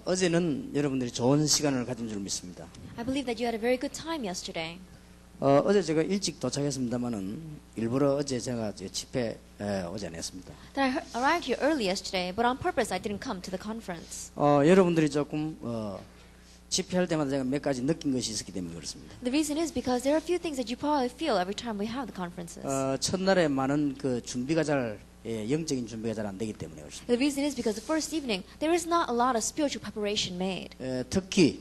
어제는 여러분들이 좋은 시간을 가진 줄 믿습니다. I believe that you had a very good time yesterday. 어제 제가 일찍 도착했습니다만은 일부러 어제 제가 집회 오지 않았습니다. That I arrived here early yesterday, but on purpose I didn't come to the conference. 여러분들이 조금 집회할 때마다 제가 몇 가지 느낀 것이 있었기 때문에 그렇습니다. The reason is because there are a few things that you probably feel every time we have the conferences. 첫날에 많은 그 준비가 영적인 준비가 잘 안 되기 때문에 그렇습니다. The reason is because the first evening there is not a lot of spiritual preparation made. 특히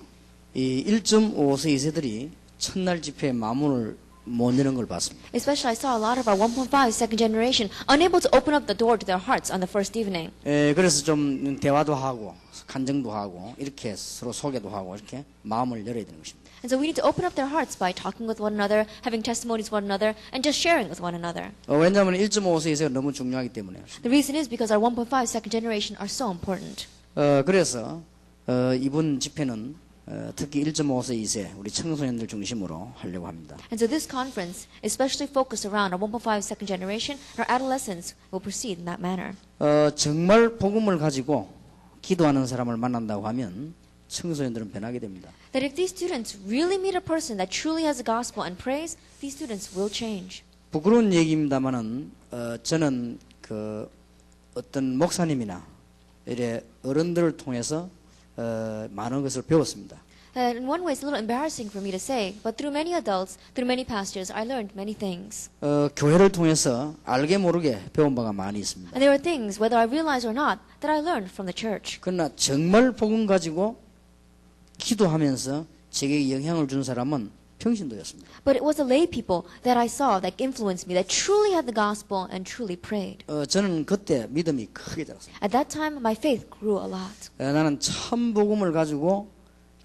이 1.5세 2세들이 첫날 집회에 마문을 못 여는 걸 봤습니다. Especially I saw a lot of our 1.5 second generation unable to open up the door to their hearts on the first evening. 그래서 좀 대화도 하고 간증도 하고 이렇게 서로 소개도 하고 이렇게 마음을 열어야 되는 것입니다. And so we need to open up their hearts by talking with one another, having testimonies with one another, and just sharing with one another. 왜냐하면 1.5세 이세가 너무 중요하기 때문에. The reason is because our 1.5 second generation are so important. 그래서 이번 집회는 특히 1.5세 2세 우리 청소년들 중심으로 하려고 합니다. And so this conference, especially focused around our 1.5 second generation, our adolescents will proceed in that manner. 정말 복음을 가지고 기도하는 사람을 만난다고 하면 청소년들은 변하게 됩니다. That if these students really meet a person that truly has the gospel and prays, these students will change. 부끄러운 얘기입니다만은 저는 그 어떤 목사님이나 이래 어른들을 통해서 많은 것을 배웠습니다. In one way, it's a little embarrassing for me to say, but through many adults, through many pastors, I learned many things. 교회를 통해서 알게 모르게 배운 바가 많이 있습니다. And there are things, whether I realize or not, that I learned from the church. 그러나 정말 복음 가지고 기도하면서 제게 영향을 준 사람은 평신도였습니다. But it was the lay people that I saw that influenced me, that truly had the gospel and truly prayed. 저는 그때 믿음이 크게 자랐습니다. At that time, my faith grew a lot. 나는 참 복음을 가지고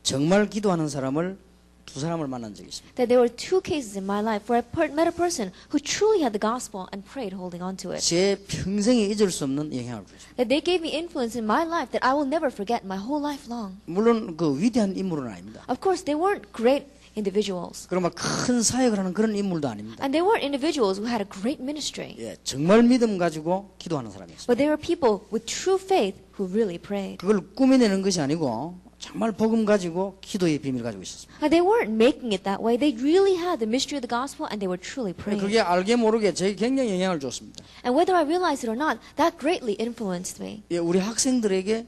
정말 기도하는 사람을 두 사람을 만난 적이 있습니다. That there were two cases in my life where I met a person who truly had the gospel and prayed holding on to it. 제 평생에 잊을 수 없는 영향을 줬습니다. That they gave me influence in my life that I will never forget my whole life long. 물론 그 위대한 인물은 아닙니다. Of course, they weren't great individuals. 그러면 큰 사역을 하는 그런 인물도 아닙니다. And they weren't individuals who had a great ministry. 정말 믿음 가지고 기도하는 사람이었습니다. But they were people with true faith who really prayed. 그걸 꾸며내는 것이 아니고 정말 복음 가지고 기도의 비밀을 가지고 있었습니다. And they weren't making it that way. They really had the mystery of the gospel and they were truly praying. 그게 알게 모르게 제게 굉장히 영향을 줬습니다. And whether I realized it or not, that greatly influenced me. 우리 학생들에게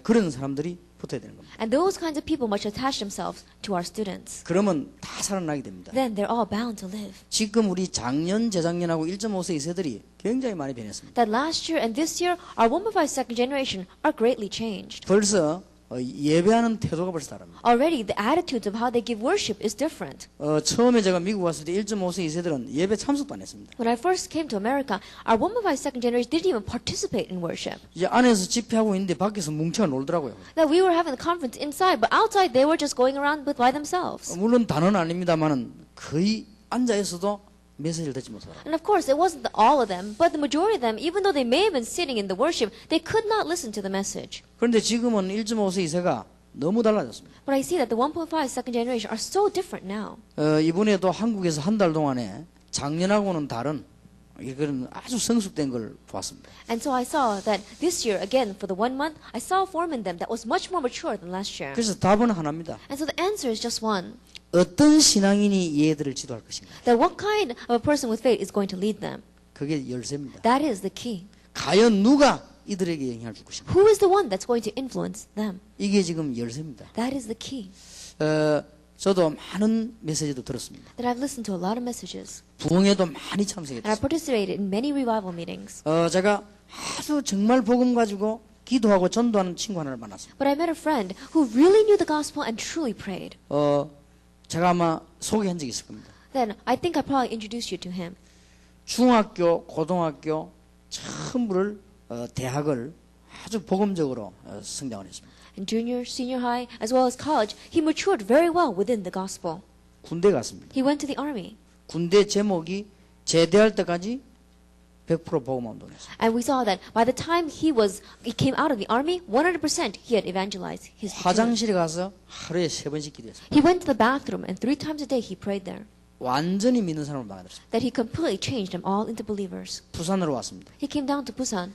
그런 사람들이 붙어야 되는 겁니다. And those kinds of people must attach themselves to our students. 그러면 다 살아나게 됩니다. Then they're all bound to live. 지금 우리 작년, 재작년하고 1.5세 2세들이 굉장히 많이 변했습니다. That last year and this year, our 1.5 second generation are greatly changed. 벌써 예배하는 태도가 벌써 다릅니다. Already, the attitudes of how they give worship is different. 처음에 제가 미국 왔을 때 1.5세 2세들은 예배 참석도 안 했습니다. When I first came to America, our 1.5 second generation didn't even participate in worship. 이제 안에서 집회하고 있는데 밖에서 뭉쳐 놀더라고요. That we were having the conference inside, but outside they were just going around by themselves. 물론 다는 아닙니다만은 거의 앉아 있어도 메시지를 듣지 못하더라고요. And of course, it wasn't all of them, but the majority of them, even though they may have been sitting in the worship, they could not listen to the message. 그런데 지금은 1.5세 2세가 너무 달라졌습니다. But I see that the 1.5 second generation are so different now. 이번에도 한국에서 한 달 동안에 작년하고는 다른 이런 아주 성숙된 걸 보았습니다. And so I saw that this year, again, for the 1 month, I saw a form in them that was much more mature than last year. 그래서 답은 하나입니다. And so the answer is just one. 어떤 신앙인이 얘들을 지도할 것인가? That what kind of a person with faith is going to lead them? 그게 열쇠입니다. That is the key. 과연 누가 이들에게 영향을 줄 것인가? Who is the one that's going to influence them? 이게 지금 열쇠입니다. That is the key. 저도 많은 메시지도 들었습니다. That I've listened to a lot of messages. 부흥회도 많이 And I've 참석했습니다. participated in many revival meetings. 제가 아주 정말 복음 가지고 기도하고 전도하는 친구 하나를 만났습니다. But I met a friend who really knew the gospel and truly prayed. 제가 아마 소개한 적이 있을 겁니다. Then I think I probably introduced you to him. 중학교, 고등학교 전부를 대학을 아주 복음적으로 성장을 했습니다. In junior, senior high, as well as college, he matured very well within the gospel. 군대 갔습니다. He went to the army. 군대 제목이 제대할 때까지 100% 복음 운동했어요. And we saw that by the time he came out of the army, 100% he had evangelized his platoon. 화장실에 가서 하루에 3번씩 기도했습니다. He went to the bathroom and 3 times a day he prayed there. 완전히 믿는 사람으로 만들었습니다. that he completely changed them all into believers. 부산으로 왔습니다. He came down to Busan,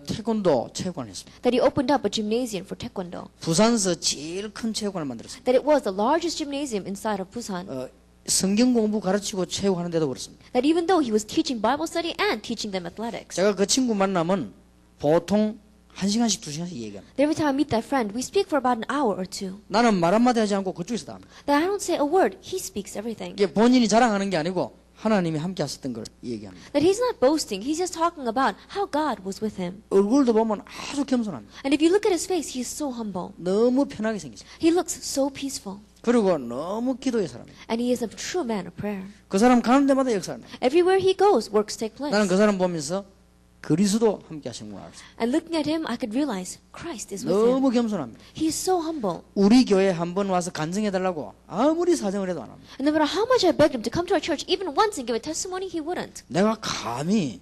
태권도 체육관을 했습니다. that he opened up a gymnasium for taekwondo, 부산에서 제일 큰 체육관을 만들었습니다. that it was the largest gymnasium inside of Busan, 성경 공부 가르치고 체육하는 데도 그렇습니다. that even though he was teaching Bible study and teaching them athletics, 제가 그 친구 만나면 보통 1시간씩 2시간씩 얘기합니다. that every time I meet that friend, we speak for about an hour or two. 나는 말 한마디 하지 않고 그쪽에서 다 합니다. That I don't say a word, he speaks everything. 이게 본인이 자랑하는 게 아니고 하나님이 함께 하셨던 걸 얘기합니다. That he's not boasting, he's just talking about how God was with him. 얼굴도 보면 아주 겸손합니다. And if you look at his face, he is so humble. 너무 편하게 생겼습니다. He looks so peaceful. 그리고 너무 기도의 사람이에요. And he is a true man of prayer. 그 사람 가는 데마다 역사를 합니다. Everywhere he goes, works take place. 나는 그 사람 보면서 그리스도 함께 하시는구나 알았어요. And looking at him, I could realize Christ is with him. 너무 겸손합니다. He is so humble. 우리 교회 한번 와서 간증해달라고 아무리 사정을 해도 안 합니다. And no matter how much I begged him to come to our church, even once and give a testimony, he wouldn't. 내가 감히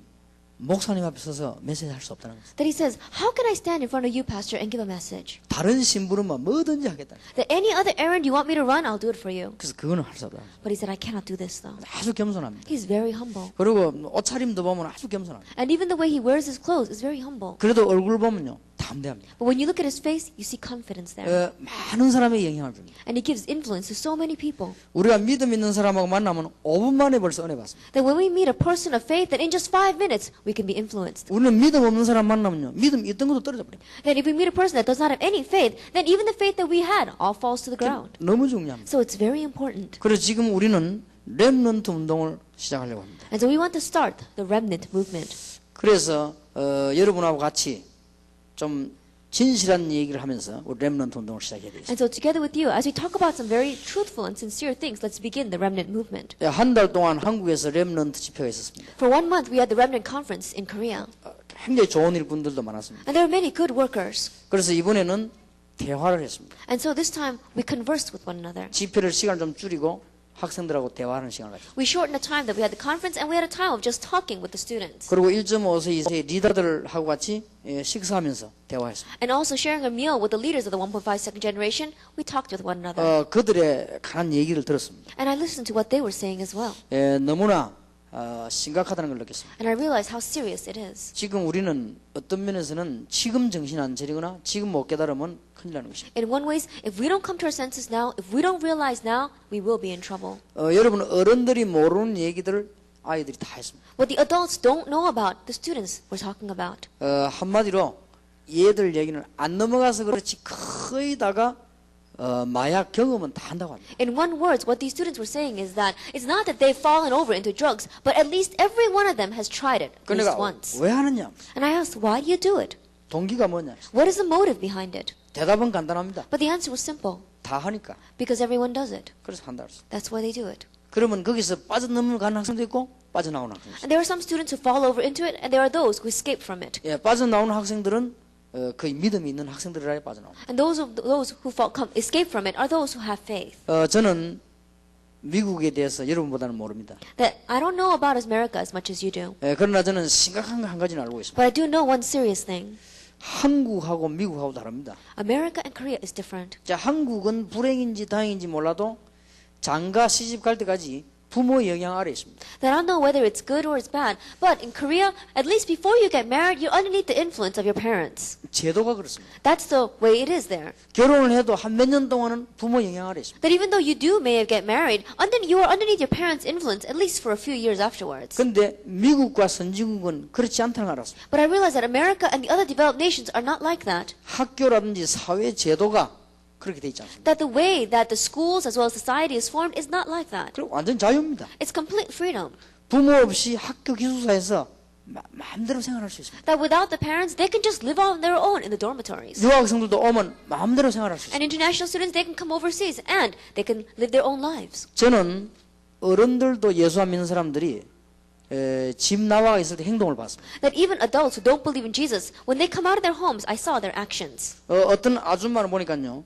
목사님 앞에 서서 메시지 할 수 없다는 거죠. That he says, how can I stand in front of you, pastor, and give a message? 다른 심부름만 뭐든지 하겠다. That any other errand you want me to run, I'll do it for you. 그래서 그거는 할 수 없다. But he said, I cannot do this though. 아주 겸손합니다. He's very humble. 그리고 옷차림도 보면 아주 겸손합니다. And even the way he wears his clothes is very humble. 그래도 얼굴 보면요 담대합니다. But when you look at his face, you see confidence there. 많은 사람에게 영향을 줍니다. And he gives influence to so many people. 우리가 믿음 있는 사람하고 만나면 5분 만에 벌써 은혜 받습니다. That when we meet a person of faith, that in just 5 minutes, we can be influenced. 우리는 믿음 없는 사람 만나면요 믿음 있던 것도 떨어져 버립니다. That if we meet a person that does not have any faith, then even the faith that we had all falls to the ground. 너무 중요합니다. So it's very important. 그래서 지금 우리는 렘넌트 운동을 시작하려고 합니다. And so we want to start the remnant movement. 그래서 여러분하고 같이 좀 진실한 얘기를 하면서 우리 렘넌트 운동을 시작해야 되겠습니다. And so together with you, as we talk about some very truthful and sincere things, let's begin the remnant movement. 한 달 동안 한국에서 렘넌트 집회가 있었습니다. For 1 month, we had the remnant conference in Korea. 굉장히 좋은 일꾼들도 많았습니다. And there were many good workers. 그래서 이번에는 대화를 했습니다. And so this time, we conversed with one another. 집회를 시간을 좀 줄이고 학생들하고 대화하는 시간을 가졌습니다. We shortened the time that we had the conference, and we had a time of just talking with the students. 그리고 1.5세 이세 리더들하고 같이 식사하면서 대화했습니다. And also sharing a meal with the leaders of the 1.5 second generation, we talked with one another. 그들의 강한 얘기를 들었습니다. And I listened to what they were saying as well. 너무나 심각하다는 걸 느꼈습니다. And I realized how serious it is. 지금 우리는 어떤 면에서는 지금 정신 안 차리거나 지금 못 깨달으면 큰일 나는 것입니다. In one ways, if we don't come to our senses now, if we don't realize now, we will be in trouble. 여러분 어른들이 모르는 얘기들을 아이들이 다 했습니다. What the adults don't know about, the students were talking about. 한마디로 얘들 얘기는 안 넘어가서 그렇지 거의 다가 마약 경험은 다 한다고 합니다. In one word, what these students were saying is that it's not that they've fallen over into drugs, but at least every one of them has tried it at least 그러니까 once. 왜 하느냐? And I asked, why do you do it? 동기가 뭐냐? What is the motive behind it? 대답은 간단합니다. But the answer was simple. 다 하니까. Because everyone does it. 그래서 한다 그랬어. That's why they do it. 그러면 거기서 빠져넘어가는 학생도 있고 빠져나오는 학생도 있어요. And there are some students who fall over into it, and there are those who escape from it. 빠져나오는 학생들은 거의 믿음이 있는 학생들이라 빠져나옵니다. And those who escape from it are those who have faith. 저는 미국에 대해서 여러분보다는 모릅니다. That I don't know about America as much as you do. 그러나 저는 심각한 거 한 가지는 알고 있습니다. But I do know one serious thing. 한국하고 미국하고 다릅니다. America and Korea is different. 자, 한국은 불행인지 다행인지 몰라도 장가 시집 갈 때까지 부모의 영향 아래 있습니다. That I don't know whether it's good or it's bad, but in Korea, at least before you get married, you're underneath the influence of your parents. 제도가 그렇습니다. That's the way it is there. 결혼을 해도 한 몇 년 동안은 부모 영향 아래 있습니다. That even though you do may get married, you are underneath your parents' influence at least for a few years afterwards. 근데 미국과 선진국은 그렇지 않다는 걸 알았습니다. But I realize that America and the other developed nations are not like that. 학교라든지 사회 제도가 그렇게 돼 있지 않습니다. That the way that the schools as well as society is formed is not like that. 그리고 완전 자유입니다. It's complete freedom. 부모 없이 학교 기숙사에서 마음대로 생활할 수 있습니다. That without the parents, they can just live on their own in the dormitories. 유학생들도 오면 마음대로 생활할 수 있습니다. And international students, they can come overseas and they can live their own lives. 저는 어른들도 예수 안 믿는 사람들이 집 나와 있을 때 행동을 봤습니다. That even adults who don't believe in Jesus, when they come out of their homes, I saw their actions. 어떤 아줌마를 보니까요.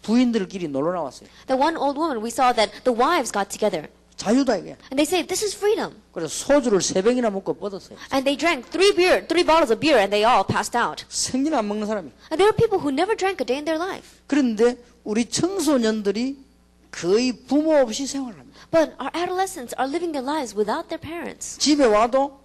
부인들끼리 놀러 나왔어요. The one old woman, we saw that the wives got together. 자유다 이게. And they say, this is freedom. 그래서 소주를 3병이나 먹고 뻗었어요. And they drank 3 bottles of beer and they all passed out. 생전 안 먹는 사람이. And there were people who never drank a day in their life. 그런데 우리 청소년들이 거의 부모 없이 생활을 합니다. But our adolescents are living their lives without their parents. 집에 와도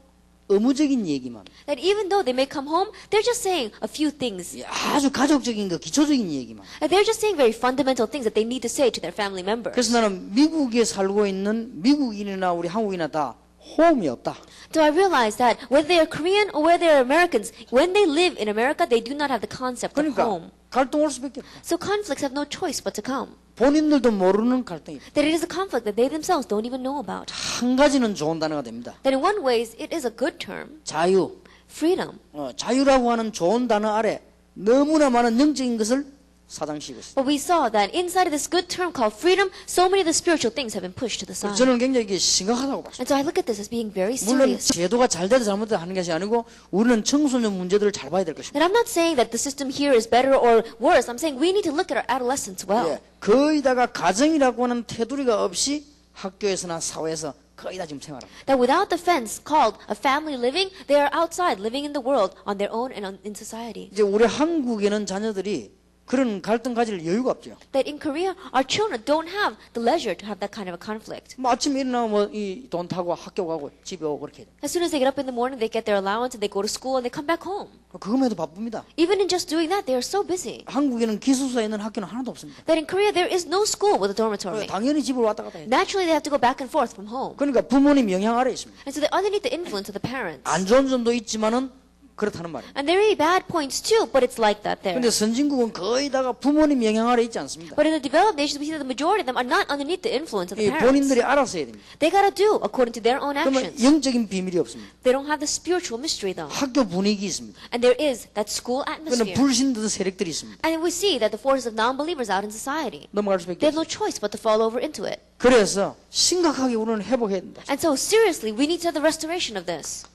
의무적인 얘기만, That even though they may come home, they're just saying a few things. 아주 가족적인 거, 기초적인 얘기만. And they're just saying very fundamental things that they need to say to their family members. 그래서 나는 미국에 살고 있는 미국인이나 우리 한국인이나 다 호흡이 없다. So I realized that whether they are Korean or whether they are Americans, when they live in America, they do not have the concept of 그러니까 home. 갈등 올 수밖에 없다. So conflicts have no choice but to come. 본인들도 모르는 갈등이다. That it is a conflict that they themselves don't even know about. 한 가지는 좋은 단어가 됩니다. That in one ways, it is a good term. 자유. Freedom. 자유라고 하는 좋은 단어 아래 너무나 많은 영적인 것을 사장시키고 있습니다. But we saw that inside of this good term called freedom, so many of the spiritual things have been pushed to the side. 저는 굉장히 이게 심각하다고 봤습니다. And so I look at this as being very 물론 serious. 제도가 잘 돼도 잘못돼도 하는 것이 아니고 우리는 청소년 문제들을 잘 봐야 될 것입니다. And I'm not saying that the system here is better or worse. I'm saying we need to look at our adolescents well. 거의다가 가정이라고 하는 테두리가 없이 학교에서나 사회에서 거의 다 지금 생활합니다. That without the fence called a family living, they are outside living in the world on their own and in society. 이제 우리 한국에는 자녀들이 그런 갈등 가질 여유가 없죠. That in Korea, our children don't have the leisure to have that kind of a conflict. 뭐 아침에 일어나면 이 돈 타고 학교 가고 집에 오고 그렇게 해요. As soon as they get up in the morning, they get their allowance and they go to school and they come back home. 그것만 해도 바쁩니다. Even in just doing that, they are so busy. 한국에는 기숙사에 있는 학교는 하나도 없습니다. That in Korea, there is no school with a dormitory. 당연히 집을 왔다 갔다 해요. Naturally, they have to go back and forth from home. 그러니까 부모님 영향 아래에 있습니다. And so they're underneath the influence of the parents. 안 좋은 점도 있지만은 그렇다는 말입니다. And there may be bad points too, but it's like that there. 근데 선진국은 거의 다가 부모님 영향 아래 있지 않습니다. But in the developed nations, we see that the majority of them are not underneath the influence of the 이 parents. 본인들이 알아서 해야 됩니다. They gotta do according to their own 그러면 actions. 영적인 비밀이 없습니다. They don't have the spiritual mystery though. 학교 분위기 있습니다. And there is that school 그는 atmosphere. 불신들 세력들이 있습니다. And we see that the forces of non-believers out in society, 넘어갈 they 수밖에 have no 없어요. choice but to fall over into it. 그래서 심각하게 우리는 회복해야 된다. And so seriously, we need to have the restoration of this.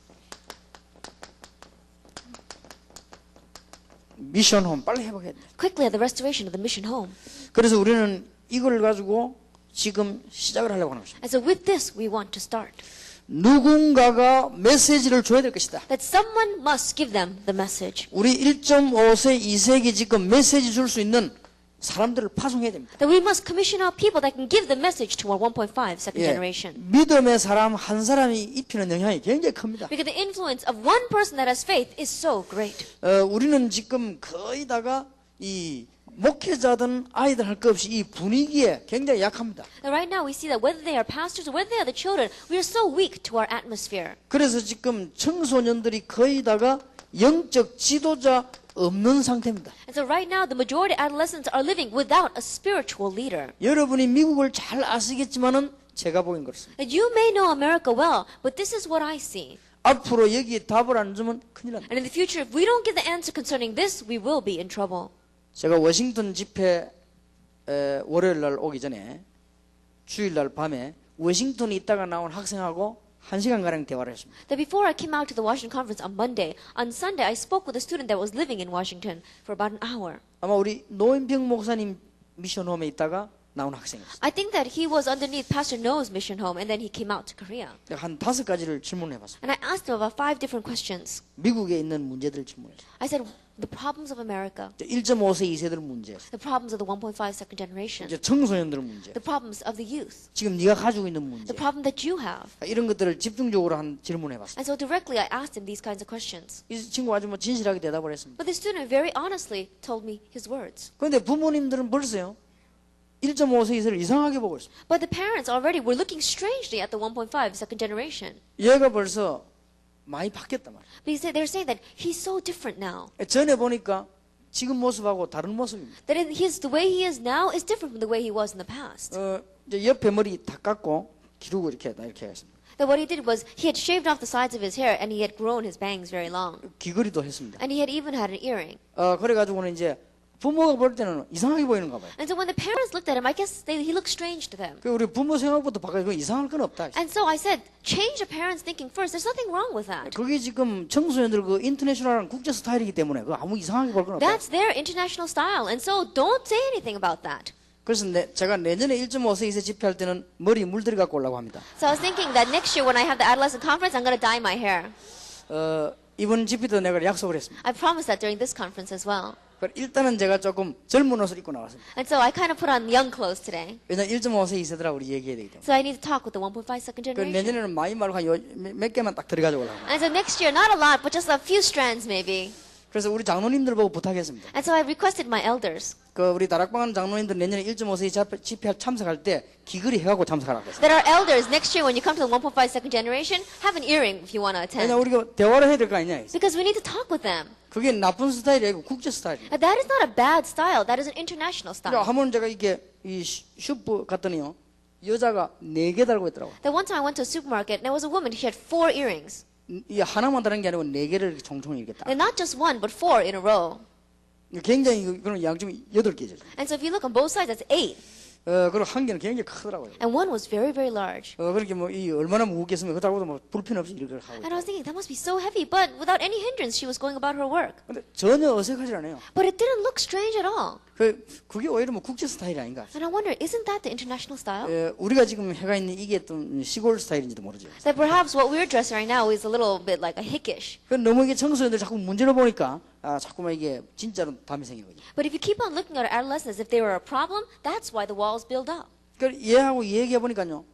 미션홈 빨리 회복해야 된다. Quickly have the restoration of the mission home. 그래서 우리는 이걸 가지고 지금 시작을 하려고 하는 것입니다. And so with this, we want to start. 누군가가 메시지를 줘야 될 것이다. That someone must give them the message. 우리 1.5세, 2세기 지금 메시지 줄 수 있는 사람들을 파송해야 됩니다. That we must commission out people that can give the message to our 1.5 second generation. 믿음의 사람 한 사람이 입히는 영향이 굉장히 큽니다. Because the influence of one person that has faith is so great. 우리는 지금 거의 다가 이 목회자든 아이들 할 것 없이 이 분위기에 굉장히 약합니다. And right now we see that whether they are pastors or whether they are the children, we are so weak to our atmosphere. 그래서 지금 청소년들이 거의 다가 영적 지도자 없는 상태입니다. And so right now the majority of adolescents are living without a spiritual leader. 여러분이 미국을 잘 아시겠지만은 제가 보긴 그렇습니다. And you may know America well, but this is what I see. 앞으로 여기에 답을 안 주면 큰일 납니다. And in the future, if we don't get the answer concerning this, we will be in trouble. 제가 워싱턴 집회 월요일 날 오기 전에 주일 날 밤에 워싱턴에 있다가 나온 학생하고 1시간가량 대화를 했습니다. That before I came out to the Washington conference on Monday, on Sunday I spoke with a student that was living in Washington for about an hour. 아마 우리 노인병 목사님 미션홈에 있다가 나온 학생이었어요. I think that he was underneath Pastor No's mission home and then he came out to Korea. 한 5가지를 질문해 봤습니다. And I asked him about 5 different questions. 미국에 있는 문제들을 질문했어요. I said, the problems of America, 1.5세, 2세들 문제였어요. the problems of the 1.5 second generation, 이제 청소년들 문제, the problems of the youth, 지금 네가 가지고 있는 문제, the problem that you have. 이런 것들을 집중적으로 한 질문해 봤습니다. And so directly I asked him these kinds of questions. 이 친구가 아주 뭐 진실하게 대답을 했습니다. But the student very honestly told me his words. 그런데 부모님들은 벌써요 1.5세, 2세를 이상하게 보고 있습니다. But the parents already were looking strangely at the 1.5 second generation. 얘가 벌써 많이 바뀌었단 말이에요. Because they're saying that he's so different now. 전에 보니까 지금 모습하고 다른 모습입니다. That the way he is now is different from the way he was in the past. 이제 옆에 머리 다 깎고 기르고 이렇게 했습니다. That what he did was he had shaved off the sides of his hair and he had grown his bangs very long. 귀걸이도 했습니다. And he had even had an earring. 그래가지고는 이제 부모가 볼 때는 이상하게 보이는가 봐요. And so when the parents looked at him, I guess he looked strange to them. 그 우리 부모 생각부터 바꿔서 이상할 건 없다. And so I said, change the parents' thinking first. There's nothing wrong with that. 그게 지금 청소년들 그 인터내셔널한 국제 스타일이기 때문에 그 아무 이상하게 볼 건 없다. That's their international style. And so don't say anything about that. 그래서 제가 내년에 1.5세, 2세 집회할 때는 머리 물들이 갖고 오려고 합니다. So I was thinking that next year when I have the adolescent conference, I'm going to dye my hair. 이번 집회도 내가 약속을 했습니다. I promised that during this conference as well. 일단은 제가 조금 젊은 옷을 입고 나왔습니다. And so I kind of put on young clothes today. 왜냐면 1.5세 2세들하고 우리 얘기해야 되기 때문에. So I need to talk with the 1.5 second 그 generation. 내년에는 많이 말고 몇 개만 딱 들어가지고 올라가. And so next year, not a lot, but just a few strands maybe. 그래서 우리 장로님들 보고 부탁했습니다. And so I requested my elders 그 우리 다락방하는 장로님들 내년에 1.5세 집회 참석할 때 귀걸이 해갖고 참석하라고 했어요. that our elders next year when you come to the 1.5 second generation, have an earring if you want to attend. 왜냐 우리가 대화를 해야 될 거 아니냐. Because we need to talk with them. 그게 나쁜 스타일이 아니고 국제 스타일이에요. And that is not a bad style. That is an international 그러니까 style. 한번 제가 이게 이 슈퍼 갔더니요 여자가 4개 달고 있더라고. That one time I went to a supermarket and there was a woman, she had 4 earrings. 이 하나만 다른 게 아니고 4개를 이렇게 총총 이렇게 딱. And not just one, but 4 in a row. 굉장히 그런 양쪽이 8개죠. And so if you look on both sides, that's 8. 그리고 한 개는 굉장히 크더라고요. And one was very, very large. 그렇게 뭐 이 얼마나 무겁겠으면 그렇다고도 뭐 불편 없이 이렇게 하고. And I was thinking, that must be so heavy. But without any hindrance, she was going about her work. 근데 전혀 어색하지 않아요. But it didn't look strange at all. 그게 오히려 뭐 국제 스타일이 아닌가. And I wonder, isn't that the international style? 우리가 지금 해가 있는 이게 좀 시골 스타일인지도 모르죠. That perhaps what we're dressed right now is a little bit like a hickish. 너무 이게 청소년들 자꾸 문제를 보니까 자꾸만 이게 진짜로 담이 생기는 거죠. But if you keep on looking at our adolescents as if they were a problem, that's why the walls build up. 그러니까 얘하고 얘기해 보니까요.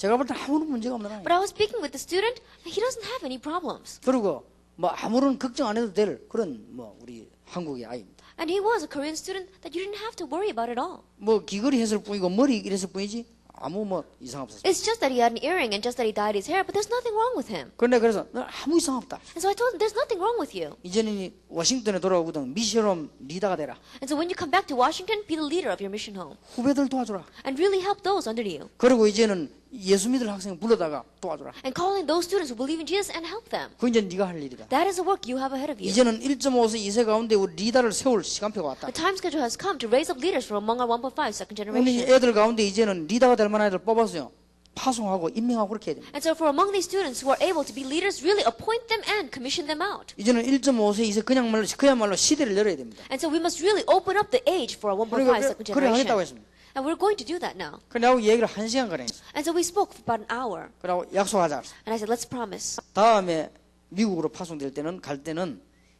제가 볼 때 아무런 문제가 없는 아이. But I was speaking with the student, and he doesn't have any problems. 그리고 뭐 아무런 걱정 안 해도 될 그런 뭐 우리 한국의 아이입니다. And he was a Korean student that you didn't have to worry about at all. 뭐 귀걸이 했을 뿐이고 머리 이랬을 뿐이지 아무 뭐 이상 없었어요. It's just that he had an earring and just that he dyed his hair, but there's nothing wrong with him. 그런데 그래서 너 아무 이상 없다. And so I told him, there's nothing wrong with you. 이제는 워싱턴에 돌아오거든 미션홈 리더가 되라. And so when you come back to Washington, be the leader of your mission home. 후배들 도와줘라. And really help those under you. 그리고 이제는 예수 믿을 학생 불러다가 도와줘라. And call in those students who believe in Jesus and help them. 그 이제 네가 할 일이다. That is the work you have ahead of you. 이제는 1.5세 2세 가운데 우리 리더를 세울 시간표가 왔다. The time schedule has come to raise up leaders from among our 1.5 second 우리 generation. 애들 가운데 이제는 리더가 될 만한 애들 뽑아서요. 파송하고 임명하고 그렇게 해야 됩니다. And so for among these students who are able to be leaders, really appoint them and commission them out. 이제는 1.5세 2세 그야말로 시대를 열어야 됩니다. And so we must really open up the age for our 1.5 second 그래 하겠다고 generation. 했습니다. And we're going to do that now. 그래고 얘기를 1시간가량 했어요. And so we spoke for about an hour. 그러고 약속하자. And I said, let's promise. 다음에 미국으로 파송될 때는 갈 때는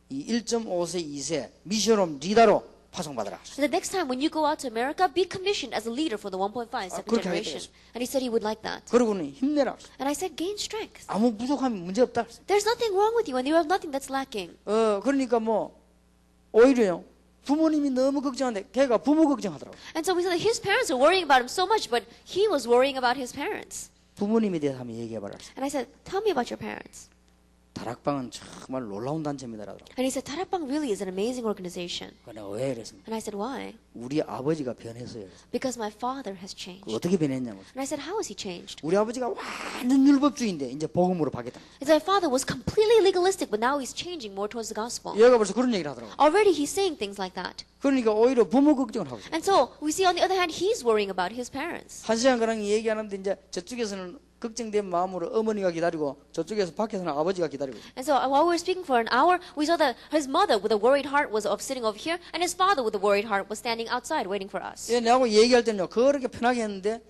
이 1.5세 2세 미션홈 리더로 파송받으라. And the next time when you go out to America, be commissioned as a leader for the 1.5 second 그렇게 generation. 하겠다. And he said he would like that. 그러고는 힘내라. And I said, gain strength. 아무 부족함이 문제 없다. There's nothing wrong with you and you have nothing that's lacking. 그러니까 뭐 오히려요. 부모님이 너무 걱정하는데 걔가 부모 걱정하더라고. And so we said that his parents were worrying about him so much, but he was worrying about his parents. 부모님에 대해서 한번 얘기해봐라. And I said, tell me about your parents. 다락방은 정말 놀라운 단체입니다라더라고. And he said, Tarapang really is an amazing organization. 내가 왜 이랬습니까? And I said, why? 우리 아버지가 변했어요. Because my father has changed. 어떻게 변했냐고. And I said, how has he changed? 우리 아버지가 완전 율법주의인데 이제 복음으로 바뀌었다. He said, my father was completely legalistic, but now he's changing more towards the gospel. 얘가 벌써 그런 얘기를 하더라고. Already he's saying things like that. 그러니까 오히려 부모 걱정을 하고 있어요. And so we see on the other hand, he's worrying about his parents. 1시간가량 얘기하는데 이제 저쪽에서는 걱정된 마음으로 어머니가 기다리고 저쪽에서 밖에서는 아버지가 기다리고 있어요. And so while we were speaking for an hour, we saw that his mother with a worried heart was sitting over here, and his father with a worried heart was standing outside waiting for us. 얘 내하고 얘기할 때는요 그렇게 편하게 했는데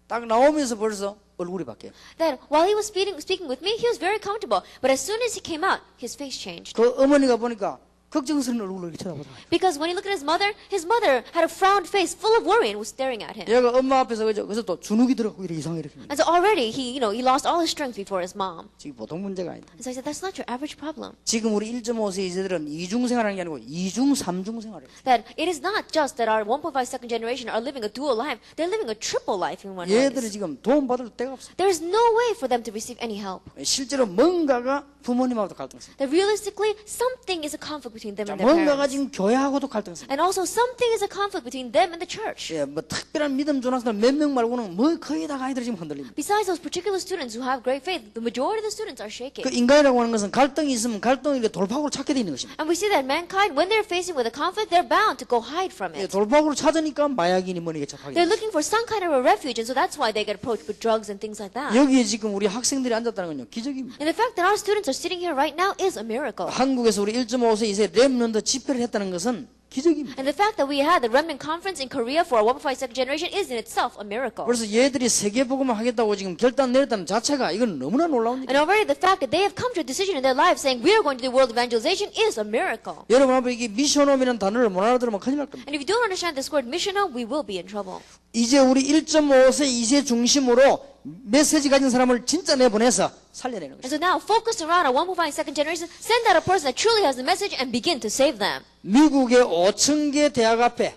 딱 나오면서 벌써 얼굴이 바뀌어요. That while he was speaking with me, he was very comfortable. But as soon as he came out, his face changed. 그 어머니가 보니까 걱정스러운 얼굴로 이렇게 쳐다보더라고요. Because when he looked at his mother had a frowned face full of worry and was staring at him. 얘가 엄마 앞에서 그래서 또 주눅이 들어가고 이렇게 이상하게 이렇게. And so already he lost all his strength before his mom. 지금 보통 문제가 아니다. And so I said, that's not your average problem. 지금 우리 1.5세 이세들은 이중생활하는 게 아니고 이중 삼중 생활을 해요. That it is not just that our 1.5 second generation are living a dual life. They're living a triple life in one 얘들이 way. 지금 도움 받을 데가 없어. There is no way for them to receive any help. 실제로 뭔가가 부모님하고도 갈등성. That realistically, something is a conflict between them and their 뭔가가 parents. 지금 교회하고도 갈등성. And also something is a conflict between them and the church. 예, 뭐 특별한 믿음 좋은 학생들 몇 명 말고는 뭐 거의 다 아이들이 지금 흔들립니다. Besides those particular students who have great faith, the majority of the students are shaking. 그 인간이라고 하는 것은 갈등이 있으면 갈등을 이렇게 돌파구로 찾게 되는 것입니다. And we see that mankind, when they're facing with a conflict, they're bound to go hide from 예, it. 돌파구로 찾으니까 마약이니 뭐니 접하게 They're 돼요. looking for some kind of a refuge, and so that's why they get approached with drugs and things like that. 여기에 지금 우리 학생들이 앉았다는 건요 기적입니다. And the fact that our students are sitting here right now is a miracle. 한국에서 우리 1.5세 이세 랩런더 집회를 했다는 것은 기적입니다. And the fact that we had the remnant conference in Korea for our 1.5 second generation is in itself a miracle. 그래서 얘들이 세계복음을 하겠다고 지금 결단 내렸다는 자체가 이건 너무나 놀라운 일이에요. And already the fact that they have come to a decision in their lives saying we are going to do world evangelization is a miracle. 여러분 앞에 이게 미션홈이라는 단어를 못 알아들으면 큰일 날 겁니다. And if you don't understand this word missional, we will be in trouble. 이제 우리 1.5세, 2세 중심으로 메시지 가진 사람을 진짜 내보내서 살려내는 And 것이죠. so now, focused around our 1.5 second generation, send out a person that truly has the message and begin to save them. 미국의 5,000개 대학 앞에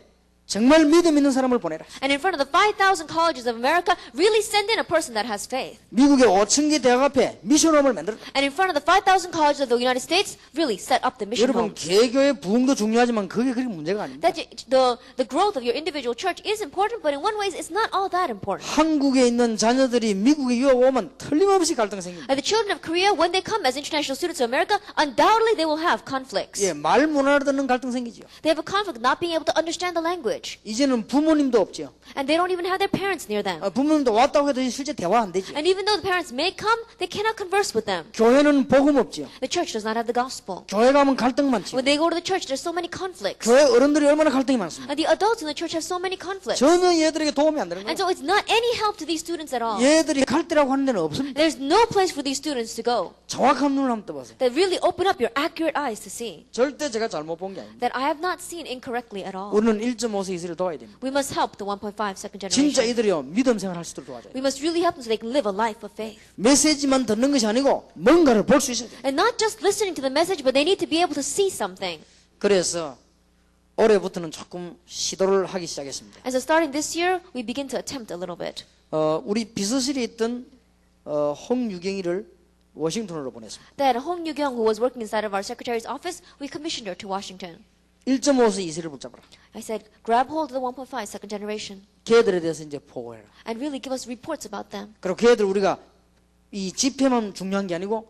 정말 믿음 있는 사람을 보내라. And in front of the 5,000 colleges of America, really send in a person that has faith. 미국의 5,000개 대학 앞에 미션홈을 만들었다. And in front of the 5,000 colleges of the United States, really set up the mission 여러분 homes. 개교의 부흥도 중요하지만 그게 그렇게 문제가 아닙니다. That the growth of your individual church is important, but in one way, it's not all that important. 한국에 있는 자녀들이 미국에 유학 오면 틀림없이 갈등 생깁니다. And the children of Korea, when they come as international students to America, undoubtedly they will have conflicts. 예, 말 못 알아듣는 갈등 생기죠. They have a conflict not being able to understand the language. 이제는 부모님도 없죠. And they don't even have their parents near them. 부모님도 왔다고 해도 실제 대화 안 되죠. And even though the parents may come, they cannot converse with them. 교회는 복음 없죠. The church does not have the gospel. 교회 가면 갈등 많죠. When they go to the church, there's so many conflicts. 교회 어른들이 얼마나 갈등이 많습니까? And the adults in the church have so many conflicts. 전혀 얘들에게 도움이 안 되는 And 거예요. so it's not any help to these students at all. 얘들이 갈 데라고 하는 데는 없습니다. There's no place for these students to go 정확한 눈을 한번 떠보세요. that really open up your accurate eyes to see 절대 제가 잘못 본 게 아닙니다. that I have not seen incorrectly at all. 우리는 1.5세 이세를 도와야 됩니다. We must help the 1.5 second 진짜 generation. 이들이요 믿음 생활할 수 있도록 도와줘요. We must really help them so they can live a life of faith. 메시지만 듣는 것이 아니고 뭔가를 볼 수 있어야 돼요. And not just listening to the message, but they need to be able to see something. 그래서 올해부터는 조금 시도를 하기 시작했습니다. And so starting this year, we begin to attempt a little bit. 우리 비서실에 있던 홍유경이를 워싱턴으로 보냈습니다. That Hong Yu-kyung, who was working inside of our secretary's office, we commissioned her to Washington. 1.5세 이세를 붙잡아라. I said, grab hold of the 1.5 second generation 걔들에 대해서 이제 보고해라. and really give us reports about them. 그리고 걔들 우리가 이 집회만 중요한 게 아니고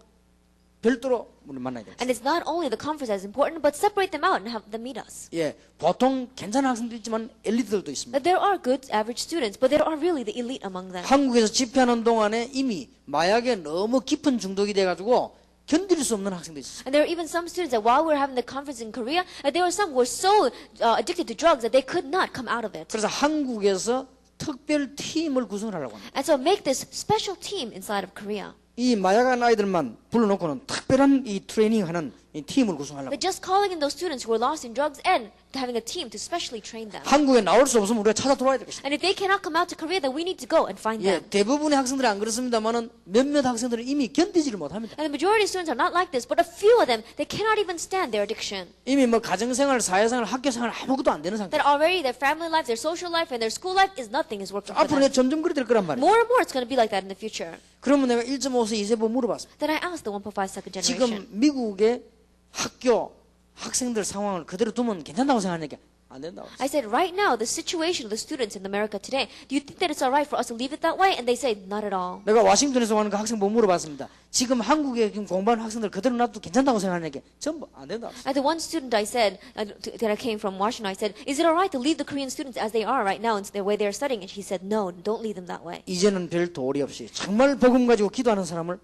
별도로 우리 만나야 됩니다. And it's not only the conference that is important, but separate them out and have them meet us. 예, 보통 괜찮은 학생도 있지만 엘리트들도 있습니다. That there are good average students, but there are really the elite among them. 한국에서 집회하는 동안에 이미 마약에 너무 깊은 중독이 돼가지고 견딜 수 없는 학생도 있어요. And there are even some students that while we were having the conference in Korea, there were some who were so addicted to drugs that they could not come out of it. 그래서 한국에서 특별 팀을 구성을 하려고 합니다. And so make this special team inside of Korea. 이 마약한 아이들만 불러놓고는 특별한 이 트레이닝하는 이 팀을 구성하려고. But just calling in those students who were lost in drugs and having a team to specially train them. 한국에 나올 수 없으면 우리가 찾아 들어와야 되겠습니다. And if they cannot come out to Korea, then we need to go and find 예, them. 대부분의 학생들이 안 그렇습니다만은 몇몇 학생들은 이미 견디지를 못합니다. And the majority of students are not like this, but a few of them, they cannot even stand their addiction. 이미 뭐 가정생활, 사회생활, 학교생활 아무것도 안 되는 상태. That already their family life, their social life, and their school life is nothing is working for 앞으로 them. 내가 점점 그리 될 거란 말이에요. More and more it's going to be like that in the future. 그러면 내가 1.5세, 2세 보고 물어봤습니다. Then I asked the 1.5 second 지금 generation. 미국의 학교 학생들 상황을 그대로 두면 괜찮다고 생각하니까 안 된다고. I said, right now, the situation of the students in America today, do you think that it's all right for us to leave it that way? And they say, not at all. 내가 워싱턴에서 가는 그 학생 보고 물어봤습니다. 지금 한국에 지금 공부하는 학생들 그대로 놔둬도 괜찮다고 생각하니까 전부 안 된다고. And the one student I said, that I came from Washington, I said, is it all right to leave the Korean students as they are right now in the way they are studying? And he said, no, don't leave them that way. 이제는 별 도리 없이 정말 복음 가지고 기도하는 사람을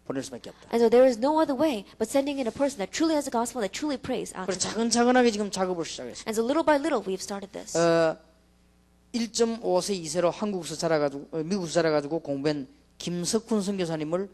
보낼 수밖에 없다. And so there is no other way but sending in a person that truly has the gospel, that truly prays out to 그래서 them. 차근차근하게 지금 작업을 시작했어요. And so little by little, we've started this. 1.5세, 2세로 한국에서 자라가지고 미국에서 자라가지고 공부한 김석훈 선교사님을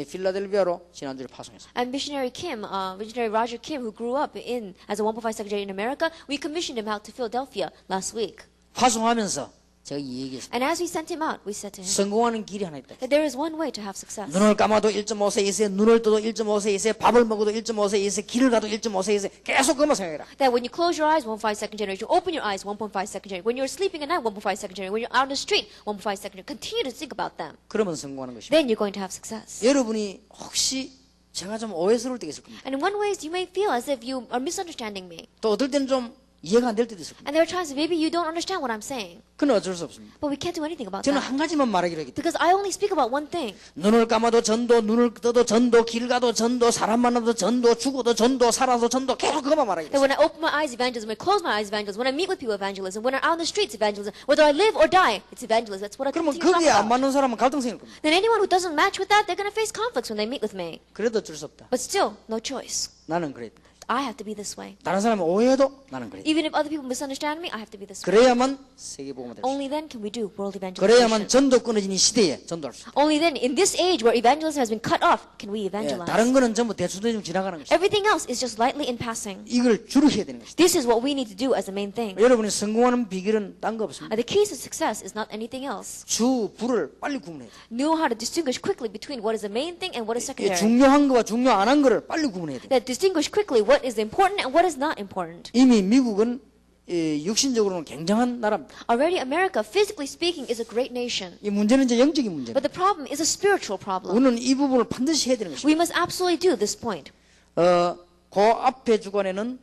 필라델비아로 지난주에 파송했어요. And missionary Kim, missionary Roger Kim, who grew up as a 1.5 secretary in America, we commissioned him out to Philadelphia last week. 파송하면서 제가 이 얘기했어요. And as we sent him out, we said to him 성공하는 길이 하나 있다. that there is one way to have success. 눈을 감아도 1.5세, 2세, 눈을 떠도 1.5세, 2세, 밥을 먹어도 1.5세, 2세, 길을 가도 1.5세, 2세, 계속 그만 생각해라. That when you close your eyes, 1.5 second generation, open your eyes, 1.5 second generation. When you're sleeping at night, 1.5 second generation. When you're out on the street, 1.5 second generation. Continue to think about them. 그러면 성공하는 것입니다. Then you're going to have success. 여러분이 혹시 제가 좀 오해스러울 때가 있을 겁니다. And in one ways, you may feel as if you are misunderstanding me. 또 어떨 때는 좀 이해가 안 될 때도 있을 겁니다. And there are times that maybe you don't understand what I'm saying. 그건 어쩔 수 없습니다. But we can't do anything about 저는 that. 한 가지만 말하기로 했기 때문에 Because I only speak about one thing. 눈을 감아도 전도, 눈을 떠도 전도, 길 가도 전도, 사람 만나도 전도, 죽어도 전도, 살아도 전도, 계속 그것만 말하기로 That 했어요. when I open my eyes, evangelism. When I close my eyes, evangelism. When I meet with people, evangelism. When I'm out on the streets, evangelism. Whether I live or die, it's evangelism. That's what I 그러면 continue to 거기에 talk 안 about. 맞는 사람은 갈등 생길 겁니다. Then anyone who doesn't match with that, they're going to face conflicts when they meet with me. 그래도 어쩔 수 없다. But still, no choice. 나는 그랬다. I have to be this way. 다른 사람이 오해해도 나는 그래. Even if other people misunderstand me, I have to be this way. 그래야만 세계복음화 될 수 있어. Only then can we do world 그래야만 evangelization. 전도 끊어진 이 시대에 전도할 수 있어. Only then, in this age where evangelism has been cut off, can we 예, evangelize. 다른 거는 전부 대충대충 지나가는 것이다. Everything else is just lightly in passing. 이걸 주로 해야 되는 것이다. This is what we need to do as the main thing. 여러분이 성공하는 비결은 딴 거 없습니다. The key to success is not anything else. 주, 부를 빨리 구분해야 돼. Know how to distinguish quickly between what is the main thing and what is 예, secondary. 중요한 거와 중요 안 한 거를 빨리 구분해야 돼. That distinguish quickly what is important and what is not important. 이미 미국은 육신적으로는 굉장한 나라입니다. Already America, physically speaking, is a great nation. 이 문제는 이제 영적인 문제입니다. But the problem is a spiritual problem. 우리는 이 부분을 반드시 해야 되는 것입니다. We must absolutely do this point. 그 앞에 주간에는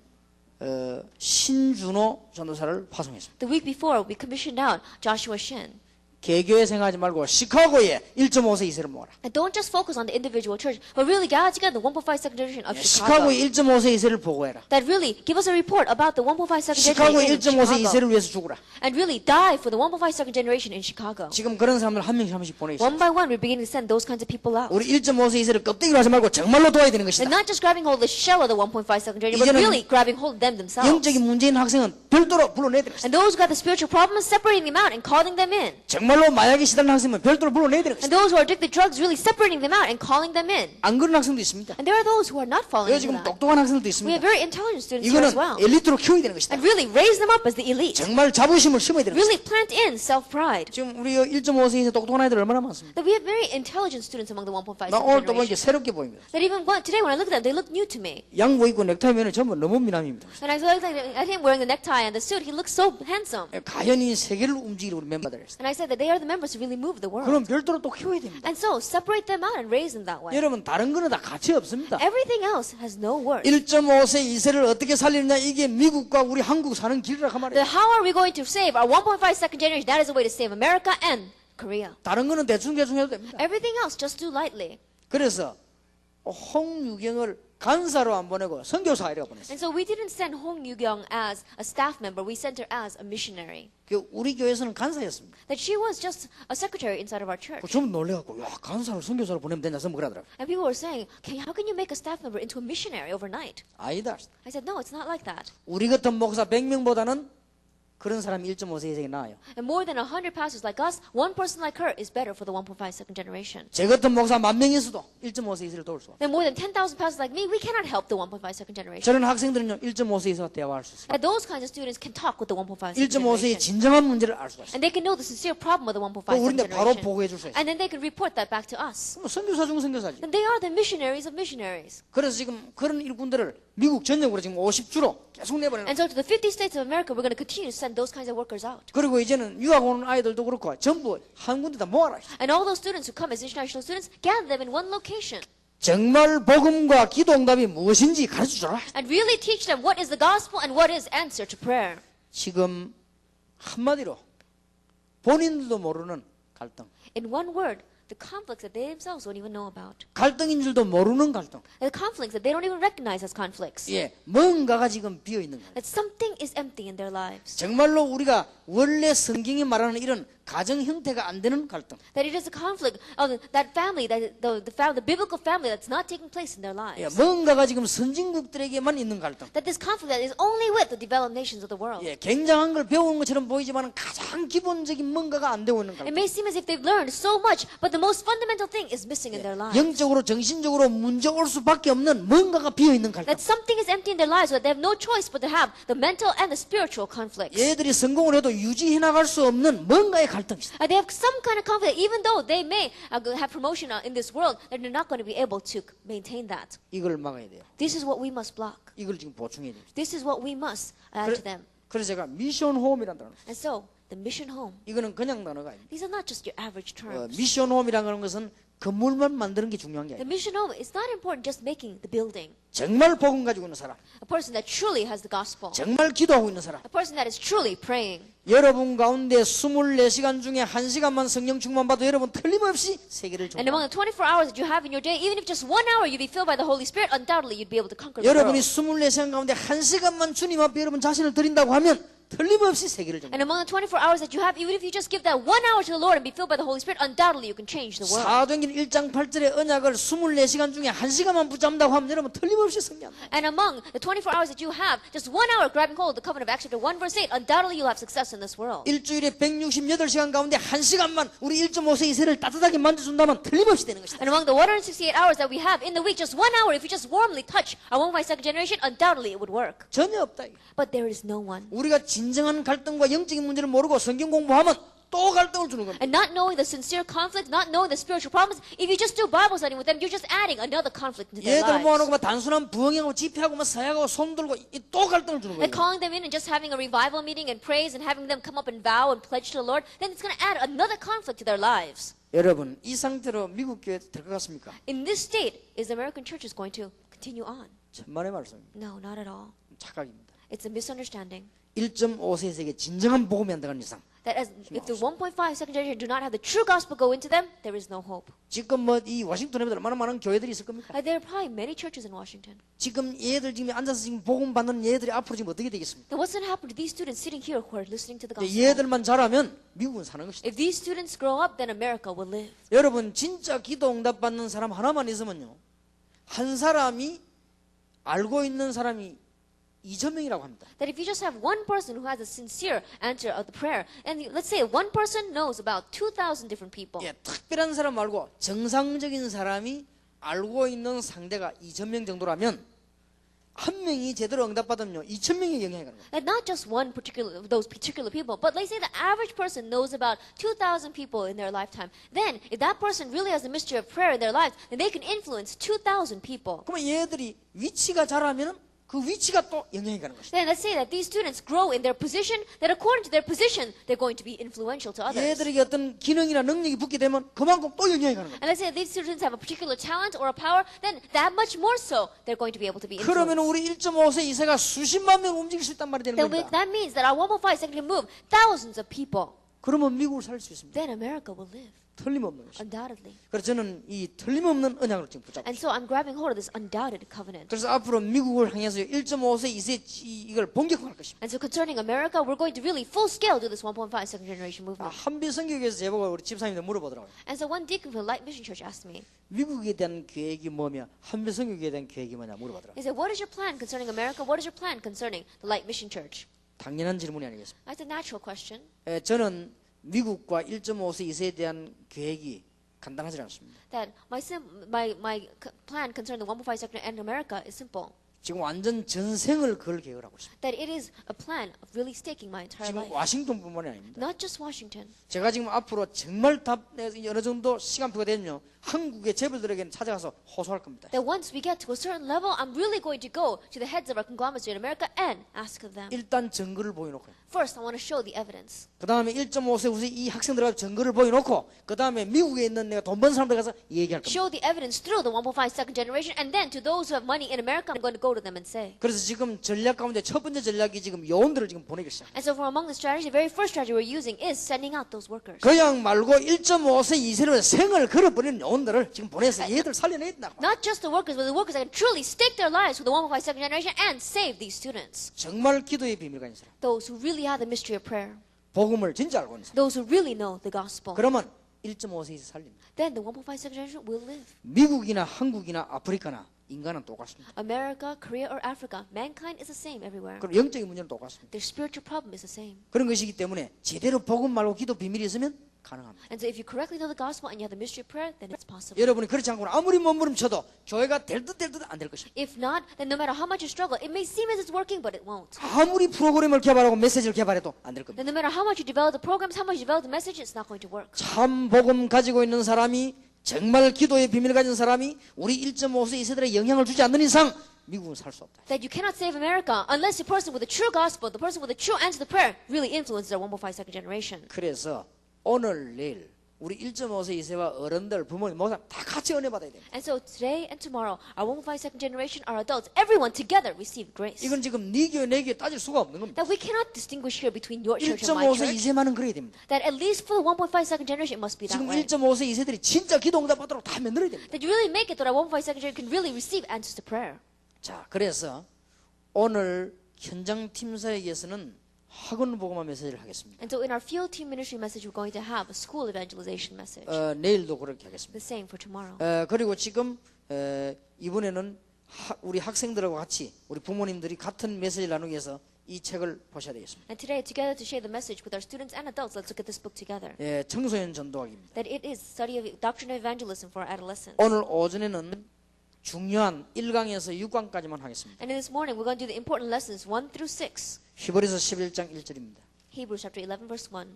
신준호 전도사를 파송했습니다. The week before, we commissioned out Joshua Shin. 개교회 생각하지 말고 시카고에 1.5세 2세를 모아라. And don't just focus on the individual church, but really gather together the 1.5 second generation of Chicago. 시카고에 1.5세 2세를 보고해라. That really give us a report about the 1.5 second 시카고에 generation in 1.5세 Chicago. 2세를 위해서 죽으라. And really die for the 1.5 second generation in Chicago. 지금 그런 사람들 한 명씩 한 명씩 보내있어요. One by one, we're beginning to send those kinds of people out. 우리 1.5세 2세를 껍데기로 하지 말고 정말로 도와야 되는 것이다. And not just grabbing hold of the shell of the 1.5 second generation, but 이제는 really grabbing hold of them themselves. 영적인 문제인 학생은 별도로 불러내야 되는 것이다. And those who got the spiritual problems, separating them out and calling them in. 정말로 마약에 시달린 학생은 별도로 불러내야 되는 And 것이다. those who are addicted to drugs, really separating them out and calling them in. 안 그런 학생도 있습니다. And there are those who are not falling 여기 into 지금 that. 똑똑한 학생들도 We 있습니다. have very intelligent students here as 이거는 well. 엘리트로 키워야 되는 것이다. And really raise them up as the elite. 정말 자부심을 심어야 되는 것이다. Really plant in self-pride. 지금 우리 1.5세 이상 똑똑한 아이들 얼마나 많습니까? That we have very intelligent students among the 1.5 나 오늘 또 보니까 generation. 새롭게 보입니다. That even today when I look at them, they look new to me. 양복 입고 넥타이 면은 전부 너무 미남입니다. And I look at him wearing the necktie and the suit. He looks so handsome. 가연이 세계를 움직이는 우리 멤버들. And I said that they are the members who really move the world. 그럼 별도로 또 키워야 됩니다. And so separate them out and raise them that way. 여러분 다른 거는 다 가치 없습니다. Everything else has no worth. 1.5세 2세를 어떻게 살리느냐 이게 미국과 우리 한국 사는 길이라 그 말이에요. Then how are we going to save our 1.5 second generation? That is the way to save America and Korea. 다른 거는 대충 해도 됩니다. Everything else just do lightly. 그래서 홍유경을 간사로 안 보내고 선교사 이라고 보냈어요. And so we didn't send Hong Yu-kyung as a staff member. We sent her as a missionary. 그 우리 교회에서는 간사였습니다. That she was just a secretary inside of our church. 전부 놀래갖고 야 간사를 선교사로 보내면 되냐 전부 그러더라고요. And people were saying, how can you make a staff member into a missionary overnight? 아니다. I said, no, it's not like that. 우리 같은 목사 100명보다는 그런 사람이 1.5세 이상이 나아요. And more than 100 pastors like us, one person like her is better for the 1.5 second generation. 제 같은 목사 10,000명이 있어도 1.5세 이상을 도울 수 없어요. Then more than 10,000 pastors like me, we cannot help the 1.5 second generation. 저런 학생들은요 1.5세 이상 대화할 수 있어요. And those kinds of students can talk with the 1.5 second 1.5세의 generation. 진정한 문제를 알 수가 있어요. And they can know the sincere problem of the 1.5 또 second 우리한테 바로 generation. 보고해 줄 수 있어요. And then they can report that back to us. 선교사 중 선교사지. And they are the missionaries of missionaries. 그래서 지금 그런 일꾼들을 미국 전역으로 지금 50주로 계속 내보내는 And so to the 50 states of America, we're going to continue to send those kinds of workers out. 그리고 이제는 유학 오는 아이들도 그렇고 전부 한 군데다 모아라. And all those students who come as international students, gather them in one location. 정말 복음과 기도 응답이 무엇인지 가르쳐줘라. And really teach them what is the gospel and what is answer to prayer. 지금 한마디로 본인들도 모르는 갈등. In one word, the conflicts that they themselves don't even know about. 갈등인 줄도 모르는 갈등. And the conflicts that they don't even recognize as conflicts. 예, 뭔가가 지금 비어 있는 거예요. That something is empty in their lives. 정말로 우리가 원래 성경이 말하는 이런 가정 형태가 안 되는 갈등. That it is a conflict of that family, that the biblical family that's not taking place in their 예, lives. 뭔가가 지금 선진국들에게만 있는 갈등. That this conflict that is only with the developed nations of the world. 예, 굉장한 걸 배우는 것처럼 보이지만 가장 기본적인 뭔가가 안 되고 있는 It 갈등. may seem as if they've learned so much, but the most fundamental thing is missing in their lives. 영적으로 정신적으로 문제 올 수밖에 없는 뭔가가 비어 있는 갈등. That something is empty in their lives, but they have no choice but to have the mental and the spiritual conflicts. 얘들이 성공을 해도 유지해 나갈 수 없는 뭔가의 갈등이 있어요. They have some kind of conflict, even though they may have promotion in this world, that they're not going to be able to maintain that. 이걸 막아야 돼요. This is what we must block. 이걸 지금 보충해야 돼요. This is what we must add to them. 그래서 제가 미션 홈이라는 단어. And so, the mission home, 이거는 그냥 단어가 아닙니다. these are not just your average terms. 미션 홈이라는 것은 건물만 만드는 게 중요한 게 The 아니에요. mission home is not important just making the building. 정말 복음 가지고 있는 사람, A person that truly has the gospel. 정말 기도하고 있는 사람. A person that is truly praying. 여러분 가운데 24시간 중에 1시간만 성령 충만 받아도 여러분 틀림없이 세계를 And among 정복합니다. the 24 hours that you have in your day, even if just 1 hour you be filled by the Holy Spirit, undoubtedly you'd be able to conquer the 여러분이 world. 24시간 가운데 1시간만 주님 앞에 여러분 자신을 드린다고 하면 틀림없이 세계를 정복. And among the 24 hours that you have, even if you just give that 1 hour to the Lord and be filled by the Holy Spirit, undoubtedly you can change the world. 사도행전 1장 8절의 언약을 24시간 중에 1시간만 붙잡는다고 하면 여러분 틀림없이 승리한다. And among the 24 hours that you have, just 1 hour grabbing hold of the covenant of Acts chapter 1 verse 8, undoubtedly you'll have success in this world. 일주일에 168시간 가운데 1시간만 우리 1.5세 이세를 따뜻하게 만져준다면 틀림없이 되는 것이다. And among the 168 hours that we have in the week, just 1 hour, if you just warmly touch our 1.5 second generation, undoubtedly it would work. 전혀 없다. But there is no one. 우리가 진정한 갈등과 영적인 문제를 모르고 성경 공부하면 또 갈등을 주는 겁니다. And not knowing the sincere conflict, not knowing the spiritual problems, if you just do Bible study with them, you're just adding another conflict into their 얘들 모아놓고 lives. 막 단순한 부흥하고 집회하고 막 사역하고 손 들고 또 갈등을 주는 And 거예요. calling them in and just having a revival meeting and praise and having them come up and vow and pledge to the Lord, then it's going to add another conflict to their lives. 여러분 이 상태로 미국 교회 될 것 같습니까? In this state, is the American church is going to continue on? 천만의 말씀입니다. No, not at all. 착각입니다. It's a misunderstanding. 1.5세 세계 진정한 복음이 안 들어간 이상 That as if the 1.5 second generation do not have the true gospel go into them, there is no hope. 지금 뭐 이 워싱턴에 얼마나 많은 교회들이 있을 겁니까? There are probably many churches in Washington. 지금 얘들 지금 앉아서 지금 복음 받는 얘들이 앞으로 지금 어떻게 되겠습니까? Now what's going to happen to these students sitting here who are listening to the gospel? 얘들만 자라면 미국은 사는 것이다. If these students grow up, then America will live. 여러분 진짜 기도 응답 받는 사람 하나만 있으면요 한 사람이 알고 있는 사람이 2,000명이라고 합니다. That if you just have one person who has a sincere answer of the prayer, and let's say one person knows about 2,000 different people. 예, 특별한 사람 말고 정상적인 사람이 알고 있는 상대가 2,000명 정도라면 한 명이 제대로 응답받으면요 2,000명이 영향이 가는 거예요. And not just one particular those particular people, but let's say the average person knows about 2,000 people in their lifetime. Then, if that person really has the mystery of prayer in their lives, then they can influence 2,000 people. 그러면 얘들이 위치가 자라면은 그 위치가 또 영향이 가는 것이다. Then let's say that these students grow in their position, that according to their position, they're going to be influential to others. 얘들에게 어떤 기능이나 능력이 붙게 되면 그만큼 또 영향이 가는 거예요. And let's say that these students have a particular talent or a power, then that much more so they're going to be able to be 그러면 influenced. 우리 1.5세 이세가 수십만 명 움직일 수 있단 말이 되는 겁니다. That means that our 1.5 second can move thousands of people. 그러면 미국을 살 수 있습니다. Then America will live, 틀림없는 것입니다. undoubtedly. 그래서 저는 이 틀림없는 언약을 지금 붙잡고 And 있습니다. so I'm grabbing hold of this undoubted covenant. 그래서 앞으로 미국을 향해서 1.5세 이세 이걸 본격화할 것입니다. And so concerning America, we're going to really full scale do this 1.5 second generation movement. 한비 성교에서 제보가 우리 집사님들 물어보더라고요. And so one deacon from Light Mission Church asked me, 미국에 대한 계획이 뭐며 한비 성교에 대한 계획이 뭐냐 물어보더라고요. he said, what is your plan concerning America? What is your plan concerning the Light Mission Church? 당연한 질문이 아니겠습니까? That's a natural question. 저는 미국과 1.5세 이세에 대한 계획이 간단하지 않습니다. That my plan concerning the 1.5 second and America is simple. 지금 완전 전생을 그걸 계획을 하고 있습니다. That it is a plan of really staking my entire 지금 life. 와싱턴뿐만이 아닙니다. Not just Washington. 제가 지금 앞으로 정말 어느 정도 시간표가 되면요 한국의 재벌들에게는 찾아가서 호소할 겁니다. That once we get to a certain level, I'm really going to go to the heads of our conglomerates in America and ask of them. 일단 증거를 보여놓고요. First, I want to show the evidence. 그 다음에 1.5세 후세 이 학생들한테 증거를 보여놓고 그 다음에 미국에 있는 내가 돈 번 사람들 가서 얘기할 겁니다. Show the evidence through the 1.5 second generation, and then to those who have money in America, I'm going to go to them and say. 그래서 지금 전략 가운데 첫 번째 전략이 지금 요원들을 지금 보내기 시작합니다. And so from among the strategies, the very first strategy we're using is sending out those workers. 그냥 말고 1.5세 이세로 생을 걸어버리는 요원들을 지금 보내서 얘들 살려내야 된다고. Not just the workers, but the workers that can truly stake their lives for the 1.5 second generation and save these students. 정말 기도의 비밀 가진 사람. Those who really have the mystery of prayer. 복음을 진짜 알고 있는 사람. Those who really know the gospel. 그러면 1.5세 이세 살립니다. Then the 1.5 second generation will live. 미국이나 한국이나 아프리카나 인간은 똑같습니다. America, Korea, or Africa, mankind is the same everywhere. 그럼 영적인 문제는 똑같습니다. Their spiritual problem is the same. 그런 것이기 때문에 제대로 복음 말고 기도 비밀이 있으면 가능합니다. And so if you correctly know the gospel and you have the mystery of prayer, then it's possible. 여러분이 그렇지 않고는 아무리 몸부림쳐도 교회가 될 듯 안 될 것입니다. If not, then no matter how much you struggle, it may seem as it's working, but it won't. 아무리 프로그램을 개발하고 메시지를 개발해도 안 될 겁니다. Then no matter how much you develop the programs, how much you develop the message, it's not going to work. 참 복음 가지고 있는 사람이 정말 기도의 비밀을 가진 사람이 우리 1.5세 이세들에 영향을 주지 않는 이상 미국은 살 수 없다. That you cannot save America unless the person with the true gospel, the person with the true answer to prayer, really influences our 1.5 second generation. 그래서 오늘 내일 우리 1.5세 이세와 어른들, 부모님, 목사 다 같이 은혜 받아야 됩니다. And so today and tomorrow, our 1.5 second generation, our adults, everyone together receive grace. 이건 지금 네 교회, 내 교회 따질 수가 없는 겁니다. That we cannot distinguish here between your church and my 1.5세 church. 이세만은 그래야 됩니다. That at least for the 1.5 second generation, it must be that 지금 way. 1.5세 이세들이 진짜 기도 응답 받도록 다 만들어야 됩니다. That you really make it that our 1.5 second generation can really receive answers to prayer. 자, 그래서 오늘 현장 팀사에게서는 학원 복음화 메시지를 하겠습니다. And so in our field team ministry message, we're going to have a school evangelization message. 내일도 그렇게 하겠습니다. The same for tomorrow. 그리고 지금 이번에는 우리 학생들하고 같이 우리 부모님들이 같은 메시지를 나누기 위해서 이 책을 보셔야 되겠습니다. And today, together to share the message with our students and adults, let's look at this book together. 청소년 전도학입니다. That it is study of doctrine of evangelism for adolescents. 오늘 오전에는 중요한 1강에서 6강까지만 하겠습니다. And in this morning, we're going to do the important lessons 1 through 6. 히브리서 11장 1절입니다. Hebrews chapter 11, verse 1.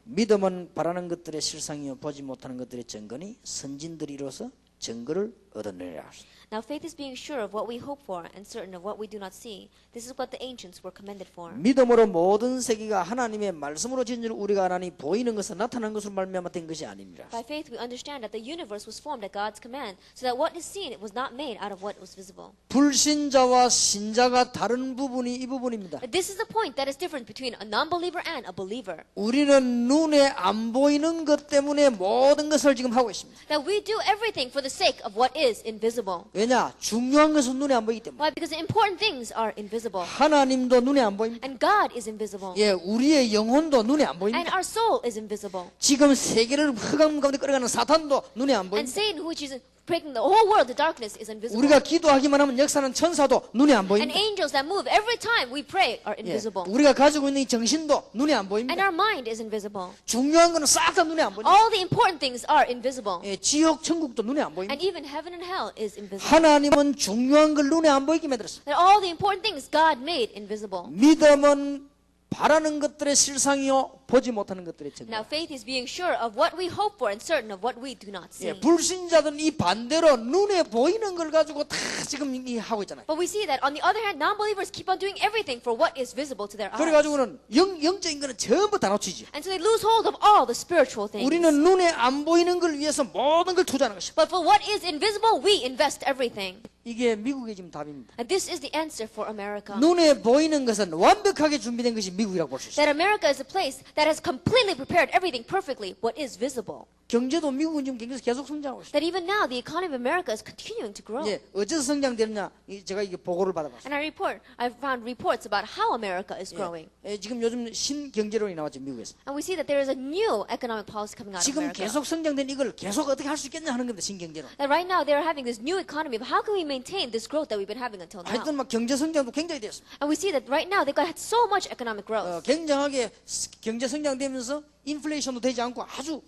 믿음은 바라는 것들의 실상이요 보지 못하는 것들의 증거니 선진들이 이로써 증거를 얻었느니라. Now faith is being sure of what we hope for and certain of what we do not see. This is what the ancients were commended for. 믿음으로 모든 세계가 하나님의 말씀으로 지은 줄 우리가 아나니 보이는 것은 나타난 것으로 말미암아 된 것이 아닙니다. By faith we understand that the universe was formed at God's command, so that what is seen was not made out of what was visible. 불신자와 신자가 다른 부분이 이 부분입니다. This is the point that is different between a non-believer and a believer. 우리는 눈에 안 보이는 것 때문에 모든 것을 지금 하고 있습니다. That we do everything for the sake of what is invisible. 왜냐? 중요한 것은 눈에 안 보이기 때문에. Why? Because the important things are invisible. 하나님도 눈에 안 보입니다. And God is invisible. 우리의 영혼도 눈에 안 And 보입니다. our soul is invisible. 지금 세계를 흑암 가운데 끌어가는 사탄도 눈에 안 And 보입니다. Satan, which is breaking the whole world to darkness, is invisible. 우리가 기도하기만 하면 역사는 천사도 눈에 안 And 보입니다. angels that move every time we pray are 예, invisible. 우리가 가지고 있는 이 정신도 눈에 안 And 보입니다. our mind is invisible. 중요한 거는 싹 다 눈에 안 보입니다. All the important things are invisible. 지옥 천국도 눈에 안 보입니다. And even heaven and hell is invisible. 하나님은 중요한 걸 눈에 안 보이게 만들었어요. That all the important things God made invisible. 믿음은 바라는 것들의 실상이요 보지 못하는 것들의 증거. Now faith is being sure of what we hope for and certain of what we do not see. 불신자들은 이 반대로 눈에 보이는 걸 가지고 다 지금 이 하고 있잖아요. But we see that on the other hand, non-believers keep on doing everything for what is visible to their eyes. 그래가지고는 영적인 거는 전부 다 놓치지. And so they lose hold of all the spiritual things. 우리는 눈에 안 보이는 걸 위해서 모든 걸 투자하는 것입니다. But for what is invisible, we invest everything. 이게 미국의 지금 답입니다. And this is the answer for America. 눈에 보이는 것은 완벽하게 준비된 것이 미국이라고 볼 수 있어요. That America is a place that has completely prepared everything perfectly, what is visible. 경제도 미국은 지금 경제에서 계속 성장하고 있어요. That even now, the economy of America is continuing to grow. 어째서 성장되느냐? 제가 이게 보고를 받아봤어요. And I found reports about how America is growing. 지금 요즘 신경제론이 나왔죠, 미국에서. And we see that there is a new economic policy coming out of 지금 America. 계속 성장된 이걸 계속 어떻게 할 수 있겠냐 하는 겁니다, 신경제론. That right now they are having this new economy, but how can we maintain this growth that we've been having until now? 하여튼 막 경제 성장도 굉장히 됐습니다. And we see that right now they've got so much economic growth. 굉장하게 경제 성장되면서 인플레이션도 되지 않고 아주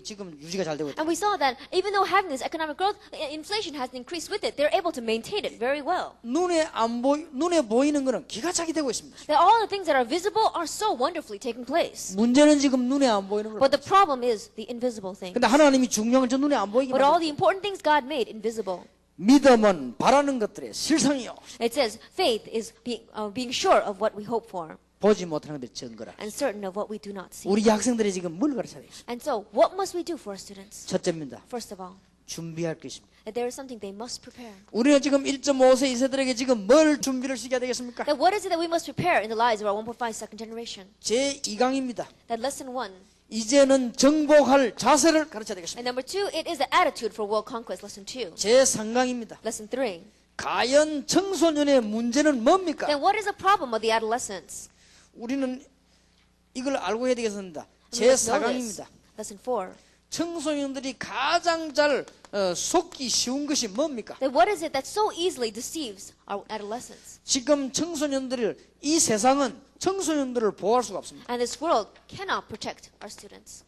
지금 유지가 잘 되고 있다. And we saw that even though having this economic growth, inflation has increased with it. They're able to maintain it very well. 눈에 보이는 거는 기가 차게 되고 있습니다. That all the things that are visible are so wonderfully taking place. 문제는 지금 눈에 안 보이는 거예요. But the problem is the invisible things. 근데 하나님이 중요한 건 저 눈에 안 보이게 But all 만들었어요. the important things God made invisible. 믿음은 바라는 것들의 실상이요 It says faith is being sure of what we hope for 보지 못하는 것들의 증거라. and certain of what we do not see. 우리 학생들이 지금 뭘 가르쳐야 되겠어요? And so, what must we do for our students? 첫째입니다. First of all, 준비할 것입니다. that there is something they must prepare. 우리는 지금 1.5세 이세들에게 지금 뭘 준비를 시켜야 되겠습니까? That what is it that we must prepare in the lives of our 1.5 second generation? 제 2강입니다. That lesson 1. 이제는 정복할 자세를 가르쳐야 되겠습니다. And number 2, it is the attitude for world conquest. Lesson 2. 제 3강입니다. Lesson 3. 과연 청소년의 문제는 뭡니까? Then what is the problem of the adolescents? 우리는 이걸 알고 해야 되겠습니다. We 제 must know this. 4강입니다. Lesson 4. 청소년들이 가장 잘 속기 쉬운 것이 뭡니까? Then what is it that so easily deceives our adolescents? 지금 청소년들을 이 세상은 청소년들을 보호할 수가 없습니다. And this world cannot protect our students.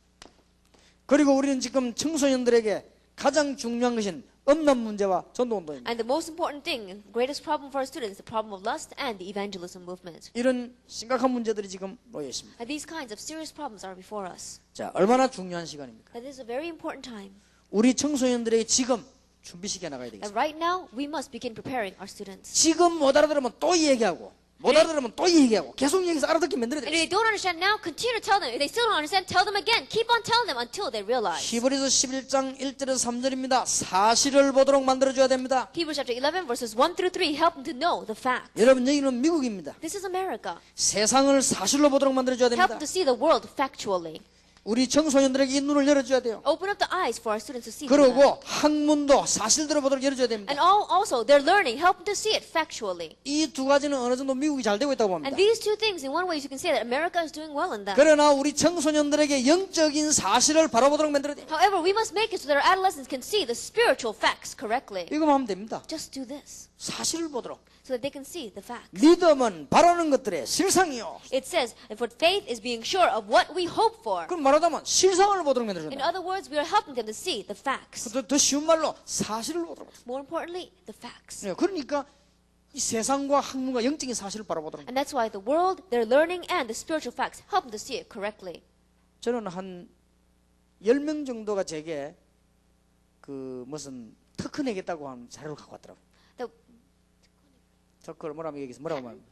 그리고 우리는 지금 청소년들에게 가장 중요한 것은 음란 문제와 전도운동입니다. And the most important thing, greatest problem for our students, the problem of lust and the evangelism movement. 이런 심각한 문제들이 지금 놓여 있습니다. And these kinds of serious problems are before us. 자, 얼마나 중요한 시간입니까? That is a very important time. 우리 청소년들에게 지금 준비시켜 나가야 And 되겠습니다. right now, we must begin preparing our students. 지금 못 알아들으면 또 얘기하고 못 알아들으면 또 얘기하고 계속 얘기해서 알아듣게 만들어야 And 돼요. if they don't understand now, continue to tell them. If they still don't understand, tell them again. Keep on telling them until they realize. 히브리서 11장 1절에서 3절입니다. 사실을 보도록 만들어줘야 됩니다. Hebrews chapter 11, verses 1 through 3 help them to know the facts. 여러분 여기는 미국입니다. This is America. 세상을 사실로 보도록 만들어줘야 Help 됩니다. them to see the world factually. 우리 청소년들에게 이 눈을 열어줘야 돼요. Open up the eyes for our students to see through that. 그리고 학문도 사실대로 보도록 열어줘야 됩니다. And also, their learning, help them to see it factually. 이 두 가지는 어느 정도 미국이 잘 되고 있다고 봅니다. And these two things, in one way, you can say that America is doing well in that. 그러나 우리 청소년들에게 영적인 사실을 바라보도록 만들어야 돼요. However, we must make it so that our adolescents can see the spiritual facts correctly. 이거만 하면 됩니다. Just do this, 사실을 보도록. so that they can see the facts. 믿음은 바라는 것들의 실상이요. It says, and for faith is being sure of what we hope for. 그럼 말하자면 실상을 보도록 In 만들어준다. other words, we are helping them to see the facts. 더 쉬운 말로 사실을 보도록. More importantly, the facts. 네, 그러니까 이 세상과 학문과 영적인 사실을 바라보도록. And that's why the world, their learning, and the spiritual facts help them to see it correctly. 저는 한 10명 정도가 제게 그 무슨 특허 내겠다고 하는 자료를 갖고 왔더라고요. The 특허를 뭐라고 얘기해서 뭐라고 말하면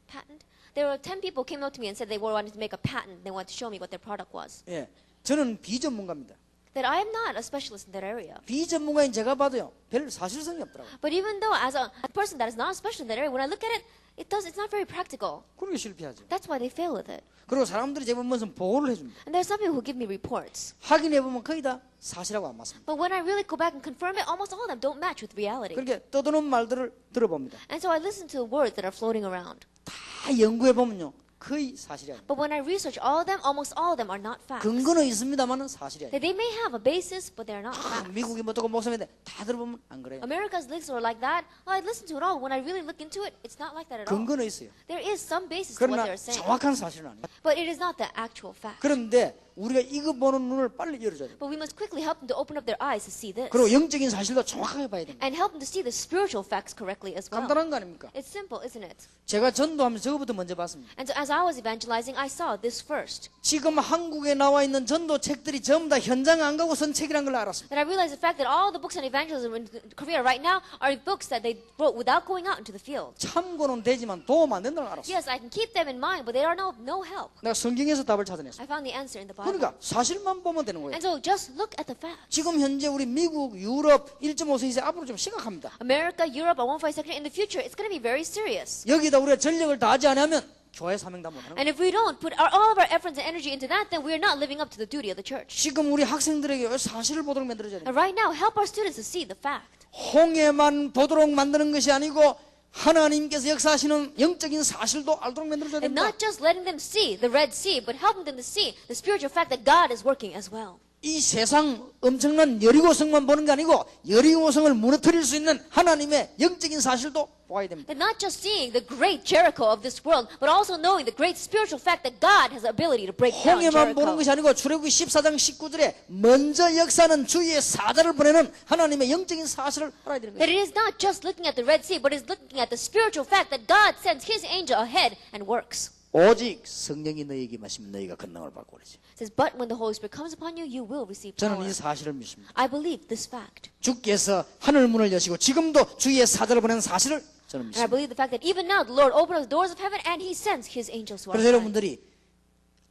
patent. There were 10 people came up to me and said they wanted to make a patent. They wanted to show me what their product was. 예, 저는 비전문가입니다. That I am not a specialist in that area. 비전문가인 제가 봐도요, 별 사실성이 없더라고요. But even though as a person that is not a specialist in that area, when I look at it, it's not very practical. 그러게 실패하죠. That's why they fail with it. 그리고 사람들이 제법 무슨 보고를 해줍니다. And there's some people who give me reports. 확인해보면 거의 다 사실하고 안 맞습니다. But when I really go back and confirm it, almost all of them don't match with reality. 그렇게 떠드는 말들을 들어봅니다. And so I listen to the words that are floating around. 다 연구해보면요, 거의 사실이 아닙니다. But when I research all of them, almost all of them are not facts. 근거는 있습니다만은 사실이 아닙니다. That they may have a basis, but they're not facts. 미국이 뭐 어떻고 목사인데 다 들어보면 안 그래요. America's leaks are like that. Oh, I listen to it all. When I really look into it, it's not like that at all. 근거는 있어요. There is some basis to what 그러나 they're saying. 정확한 사실은 아니에요. But it is not the actual fact. 그런데 우리가 이거 보는 눈을 빨리 열어줘야 돼요. But we must quickly help them to open up their eyes to see this. 그리고 영적인 사실도 정확하게 봐야 됩니다. And help them to see the spiritual facts correctly as well. 간단한 거 아닙니까? It's simple, isn't it? 제가 전도하면서 저거부터 먼저 봤습니다. And so as I was evangelizing, I saw this first. 지금 한국에 나와 있는 전도 책들이 전부 다 현장 안 가고 쓴 책이란 걸 알았습니다. That I realized the fact that all the books on evangelism in Korea right now are books that they wrote without going out into the field. 참고는 되지만 도움 안 된다는 걸 알았어요. Yes, I can keep them in mind, but they are no help. 내가 성경에서 답을 찾아냈어요. I found the answer in the Bible. 그러니까 사실만 보면 되는 거예요. And so just look at the facts. 지금 현재 우리 미국, 유럽 1.5세 이상 앞으로 좀 심각합니다. America, Europe, and 1.5 section in the future, it's going to be very serious. 여기다 우리가 전력을 다하지 않으면 교회 사명 다 못하는 거예요. And if we don't put all of our efforts and energy into that, then we are not living up to the duty of the church. 지금 우리 학생들에게 사실을 보도록 만들어줘야 돼요. And right now, help our students to see the fact. 홍해만 보도록 만드는 것이 아니고 하나님께서 역사하시는 영적인 사실도 알도록 만들어줘야 And 됩니다. not just letting them see the Red Sea, but helping them to see the spiritual fact that God is working as well. 이 세상 엄청난 여리고성만 보는 게 아니고 여리고성을 무너뜨릴 수 있는 하나님의 영적인 사실도 보아야 됩니다. And not just seeing the great Jericho of this world, but also knowing the great spiritual fact that God has the ability to break down 홍해만 보는 Jericho. 것이 아니고 출애굽기 14장 19절에 먼저 역사는 주의 사자를 보내는 하나님의 영적인 사실을 알아야 되는 That 거예요. it is not just looking at the Red Sea, but is looking at the spiritual fact that God sends His angel ahead and works. 오직 성령이 너희에게 마시면 너희가 권능을 받고 그러지. It says, but when the Holy Spirit comes upon you, you will receive 저는 power. 이 사실을 믿습니다. I believe this fact. 주께서 하늘 문을 여시고 지금도 주의 사자를 보내는 사실을 저는 And I 믿습니다. believe the fact that even now the Lord opened up the doors of heaven and He sends His angels to our 그래서 side. 여러분들이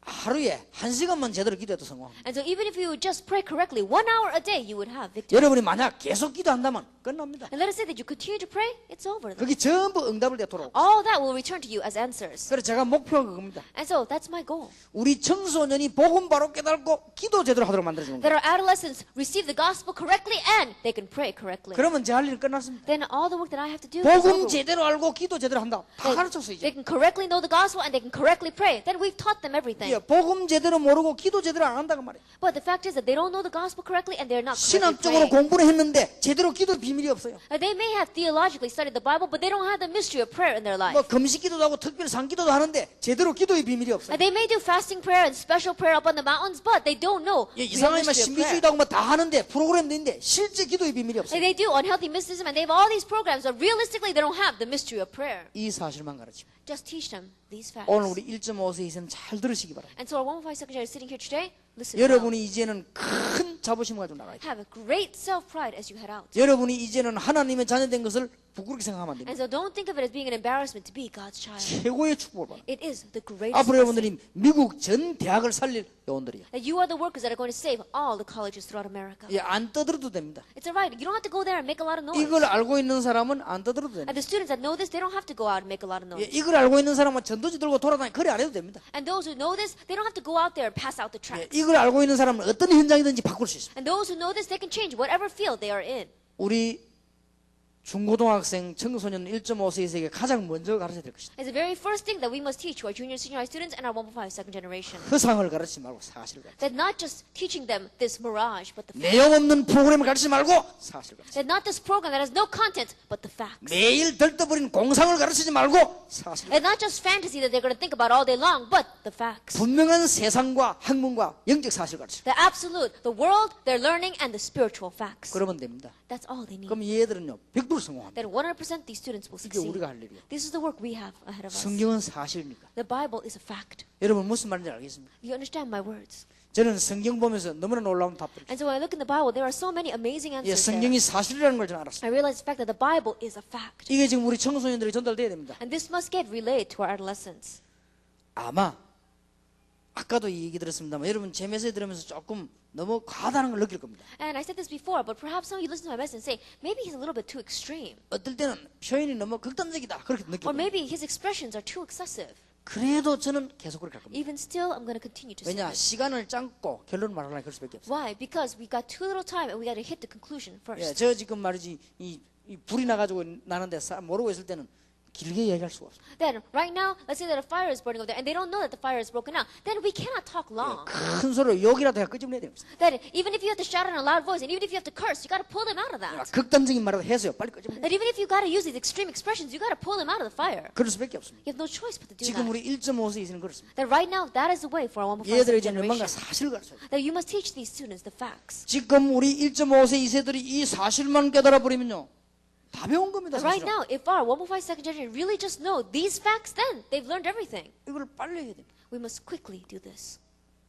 하루에 1시간만 제대로 기도해도 성공합니다. And so even if you would just pray correctly, 1 hour a day, you would have victory. 여러분이 만약 계속 기도한다면 끝납니다. And let us say that you continue to pray, it's over. 그게 전부 응답을 내 돌아오고. All that will return to you as answers. 그래서 제가 목표가 그겁니다. And so that's my goal. 우리 청소년이 복음 바로 깨닫고 기도 제대로 하도록 만들어주는 That 거예요. our adolescents receive the gospel correctly and they can pray correctly. 그러면 제 할 일은 끝났습니다. Then all the work that I have to do is over. 복음 제대로 알고 기도 제대로 한다. 다 가르쳤어요 They 이제. can correctly know the gospel and they can correctly pray. Then we've taught them everything. 예, 복음 제대로 모르고 기도 제대로 안 한다고 말이에요. But the fact is that they don't know the gospel correctly and they're not correctly 신학적으로 praying. 공부를 했는데 제대로 기도 비밀이 없어요. They may have theologically studied the Bible, but they don't have the mystery of prayer in their life. 뭐 금식 기도도 하고 특별 상기도도 하는데 제대로 기도의 비밀이 없어요. They may do fasting prayer and special prayer up on the mountains, but they don't know 예, the 이상하게 막 mystery of prayer. 신비주의도 하고 뭐 다 하는데 프로그램도 있는데 실제 기도의 비밀이 없어요. They do unhealthy mysticism and they have all these programs, but realistically they don't have the mystery of prayer. 이 사실만 가르칩니다. Just teach them these facts. 오늘 우리 1.5세 이상 잘 들으시기 바랍니다. And so our 115 secretary is sitting here today. Listen well. 여러분이 이제는 큰 자부심을 가지고 나가야 돼요. Have a great self-pride as you head out. 여러분이 이제는 하나님의 자녀된 것을 부끄럽게 생각하면 안 And 됩니다. so don't think of it as being an embarrassment to be God's child. 최고의 축복을 받아. It is the greatest 앞으로 blessing. 여러분들이 미국 전 대학을 살릴 요원들이에요. That you are the workers that are going to save all the colleges throughout America. 예, 안 떠들어도 됩니다. It's alright. You don't have to go there and make a lot of noise. 이걸 알고 있는 사람은 안 떠들어도 됩니다. And the students that know this, they don't have to go out and make a lot of 예, noise. 이걸 알고 있는 사람은 전도지 들고 돌아다니 거래 안 해도 됩니다. And those who know this, they don't have to go out there and pass out the 예, tracts. 이걸 알고 있는 사람은 어떤 현장이든지 바꿀 수 있습니다. And those who know this, they can change whatever field they are in. 우리 중고등학생 청소년 1.5세에게 가장 먼저 가르쳐야 될 것이다. It's the very first thing that we must teach to our junior, senior high students and our 1.5 second generation. 허상을 가르치지 말고 사실을 가르쳐. That not just teaching them this mirage, but the fact. 내용 없는 프로그램을 가르치지 말고 사실을 가르쳐. That not this program that has no content, but the facts. 매일 들떠버린 공상을 가르치지 말고 사실을. And not just fantasy that they're going to think about all day long, but the facts. 분명한 세상과 학문과 영적 사실을 가르쳐. The absolute, the world, their learning, and the spiritual facts. 그러면 됩니다. That's all they need. 그럼 얘들은요 100% 성공합니다. Then 100% these students will 이게 succeed. 우리가 할 일이에요. This is the work we have ahead of us. 성경은 사실입니까? The Bible is a fact. 여러분 무슨 말인지 알겠습니까? You understand my words? 저는 성경 보면서 너무나 놀라운 답들을 And so when I look in the Bible, there are so many amazing 예, answers there. 성경이 사실이라는 걸 저는 알았어요. I realize the fact that the Bible is a fact. 이게 지금 우리 청소년들이 전달돼야 됩니다. And this must get relayed to our adolescents. 아마 아까도 이 얘기 들었습니다만 여러분 제 메시지 들으면서 조금 너무 과다한 걸 느낄 겁니다. And I said this before, but perhaps some of you listen to my message and say, maybe he's a little bit too extreme. 어떨 때는 표현이 너무 극단적이다 그렇게 느낄 Or 겁니다. maybe his expressions are too excessive. 그래도 저는 계속 그렇게 할 겁니다. Even still, I'm going to continue to say 왜냐 this. 시간을 짧고 결론을 말하려니 그럴 수밖에 없어요. Why? Because we got too little time and we got to hit the conclusion 예, first. 저 지금 말이지 이 불이 나가지고 나는데 모르고 있을 때는 길게 얘기할 수가 없어요. Then, right now, let's say that a fire is burning over there and they don't know that the fire is broken out. Then we cannot talk long. 큰 소리로 욕이라도 해야 끄집어내야 됩니다. That even if you have to shout in a loud voice and even if you have to curse, you got to pull them out of that. 극단적인 말이라도 해서요 빨리 끄집어내야 That even if you got to use these extreme expressions, you got to pull them out of the fire. 그럴 수밖에 없습니다. You have no choice but to do 지금 that. 우리 1.5세에서는 그렇습니다. That right now, that is the way for our 1.5 얘들에게 generation. 뭔가 사실을 가르쳐야 돼요. That you must teach these students the facts. 지금 우리 1.5세 2세들이 이 사실만 깨달아 버리면요 다 배운 겁니다. But right 사실은. now, if our 1.5 second generation really just know these facts, then they've learned everything. 이걸 빨리 해야 됩니다. We must quickly do this.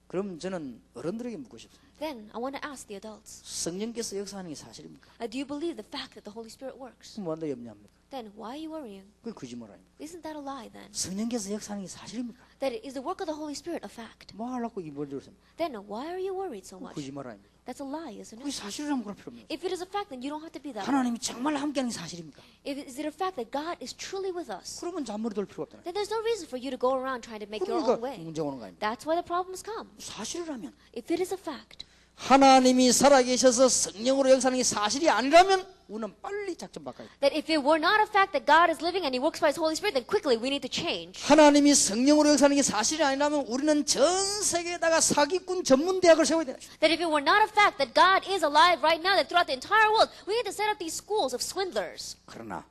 그럼 저는 어른들에게 묻고 싶습니다. Then I want to ask the adults, 성령께서 역사하는 게 사실입니까? do you believe the fact that the Holy Spirit works? 그럼 뭐한다 염려합니까? Then why are you worrying? 그게 거짓말 아닙니까? Isn't that a lie then? 성령께서 역사하는 게 사실입니까? That is the work of the Holy Spirit a fact? 뭐 하려고 이 머리를 씁니까? Then why are you worried so much? 거짓말 아닙니까? That's a lie, isn't 그게 it? 사실이라면 그럴 필요 없습니다. If it is a fact, then you don't have to be that way. 하나님이 정말 함께하는 게 사실입니까? Is it a fact that God is truly with us? 그러면 잔머리 돌 필요가 없잖아요. Then there's no reason for you to go around trying to make your 그러니까 own way. 문제 오는 거 아닙니까? That's why the problems come. 사실이라면 If it is a fact, 하나님이 살아계셔서 성령으로 역사하는 게 사실이 아니라면 우리는 빨리 작전 바꿔야 돼요. that if it were not a fact that God is living and He works by His Holy Spirit, then quickly we need to change. 하나님이 성령으로 역사하는 게 사실이 아니라면 우리는 전 세계에다가 사기꾼 전문 대학을 세워야 되는 거죠. That if it were not a fact that God is alive right now, that throughout the entire world, we need to set up these schools of swindlers. 그러나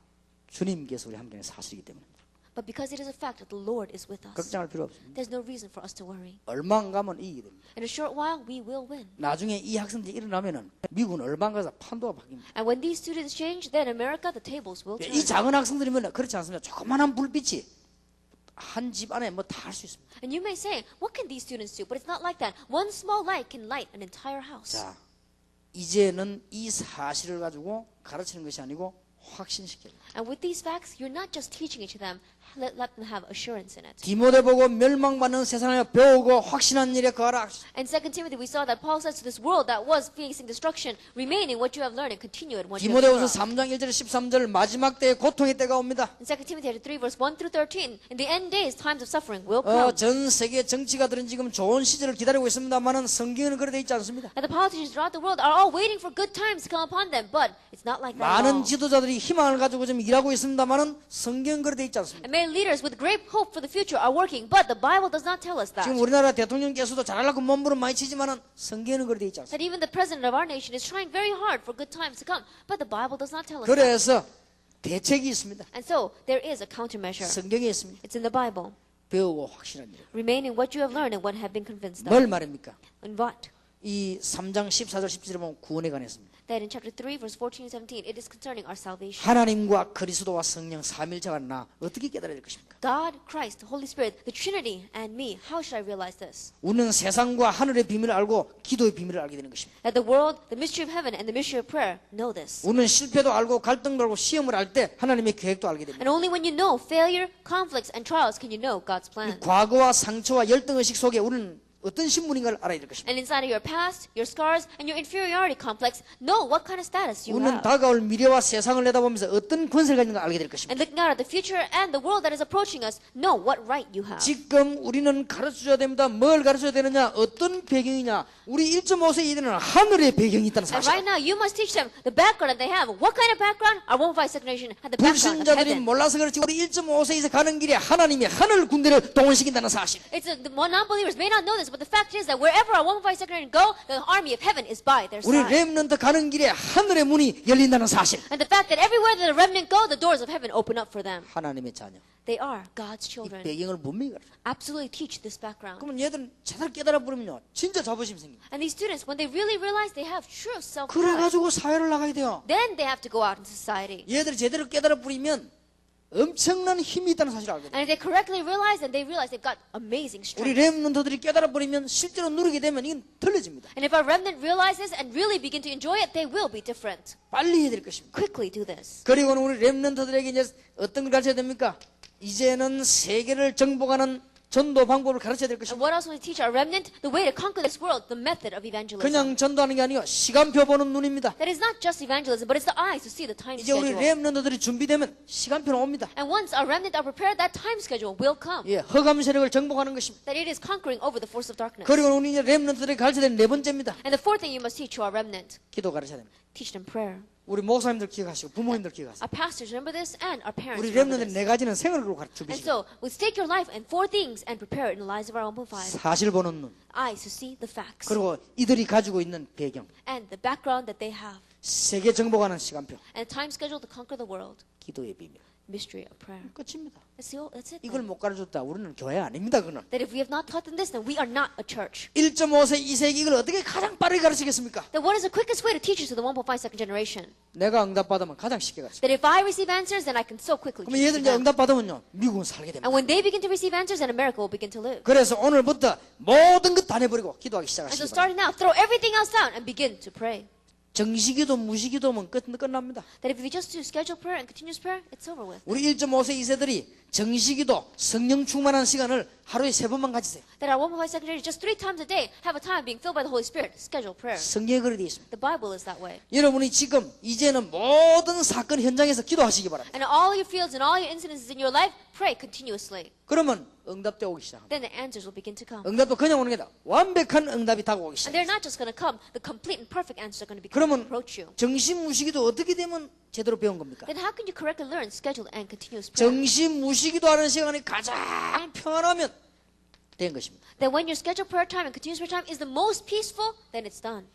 주님께서 우리 함께하는 사실이기 때문에 But because it is a fact that the Lord is with us, 걱정할 필요 없습니다. there's no reason for us to worry. 얼마 안 가면 이기게 됩니다. In a short while, we will win. 나중에 이 학생들이 일어나면은 미국은 얼마 안 가서 판도가 바뀝니다. And when these students change, then America, the tables will turn. 이 작은 학생들이면 그렇지 않습니다. 조그만한 불빛이 한 집 안에 뭐 다 할 수 있습니다. And you may say, what can these students do? But it's not like that. One small light can light an entire house. 자, 이제는 이 사실을 가지고 가르치는 것이 아니고 확신시켜요. And with these facts, you're not just teaching it to them, let them have assurance in it. 디모데 보고 멸망받는 세상을 배우고 확신한 일에 거하라. In 2 Timothy, we saw that Paul says to this world that was facing destruction, remain in what you have learned and continue it what you have 디모데후서 learned. 3장 1절 13절 마지막 때에 고통의 때가 옵니다. In 2 Timothy 3, verse 1 through 13, in the end days, times of suffering will come. 전 세계 정치가들은 지금 좋은 시절을 기다리고 있습니다만은 성경에는 그렇게 되어 있지 않습니다. And the politicians throughout the world are all waiting for good times to come upon them, but it's not like that at all. 많은 지도자들이 희망을 가지고 지금 일하고 있습니다만은 성경은 그렇게 되어 있지 않습니다. And many leaders with great hope for the future are working, but the Bible does not tell us that. 지금 우리나라 대통령께서도 잘하려고 몸부림 많이 치지만은 성경에는 그렇게 되어 있지 않습니다. That even the president of our nation is trying very hard for good times to come, but the Bible does not tell us that. 그래서 대책이 있습니다. And so there is a countermeasure. 성경에 있습니다. It's in the Bible. 배우고 확신한 일. Remain in what you have learned and what have been convinced of. 뭘 말입니까? And what? 이 3장 14절 17절에 보면 구원에 관했습니다. that in chapter 3, verse 14 and 17, it is concerning our salvation. 하나님과 그리스도와 성령 삼일체가 나 어떻게 깨달아야 될 것입니까? God, Christ, the Holy Spirit, the Trinity, and me. How should I realize this? 우리는 세상과 하늘의 비밀을 알고 기도의 비밀을 알게 되는 것입니다. That the world, the mystery of heaven, and the mystery of prayer know this. 우리는 실패도 알고 갈등도 알고 시험을 알 때 하나님의 계획도 알게 됩니다. And only when you know failure, conflicts, and trials can you know God's plan. 과거와 상처와 열등의식 속에 우리는 어떤 신분인가를 알아야 될 것입니다. And inside of your past, your scars, and your inferiority complex, know what kind of status you 우리는 have. 다가올 미래와 세상을 내다보면서 어떤 권세를 가진가 알게 될 것입니다. And looking out at the future and the world that is approaching us, know what right you have. 지금 우리는 가르쳐줘야 됩니다. 뭘 가르쳐야 되느냐, 어떤 배경이냐. 우리 1.5세 이들은 하늘의 배경이 있다는 And 사실. right now, you must teach them the background that they have. What kind of background? Our 156 generation had the background of 불신자들이 heaven. 몰라서 그렇지 우리 1.5세 이상 가는 길에 하나님이 ha늘 군대를 동원시킨다는 사실. The non-believers may not know this, but the fact is that wherever our 156 generation go, the army of heaven is by their 우리 side. 렘넌트 가는 길에 하늘의 문이 열린다는 사실. And the fact that everywhere that the remnant go, the doors of heaven open up for them. 하나님의 자녀. They are God's 이 children. 배경을 분명히 가르쳐. Absolutely teach this background. 그러면 얘들은 제대로 깨달아 버리면요, 진짜 자부심 생깁니다. And these students, when they really realize they have true self-worth, 그래가지고 사회를 나가야 돼요. then they have to go out into society. 얘들이 제대로 깨달아 버리면 엄청난 힘이 있다는 사실을 알게 돼요. And if they correctly realize, then they realize they've got amazing 우리 strength. 렘넌트들이 깨달아 버리면 실제로 누리게 되면 이건 틀려집니다. And if our remnant realizes and really begin to enjoy it, they will be different. 빨리 해야 될 것입니다. Quickly do this. 그리고는 우리 렘넌트들에게 이제 어떤 걸 가르쳐야 됩니까? 이제는 세계를 정복하는 전도 방법을 가르쳐야 될 And 것입니다. what else will we teach our remnant? The way to conquer this world, the method of evangelism. 그냥 전도하는 게 아니고 시간표 보는 눈입니다. That is not just evangelism, but it's the eyes to see the time 이제 우리 schedule. 렘넌트들이 준비되면 시간표는 옵니다. And once our remnant are prepared, that time schedule will come. 예, 허감 세력을 정복하는 것입니다. That it is conquering over the force of darkness. 그리고 우리 이제 렘넌트들이 가르쳐야 되는 네 번째입니다. And the fourth thing you must teach to our remnant, 기도 가르쳐야 됩니다. teach them prayer. 우리 목사님들 기억하시고 부모님들 기억하세요. Our pastors remember this, and our parents 우리 remember 렘넌트들이 this. 네 가지는 생활으로 And 준비시킵니다. so, let's take your life and four things and prepare it in the lives of our 1.5. 사실 보는 눈, Eyes to see the facts. 그리고 이들이 가지고 있는 배경, And the background that they have. 세계 정복하는 시간표, And a time schedule to conquer the world. 기도의 비밀. Mystery of prayer. 끝입니다. That's it. 이걸 then. 못 가르쳤다. 우리는 교회 아닙니다. 그는. That if we have not taught them this, then we are not a church. 1.5세, 2세기 이걸 어떻게 가장 빠르게 가르치겠습니까? Then what is the quickest way to teach it to the 1.5 generation? 내가 응답받으면 가장 쉽게 가르쳐. That if I receive answers, then I can so quickly 그러면 teach 얘들 to 이제 them. 응답받으면요, 미국은 살게 됩니다. And when they begin to receive answers, then America will begin to live. 그래서 오늘부터 모든 것 다 내버리고 기도하기 And so 시작하시기 바랍니다. starting now, throw everything else down and begin to pray. 정시기도 무시기도면 끝납니다. That if we just do scheduled prayer and continuous prayer, it's over with. 우리 1.5세, 2세들이 정시기도 성령 충만한 시간을 하루에 3번만 가지세요. That our 1.5 secretary just 3 times a day have a time being filled by the Holy Spirit. Scheduled prayer. 성경에 그렇게 되어 있습니다. The Bible is that way. 여러분이 지금 이제는 모든 사건 현장에서 기도하시기 바랍니다. And in all your fields and all your incidences in your life, pray continuously. 그러면 응답도 오기 시작합니다. Then the answers will begin to come. 응답도 그냥 오는 게 아니라 완벽한 응답이 다가오기 And 시작합니다. they're not just going to come. The complete and perfect answers are going to be 그러면 approach you. 정신무시기도 어떻게 되면 제대로 배운 겁니까? Then how can you correctly learn scheduled and continuous prayer? 정신무시기도 하는 시간이 가장 편하면 된 것입니다. That when your scheduled prayer time and continuous prayer time is the most peaceful, then it's done.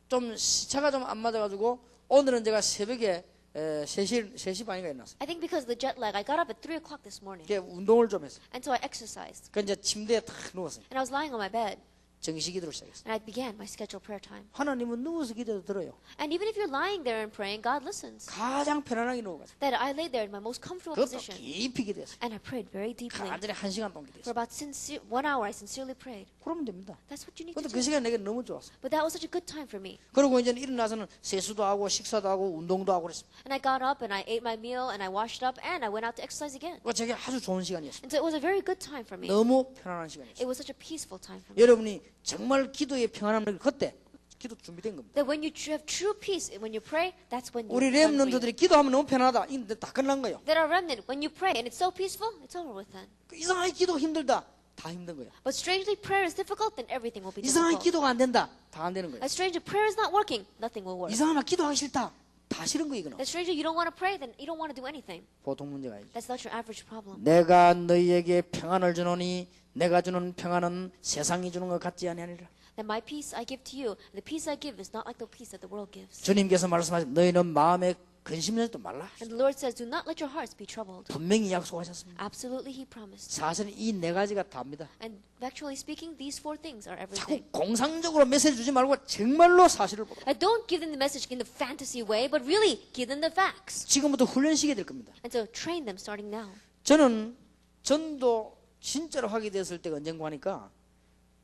좀 시차가 좀 안 맞아가지고 오늘은 제가 새벽에 3시 반인가 일어났어요. I think because of the jet lag, I got up at 3 o'clock this morning. 이렇게 운동을 좀 했어요. And so I exercised. 그 이제 침대에 탁 누웠어요. And I was lying on my bed. 정시기도를 시작했어요. And I began my scheduled prayer time. 하나님은 누워서 기도도 들어요. And even if you're lying there and praying, God listens. 가장 편안하게 누워가지고 That I lay there in my most comfortable 그것도 position. 깊이 기도했어요. And I prayed very deeply. 간절히 1시간 동안 For 기도했어요. about 1 hour, I sincerely prayed. 그러면 됩니다. That's what you need 근데 to 그 do. 시간 내게 너무 좋았어요. But that was such a good time for me. 그리고 이제 일어나서는 세수도 하고 식사도 하고 운동도 하고 그랬어요. And I got up and I ate my meal and I washed up and I went out to exercise again. 그거 제게 아주 좋은 시간이었어요. And so it was a very good time for me. 너무 편안한 시간이었어요. It was such a peaceful time for me. 여러분이 정말 기도의 평안함을 그때 기도 준비된 겁니다. That when you have true peace, when you pray, that's when you 우리 done for you. 렘넌트들이 기도하면 너무 편하다. 이거 다 끝난 거예요. That our remnant, when you pray and it's so peaceful, it's over with then. 이상하게 기도 힘들다. 다 힘든 거예요. But strangely, prayer is difficult, then everything will be 이상하게 difficult. 기도가 안 된다. 다 안 되는 거예요. As strangely, prayer is not working, nothing will work. 이상하나 기도하기 싫다. 다 싫은 거 이거는. As strangely, you don't want to pray, then you don't want to do anything. 보통 문제가 아니죠. That's not your average problem. 내가 너희에게 평안을 주노니 내가 주는 평안은 세상이 주는 것 같지 아니하니라. That my peace I give to you, and the peace I give is not like the peace that the world gives. 주님께서 말씀하신 너희는 마음에 근심하지도 말라. And the Lord says, do not let your hearts be troubled. 분명히 약속하셨습니다. Absolutely, He promised. 사실은 이 네 가지가 답니다. And factually speaking, these four things are 자꾸 everything. 공상적으로 메시지 주지 말고 정말로 사실을 보라. And don't give them the message in the fantasy way, but really give them the facts. 지금부터 훈련시켜야 될 겁니다. And so train them starting now. 저는 전도 진짜로 하게 됐을 때가 언젠가 하니까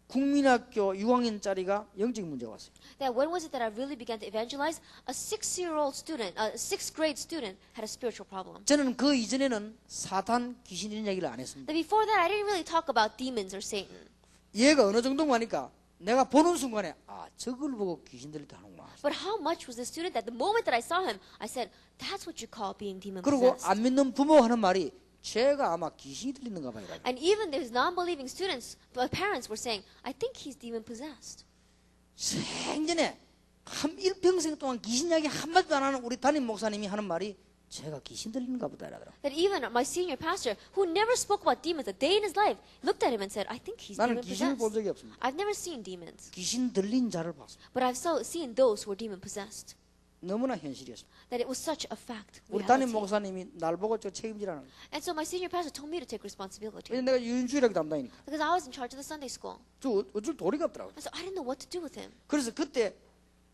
국민학교 6학년짜리가 영적인 문제가 왔어요. That when was it that I really began to evangelize? A 6-year-old student, a 6th grade student, had a spiritual problem. 저는 그 이전에는 사탄, 귀신 이런 얘기를 안 했습니다. That before that, I didn't really talk about demons or Satan. 얘가 어느 정도 하니까 내가 보는 순간에 아 저걸 보고 귀신 들리다 하는구나. But how much was the student that the moment that I saw him, I said, that's what you call being demon 그리고 possessed. 안 믿는 부모가 하는 말이 쟤가 아마 귀신이 들리는가 봐요. And even those non-believing students, parents were saying, I think he's demon possessed. 생전에 일평생 동안 귀신 이야기 한마디도 안 하는 우리 담임 목사님이 하는 말이 제가 귀신 들리는가 보다 이러더라고요. That even my senior pastor, who never spoke about demons a day in his life, looked at him and said, I think he's 나는 demon 귀신을 본 possessed. 적이 없습니다. I've never seen demons, 귀신 들린 자를 봤습니다. but I've seen those who were demon possessed. 너무나 현실이었습니다. That it was such a fact, 우리 담임 reality. 목사님이 날 보고 저 책임지라는 거예요. And so my senior pastor told me to take responsibility 왜냐면 내가 유인주일하게 담당이니까. because I was in charge of the Sunday school. 저 어쩔 도리가 없더라고요. And so I didn't know what to do with him. 그래서 그때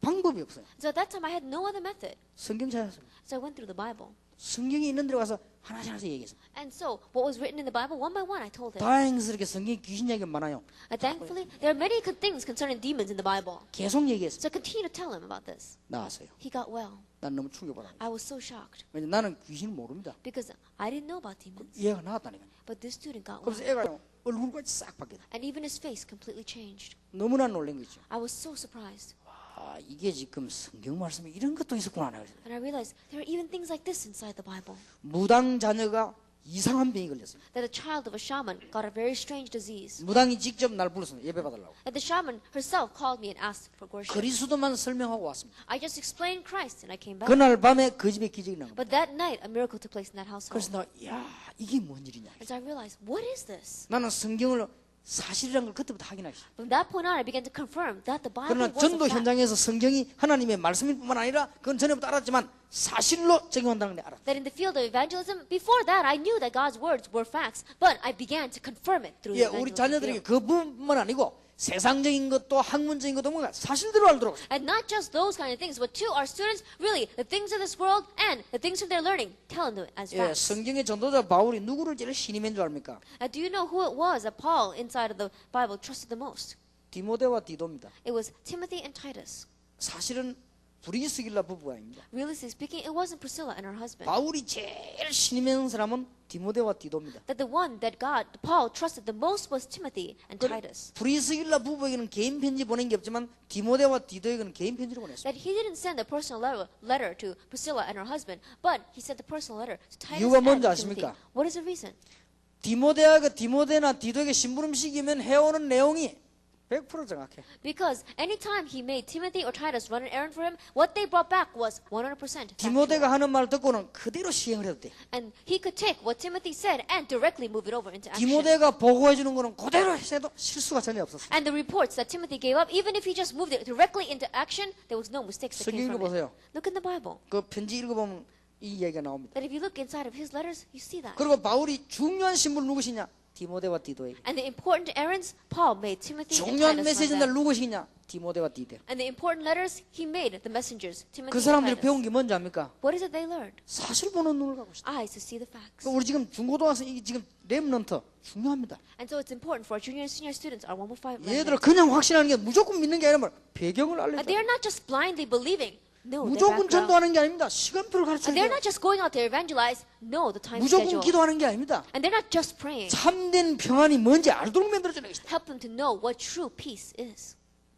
방법이 없어요. So at that time I had no other method. 성경 찾았습니다. So I went through the Bible. 성경이 있는 데로 가서 하나씩 얘기했습니다. And so what was written in the Bible, one by one, I told him. 다행스럽게 성경에 귀신 얘기가 많아요. And thankfully, there are many good things concerning demons in the Bible. 계속 얘기했습니다. So I continued to tell him about this. 나왔어요. He got well. 난 너무 충격받았어요. I was so shocked 왜냐면 나는 귀신을 모릅니다. because I didn't know about demons. 얘가 나왔다니까요. But this student got 그래서 well. 애가 얼굴까지 싹 바뀌었다. And even his face completely changed. 너무나 놀란 거죠. I was so surprised. 아, 이게 지금 성경 말씀에 이런 것도 있었구나. And I realized there are even things like this inside the Bible. 무당 자녀가 이상한 병이 걸렸어요. That a child of a shaman got a very strange disease. 무당이 직접 날 불렀어요. 예배 받으려고. That the shaman herself called me and asked for worship. 그리스도만 설명하고 왔습니다. I just explained Christ and I came back. 그날 밤에 그 집에 기적이 난 겁니다. But that night, a miracle took place in that household. 그래서 나, 야, 이게 뭔 일이냐. And so I realized, what is this? 나는 성경을 사실이라는 걸 그때부터 확인하기 시작했어요. From that point on, I began to confirm that the Bible 그러나 was a 전도 fact. 현장에서 성경이 하나님의 말씀일 뿐만 아니라 그건 전에부터 알았지만 사실로 적용한다는 걸 알았어요. That in the field of evangelism, before that, I knew that God's words were facts, but I began to confirm it through 예, the 우리 evangelism 자녀들에게 field. 그 부분만 아니고 세상적인 것도 학문적인 것도 뭔가 사실대로 알도록. And not just those kind of things, but to our students, really, the things of this world and the things of their learning, tell them as 예, facts. 성경의 전도자 바울이 누구를 제일 신임인 줄 압니까? Do you know who it was that Paul, inside of the Bible, trusted the most? 디모데와 디도입니다. It was Timothy and Titus. 사실은 브리스길라 부부가 아닙니다. Realistically speaking, it wasn't Priscilla and her husband. 바울이 제일 신임인 사람은 디모데와 디도입니다. That the one that Paul trusted the most was Timothy and Titus. 브리스길라 부부에게는 개인 편지 보낸 게 없지만 디모데와 디도에게는 개인 편지를 보냈어요. That he didn't send a personal letter to Priscilla and her husband, but he sent a personal letter to Titus 이유가 and 뭔지 Timothy. 아십니까? What is the reason? 디모데나 디도에게 심부름시키면 해오는 내용이 100% 정확해. Because anytime he made Timothy or Titus run an errand for him, what they brought back was 100% factual. 디모데가 하는 말 듣고는 그대로 시행을 해도 돼. And he could take what Timothy said and directly move it over into action. 디모데가 보고해 주는 거는 그대로 해도 실수가 전혀 없었어요. And the reports that Timothy gave up, even if he just moved it directly into action, there was no mistakes that 성경 came from it. 읽어보세요. Look in the Bible. 그 편지 읽어보면 이 얘기가 나옵니다. That if you look inside of his letters, you see that. 그리고 바울이 중요한 신분 누구시냐? 디모데와 디도에게. And the important errands, Paul made Timothy and 중요한 Titus run 메시지는 them. 누구시냐? 디모데와 디도. And the important letters, he made the messengers, Timothy 그 and 사람들이 Titus. 배운 게 뭔지 압니까? What is it they learned? 사실 보는 눈을 갖고 있다. Eyes to see the facts. 그러니까 우리 지금 중고등학생 이 지금 렘넌트 중요합니다. And so it's important for our junior and senior students, our 115 얘들아 remnant. 그냥 확신하는 게 무조건 믿는 게 아니라 배경을 And 알려줘. they're not just blindly believing. No, their 무조건 background. 전도하는 게 아닙니다. 시간표를 And 가르쳐야 they're 돼요. not just going out there evangelize. No, the time 무조건 schedule. 기도하는 게 아닙니다. And they're not just praying. 참된 평안이 뭔지 알도록 만들어주는 것이다. Help them to know what true peace is.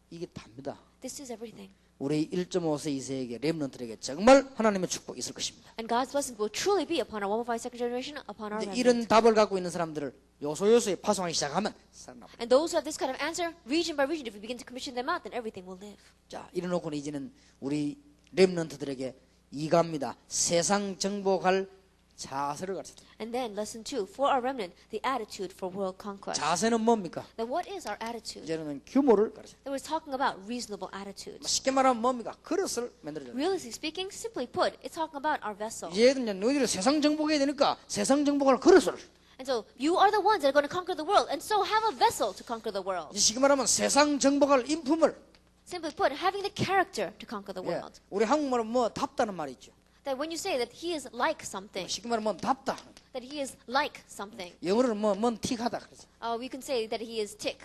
이게 답니다. This is everything. 우리 1.5세 이세에게 렘넌트에게 정말 하나님의 축복이 있을 것입니다. And God's blessings will truly be upon our 115 second generation, upon our 이제 remnant. 이런 답을 갖고 있는 사람들을 요소요소에 파송하기 시작하면 살아납니다. And those who have this kind of answer, region by region, if we begin to commission them out, then everything will live. 자, 이래놓고는 이제는 우리 렘넌트들에게 이갑니다. 세상 정복할 자세를 가르쳤다. And then lesson 2, for our remnant, the attitude for world conquest. 자세는 뭡니까? Then what is our attitude? 이제는 규모를 가르쳤다. Then we're talking about reasonable attitudes. 쉽게 말하면 뭡니까? 그릇을 만들어야 돼. Realistically speaking, simply put, it's talking about our vessel. 얘들 이제 너희들 세상 정복해야 되니까 세상 정복할 그릇을. And so you are the ones that are going to conquer the world, and so have a vessel to conquer the world. 이제 쉽게 말하면 세상 정복할 인품을. Simply put, having the character to conquer the 예, world. 우리 한국말은 뭐 답다는 말이 있죠. That when you say that he is like something, 쉽게 말하면 뭐 답다. that he is like something. 영어로는 뭐뭔 틱하다 그러죠. We can say that he is tick,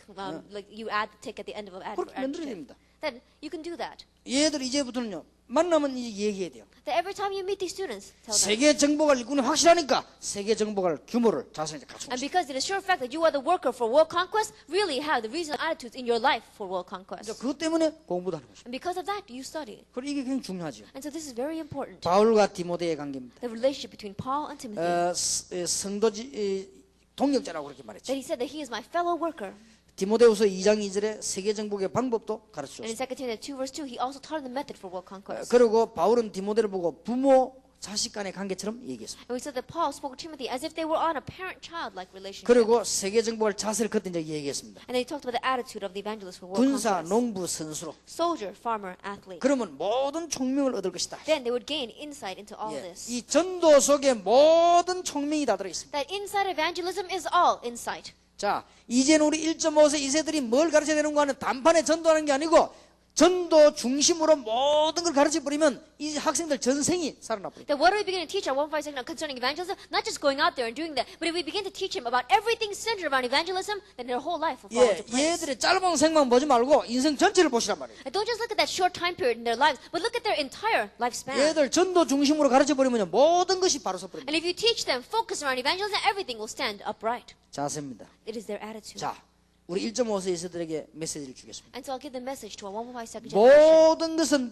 like you add the tick at the end of an 그렇게 만들어야 adjective. 됩니다. Then you can do that. 얘들 이제부터는요. 만나면 이제 얘기해야 돼요. That every time you meet these students, tell them. 세계 정복할 일꾼이 확실하니까 세계 정복할 규모를 자신에게 갖추고 And 있어요. because it is sure fact that you are the worker for world conquest, really have the reasonable attitudes in your life for world conquest. 그것 때문에 공부도 하는 것이죠. And because of that, you study. 그리고 이게 굉장히 중요하죠. And so this is very important. 바울과 디모데의 관계입니다. The relationship between Paul and Timothy. 성도지 동역자라고 그렇게 말했죠. That he said that he is my fellow worker. 디모데후서 2장 2절에 세계 정복의 방법도 가르쳐 And in 줬어요. 2 Timothy 2 verse 2, he also taught him the method for world conquest. 그리고 바울은 디모데를 보고 부모 자식 간의 관계처럼 얘기했습니다. And we said that Paul spoke to Timothy as if they were on a parent-child-like relationship. 그리고 세계 정복할 자세를 그때 이제 얘기했습니다. And then he talked about the attitude of the evangelist for world 군사, conquest. 농부, 선수로. Soldier, farmer, athlete. 그러면 모든 총명을 얻을 것이다. Then they would gain insight into all 예, this. 이 전도 속에 모든 총명이 다 들어 있습니다. That inside evangelism is all insight. 자, 이제는 우리 1.5세 2세들이 뭘 가르쳐야 되는가 하는 단판에 전도하는 게 아니고 전도 중심으로 모든 걸 가르쳐 버리면 이 학생들 전생이 살아나 버립니다. That what do we begin to teach our 1.5 segment concerning evangelism? Not just going out there and doing that, but if we begin to teach them about everything centered around evangelism, then their whole life will fall 예, into place. 얘들의 짧은 생만 보지 말고 인생 전체를 보시란 말이에요. And don't just look at that short time period in their lives, but look at their entire lifespan. 얘들 전도 중심으로 가르쳐 버리면 모든 것이 바로 서버립니다. And if you teach them, focus around evangelism, everything will stand upright. 자세입니다. It is their attitude. 자, 우리 1.5세 2세들에게 메시지를 주겠습니다. And so I'll give the message to our 1.5 second generation 모든 것은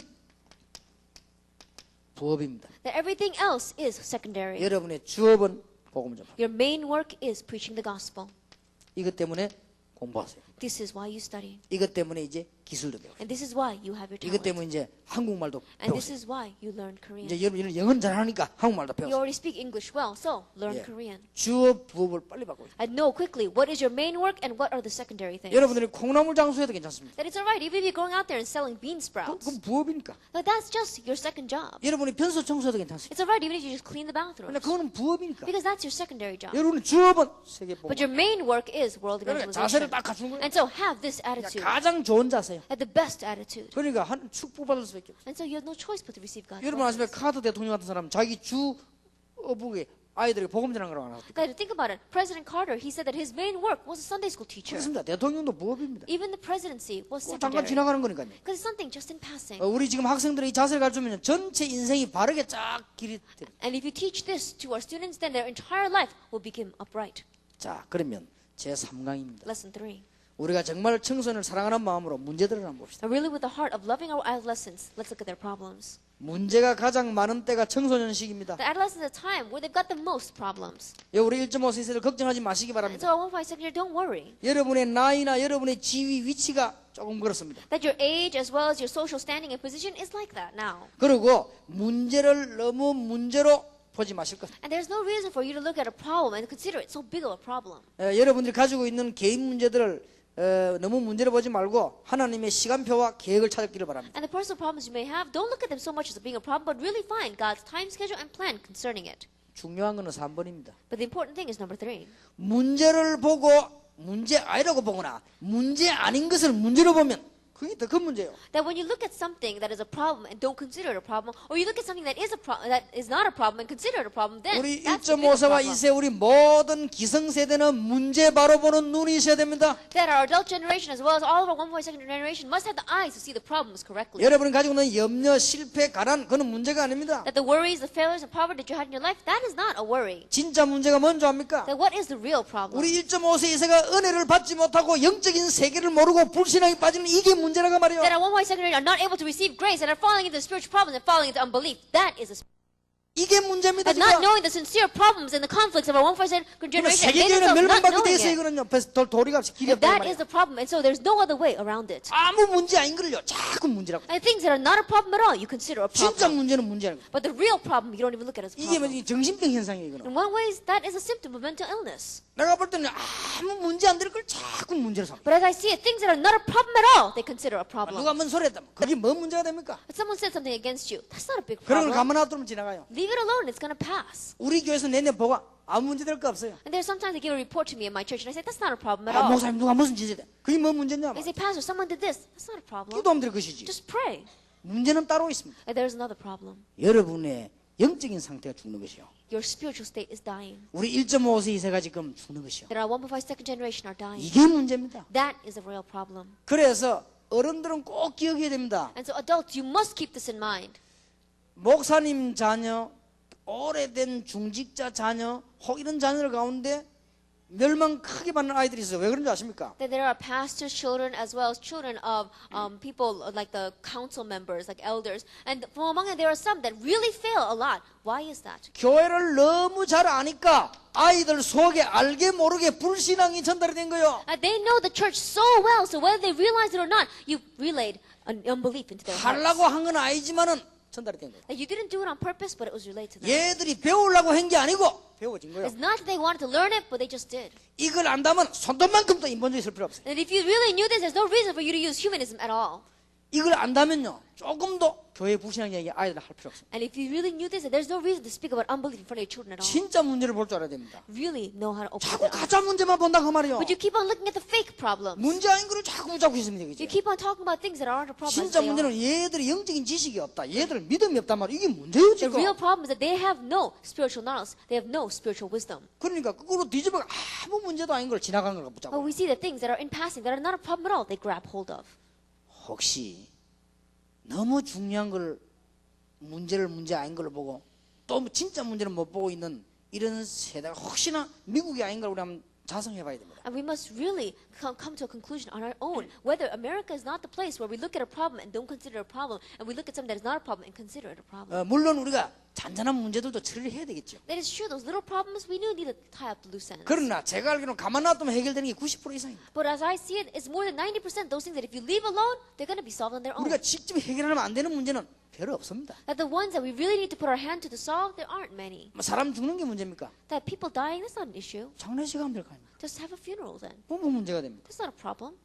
부업입니다. that everything else is secondary. 여러분의 주업은 복음 전파. Your main work is preaching the gospel. 이것 때문에 공부하세요. This is why you study. 이것 때문에 이제 기술도 배우세요. And this is why you have your 이것 talent. 때문에 이제 한국말도 And this 배우세요. is why you learn Korean. 이제 여러분이 영어는 잘하니까 한국말도 You 배우세요. already speak English well, so learn 예. Korean. 주업 부업을 빨리 바꿔요. And know quickly what is your main work and what are the secondary things. 여러분들이 콩나물 장수해도 괜찮습니다. That it's alright, even if you're going out there and selling bean sprouts. 그건 부업이니까. But that's just your second job. 여러분이 변소 청소해도 괜찮습니다. It's alright, even if you just clean the bathrooms. 근데 그거는 부업이니까. Because that's your secondary job. 여러분의 주업은 세계 복음. But your main work is world 그러니까 evangelization. 자세를 딱 갖추는 거예요. And so have this attitude. 가장 좋은 자세요. At the best attitude. 그러니까 한 축복받을 수밖에 없어요. And so you have no choice but to receive God's 여러분 아시면 blessings. 카드 대통령 같은 사람 자기 주 어부에 아이들에게 복음 전하는 거라고 하거든요. That, think about it. President Carter, he said that his main work was a Sunday school teacher. 그렇습니다. 대통령도 부업입니다. Even the presidency was 그거 잠깐 secondary. 지나가는 거니까요. Because it's something just in passing. 우리 지금 학생들이 이 자세를 가르치면 전체 인생이 바르게 쫙 길이 돼요. And if you teach this to our students, then their entire life will become upright. 자, 그러면 제 3강입니다. Lesson 3. 우리가 정말 청소년을 사랑하는 마음으로 문제들을 한번 봅시다. Now, really, with the heart of loving our adolescents, let's look at their problems. 문제가 가장 많은 때가 청소년 시기입니다. The adolescents are a time where they've got the most problems. 우리 1.5세를 걱정하지 마시기 And 바랍니다. so, 1.5 secondary, don't worry. 여러분의 나이나 여러분의 지위, 위치가 조금 그렇습니다. That your age, as well as your social standing and position, is like that now. 그리고 문제를 너무 문제로 보지 마실 것. And there's no reason for you to look at a problem and consider it so big of a problem. 여러분들이 가지고 있는 개인 문제들을 너무 문제로 보지 말고 하나님의 시간표와 계획을 찾기를 바랍니다. And the personal problems you may have, don't look at them so much as being a problem, but really find God's time schedule and plan concerning it. 중요한 것은 3번입니다. But the important thing is number 3. 문제를 보고 문제 아니라고 보거나 문제 아닌 것을 문제로 보면 그게 더 큰 문제예요. That when you look at something that is a problem and don't consider it a problem, or you look at something that is not a problem and consider it a problem, then 우리 that's the biggest 1.5세와 problem. 2세 우리 모든 기성세대는 문제 바로 보는 눈이 있어야 됩니다. That our adult generation, as well as all of our 1.2 generation, must have the eyes to see the problems correctly. 여러분이 가지고 있는 염려, 실패, 가난 그건 문제가 아닙니다. That the worries, the failures, and poverty that you had in your life, that is not a worry. 진짜 문제가 뭔지 압니까? That what is the real problem? 우리 1.5세, 2세가 은혜를 받지 못하고 영적인 세계를 모르고 불신앙에 빠지는 이게 문제라고 말이에요. That our 1.2 generation are not able to receive grace and are falling into spiritual problems and falling into unbelief. That is a 이게 문제입니다. And not 지금. knowing the sincere problems and the conflicts of our 1% generation. And they 세계교회는 themselves not 멸망받기 knowing 돼서 it. 이거는요. 도리값이 길이 And 없단 that 말이에요. is the problem. And so there's no other way around it. 아무 문제 아닌 걸요. 자꾸 문제라고. And things that are not a problem at all, you consider a 진짜 problem. 문제는 문제 아니고. But the real problem, you don't even look at as a 이게 뭐 problem. 정신병 현상이에요. 이거는. In one way, that is a symptom of mental illness. 내가 볼 때는 아무 문제 안 될 걸 자꾸 문제로 삼아. But as I see it, things that are not a problem at all, they consider a problem. 누가 뭔 소리 했다면 그게 뭐 문제가 됩니까? But someone said something against you, that's not a big 그런 걸 problem. 가만 놔두면 지나가요. Leave it alone, it's going to pass. 우리 교회에서 내년 보고 아무 문제 될 거 없어요. And there's sometimes they give a report to me in my church, and I say, that's not a problem at 아, all. 목사님 누가 무슨 짓을 해? 그게 뭐 문제냐? They say, Pastor, someone did this. That's not a problem. 기도하면 될 것이지. Just pray. 문제는 따로 있습니다. And there's another problem. 여러분의 영적인 상태가 죽는 것이요. Your spiritual state is dying. 우리 1.5세 이세가 지금 죽는 것이요. That our 1.5 second generation are dying. 이게 문제입니다. That is a real problem. 그래서 어른들은 꼭 기억해야 됩니다. And so adults, you must keep this in mind. 목사님 자녀, 오래된 중직자 자녀, 혹 이런 자녀들 가운데 멸망 크게 받는 아이들이 있어요. 왜 그런지 아십니까? That there are pastors' children as well as children of people like the council members, like elders. And from among them, there are some that really fail a lot. Why is that? 교회를 너무 잘 아니까 아이들 속에 알게 모르게 불신앙이 전달이 된 거예요. They know the church so well, so whether they realize it or not, you relayed an unbelief into their 하려고 hearts. 한 건 아니지만은 전달이 된 거예요. That you didn't do it on purpose, but it was relayed to them. 얘들이 배우려고 한 게 아니고 배워진 거예요. It's not that they wanted to learn it, but they just did. 이걸 안다면 손톱만큼도 인본주의 쓸 필요 없어요. And if you really knew this, there's no reason for you to use humanism at all. 이걸 안다면요 조금도 교회 불신앙 얘기 아이들 할 필요 없어요. And if you really knew this, there's no reason to speak about unbelief in front of your children at all. 진짜 문제를 볼 줄 알아야 됩니다. Really know how to open 자꾸 their eyes. 가짜 문제만 본다 그 말이요. But you keep on looking at the fake problems. 문제 아닌 거를 자꾸 붙잡고 있습니다. You 그죠? keep on talking about things that aren't a problem. as 진짜 they are. 문제는 얘들이 영적인 지식이 없다. 얘들 믿음이 없단 말이야. 이게 문제예요 The 지금. real problem is that they have no spiritual knowledge. They have no spiritual wisdom. 그러니까 그거로 뒤집어 아무 문제도 아닌 걸 지나간 걸 But 붙잡고. we see that things that are in passing, that are not a problem at all, they grab hold of. 혹시 너무 중요한 걸 문제를 문제 아닌 걸로 보고 또 진짜 문제를 못 보고 있는 이런 세대가 혹시나 미국이 아닌 걸 우리 한번 자성해 봐야 됩니다. And we must really come to a conclusion on our own. Whether America is not the place where we look at a problem and don't consider it a problem, and we look at something that is not a problem and consider it a problem. 물론 우리가 잔잔한 문제들도 처리를 해야 되겠죠. That is true. Those little problems, we do need to tie up the loose ends. 그러나 제가 알기로는 가만 놔두면 해결되는 게 90% 이상입니다. But as I see it, it's more than 90% those things that if you leave alone, they're going to be solved on their own. 우리가 직접 해결하면 안 되는 문제는 별로 없습니다. That the ones that we really need to put our hand to solve, there aren't many. 뭐 사람 죽는 게 문제입니까? That people dying, that's not an issue. 장례식 하면 될 거 아닙니까? Just have a funeral then. 뭐 문제가 됩니까? That's not a problem.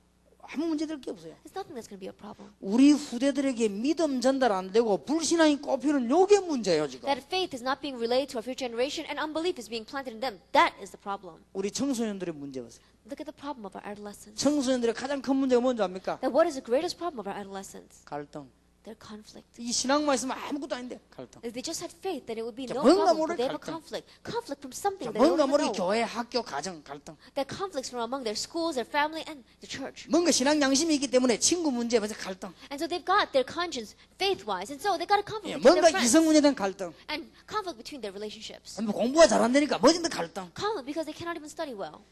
아무 문제 될 게 없어요. There's nothing that's going to be a problem. 우리 후대들에게 믿음 전달 안 되고 불신앙이 꼽히는 요게 문제예요 지금. That faith is not being relayed to our future generation and unbelief is being planted in them. That is the problem. 우리 청소년들의 문제 보세요. Look at the problem of our adolescents. 청소년들의 가장 큰 문제가 뭔지 압니까? That what is the greatest problem of our adolescents? 갈등. Their conflict. 이 신앙만 있으면 아무것도 아닌데 갈등. If they just had faith, then it would be no 뭔가 problem. 모를 But they have a 갈등. conflict. Conflict from something they 뭔가 don't even 모르게 know. 교회, 학교, 가정 갈등. That conflicts from among their schools, their family, and the church. 뭔가 신앙 양심이 있기 때문에 친구 문제에서 갈등. And so they've got their conscience faith-wise, and so they got a conflict 예, between 뭔가 their friends. 이성 문제에 대한 갈등. And conflict between their relationships. 뭐 공부가 잘 안 되니까 뭐든지 갈등. Conflict because they cannot even study well.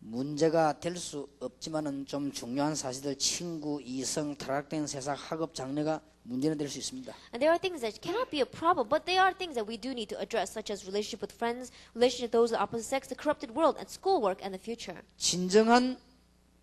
문제가 될 수 없지만은 좀 중요한 사실들 친구, 이성, 타락된 세상, 학업, 장래가 문제는 될 수 있습니다. And there are things that cannot be a problem, but they are things that we do need to address, such as relationship with friends, relationship with those of the opposite sex, the corrupted world, and schoolwork and the future. 진정한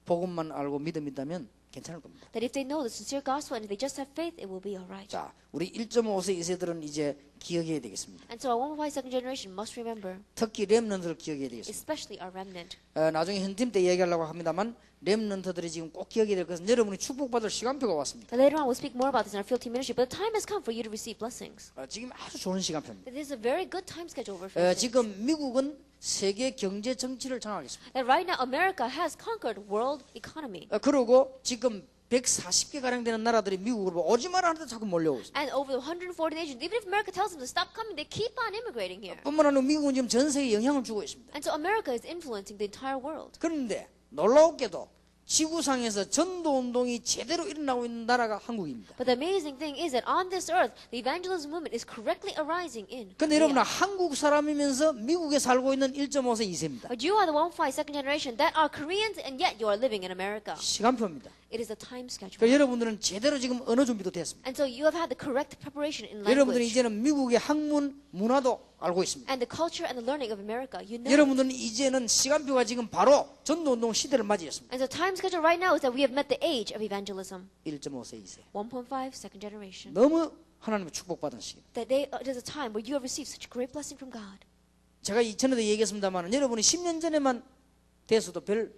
복음만 알고 믿음이 있다면 괜찮을 겁니다. That if they know the sincere gospel and if they just have faith, it will be all right. 자, 우리 1.5세 2세들은 이제 기억해야 되겠습니다. And so our 1.5 second generation must remember, 특히 렘넌트를 기억해야 되겠습니다. especially our remnant. 나중에 현팀 때 얘기하려고 합니다만 렘넌트들이 지금 꼭 기억해야 될 것은 여러분이 축복받을 시간표가 왔습니다. But later on, we'll speak more about this in our field team ministry. But the time has come for you to receive blessings. 지금 아주 좋은 시간표입니다. That this is a very good time schedule for field teams. 지금 미국은 세계 경제 정치를 장악했습니다. That right now, America has conquered world economy. 그리고 지금 140개 가량 되는 나라들이 미국으로 오지 마라 하는데 자꾸 몰려오고 있습니다. And over the 140 nations, even if America tells them to stop coming, they keep on immigrating here. 뿐만 아니라 미국은 지금 전 세계에 영향을 주고 있습니다. And so America is influencing the entire world. 그런데 놀라웠게도 지구상에서 전도운동이 제대로 일어나고 있는 나라가 한국입니다. But the amazing thing is that on this earth, the evangelism movement is correctly arising in 근데 여러분 Korea. 한국 사람이면서 미국에 살고 있는 1.5세 2세입니다. But you are the 1.5 second generation that are Koreans and yet you are living in America. 시간표입니다. It is a time schedule. 그 여러분들은 제대로 지금 언어 준비도 됐습니다. And so you have had the correct preparation in 여러분들은 language. 이제는 미국의 학문 문화도 알고 있습니다. And the culture and the learning of America, you know. 여러분들은 이제는 시간표가 지금 바로 전도운동 시대를 맞이했습니다. And the time schedule right now is that we have met the age of evangelism. 1.5세, 2세. 1.5, second generation. 너무 하나님의 축복받은 시기. That there's a time where you have received such great blessing from God. 제가 이전에도 얘기했습니다만 여러분이 10년 전에만 돼서도 별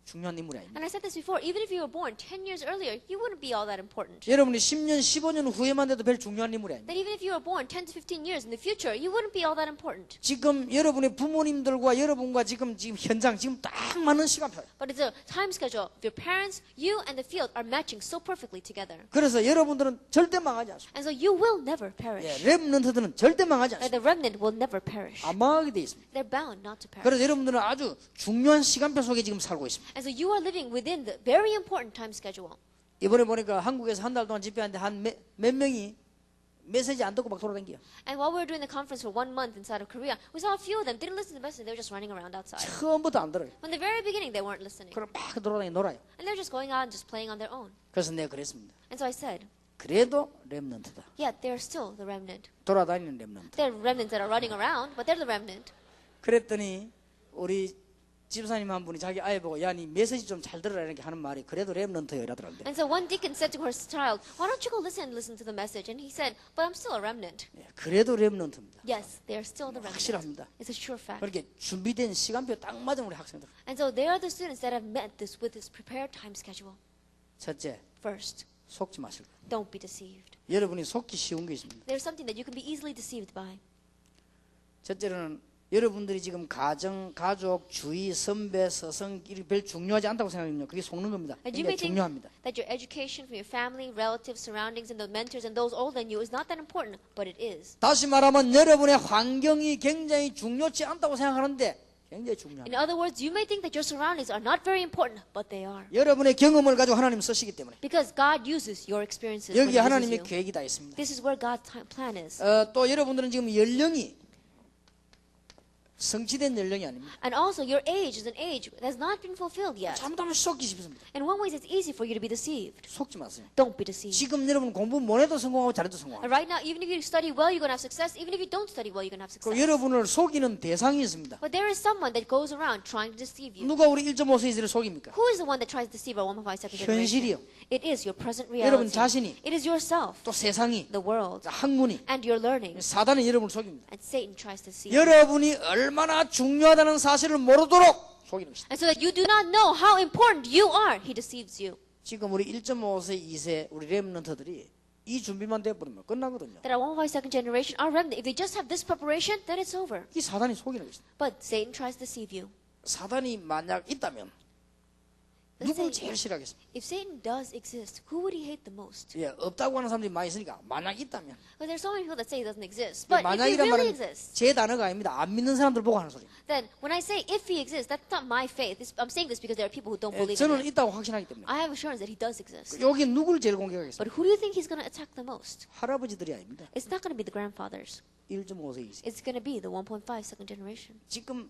중요한 인물이 아닙니다. And I said this before, even if you were born 10 years earlier, you wouldn't be all that important. 여러분이 10년, 15년 후에만 돼도 별 중요한 인물이 아닙니다. That even if you were born 10 to 15 years in the future, you wouldn't be all that important. 지금 여러분의 부모님들과 여러분과 지금 현장 지금 딱 맞는 시간표예요. But it's a time schedule. Your parents, you, and the field are matching so perfectly together. 그래서 여러분들은 절대 망하지 않습니다. And so you will never 예, perish. 렘넌트들은 절대 망하지 Like 않습니다. the remnant will never perish. 안 망하게 돼 있습니다. They're bound not to perish. 그래서 여러분들은 아주 중요한 시간표 속에 지금 살고 있습니다. And so you are living within the very important time schedule. 이번에 보니까 한국에서 한 달 동안 집회하는데 한 몇 명이 메시지 안 듣고 막 돌아다니요. And while we were doing the conference for 1 month inside of Korea, we saw a few of them didn't listen to the message. They were just running around outside. 처음부터 안 들어요. From the very beginning, they weren't listening. 그럼 막 돌아다니 놀아요. And they're just going out and just playing on their own. 그래서 내가 그랬습니다. And so I said, 그래도 렘넌트다. yet they're still the remnant. 돌아다니는 렘넌트. They're remnants that are running around, but they're the remnant. 그랬더니 우리 집사님 한 분이 자기 아이 보고 야, 니 메시지 좀 잘 들으라 이렇게 하는 말이 그래도 렘넌트야 이러더라고요. And so one deacon said to her child, why don't you go listen to the message? And he said, but I'm still a remnant. 예, 그래도 렘넌트입니다. Yes, they are still the remnant. 확실합니다. It's a sure fact. 그렇게 준비된 시간표 딱 맞은 우리 학생들. And so they are the students that have met this with this prepared time schedule. 첫째, First, 속지 마시고. don't be deceived. 여러분이 속기 쉬운 게 있습니다. There's something that you can be easily deceived by. 첫째로는 여러분들이 지금 가정, 가족, 주위, 선배, 서성 이렇게 별 중요하지 않다고 생각하면요. 그게 속는 겁니다. And you 굉장히 may think 중요합니다. that your education from your family, relatives, surroundings, and the mentors and those older than you is not that important, but it is. 다시 말하면 여러분의 환경이 굉장히 중요치 않다고 생각하는데 굉장히 중요합니다. In other words, you may think that your surroundings are not very important, but they are. 여러분의 경험을 가지고 하나님 쓰시기 때문에 Because God uses your experiences when 여기 He uses 하나님의 you. 계획이 다 있습니다. This is where God's plan is. 또 여러분들은 지금 연령이 성취된 연령이 아닙니다. And also, your age is an age that has not been fulfilled yet. 잘못하면 속기 쉽습니다. In one way, it's easy for you to be deceived. 속지 마세요. Don't be deceived. 지금 여러분 공부 못해도 성공하고 잘해도 And 성공하고 right now, even if you study well, you're going to have success. Even if you don't study well, you're going to have 그 success. 여러분을 속이는 대상이 있습니다. But there is someone that goes around trying to deceive you. 누가 우리 1.5세기를 속입니까? Who is the one that tries to deceive our 1.5 second 현실이요. generation? It is your present 여러분 reality. 자신이 It is yourself, 또 세상이 the world, 학문이 and your learning. 사단은 여러분을 속입니다. And Satan tries to deceive you. 여러분이 얼마나 중요하다는 사실을 모르도록 속이는 것입니다. And so that you do not know how important you are, he deceives you. 지금 우리 1.5세, 2세 우리 렘넌트들이 이 준비만 돼버리면 끝나거든요. That our 1.5 second generation are remnant. If they just have this preparation, then it's over. 이 사단이 속이는 것입니다. But Satan tries to deceive you. 사단이 만약 있다면 Let's 누굴 say, 제일 싫어하겠습니까? if Satan does exist, who would he hate the most? 예, 없다고 하는 사람들이 많이 있으니까 만약 있다면 Well, there's so many people that say he doesn't exist. But if he 만약이란 really 말은 exists, 제 단어가 아닙니다. 안 믿는 사람들 보고 하는 소리. then when I say if he exists, that's not my faith. I'm saying this because there are people who don't 예, believe in 저는 him. 있다고 확신하기 때문에. I have assurance that he does exist. 여기 누굴 제일 공격하겠습니까? But who do you think he's going to attack the most? 할아버지들이 아닙니다. It's not going to be the grandfathers. 1.5세, 2세. It's going to be the 1.5 second generation. 지금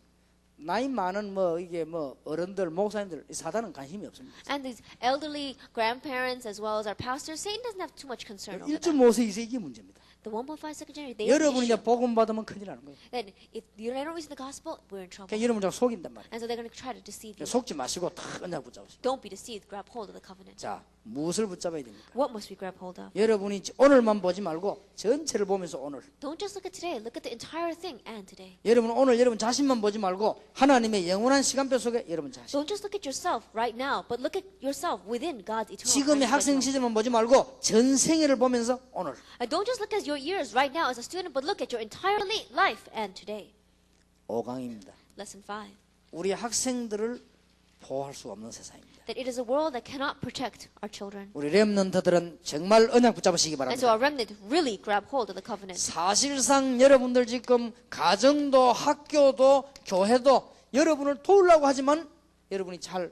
나이 많은 뭐 이게 뭐 어른들, 목사님들 이 사단은 관심이 없습니다. And these elderly grandparents as well as our pastors, Satan doesn't have too much concern over that. 1.5세, 2세 이게 문제입니다. The 1.5 second generation, they have an 여러분이 이제 issue. 복음 받으면 큰일 나는 거예요. Then if you don't receive the gospel, we're in trouble. 그러니까 여러분 자꾸 속인단 말이에요. And so they're going to try to deceive you. 속지 마시고 탁 언약 붙잡으세요. Don't be deceived. Grab hold of the covenant. 자, 무엇을 붙잡아야 됩니까? What must we grab hold of? 여러분이 오늘만 보지 말고 전체를 보면서 오늘. Don't just look at today. Look at the entire thing and today. 여러분 오늘 여러분 자신만 보지 말고 하나님의 영원한 시간표 속에 여러분 자신. Don't just look at yourself right now, but look at yourself within God's eternal 지금의 time 학생 schedule. 시절만 보지 말고 전 생애를 보면서 오늘. And don't just look at your years right now as a student, but look at your entire life and today. 5강입니다. Lesson 5. 우리 학생들을 보호할 수 없는 세상입니다. That it is a world that cannot protect our children. 우리 렘넌트들은 정말 언약 붙잡으시기 And so 바랍니다. our remnant really grab hold of the covenant. 사실상 여러분들 지금 가정도 학교도 교회도 여러분을 도우려고 하지만 여러분이 잘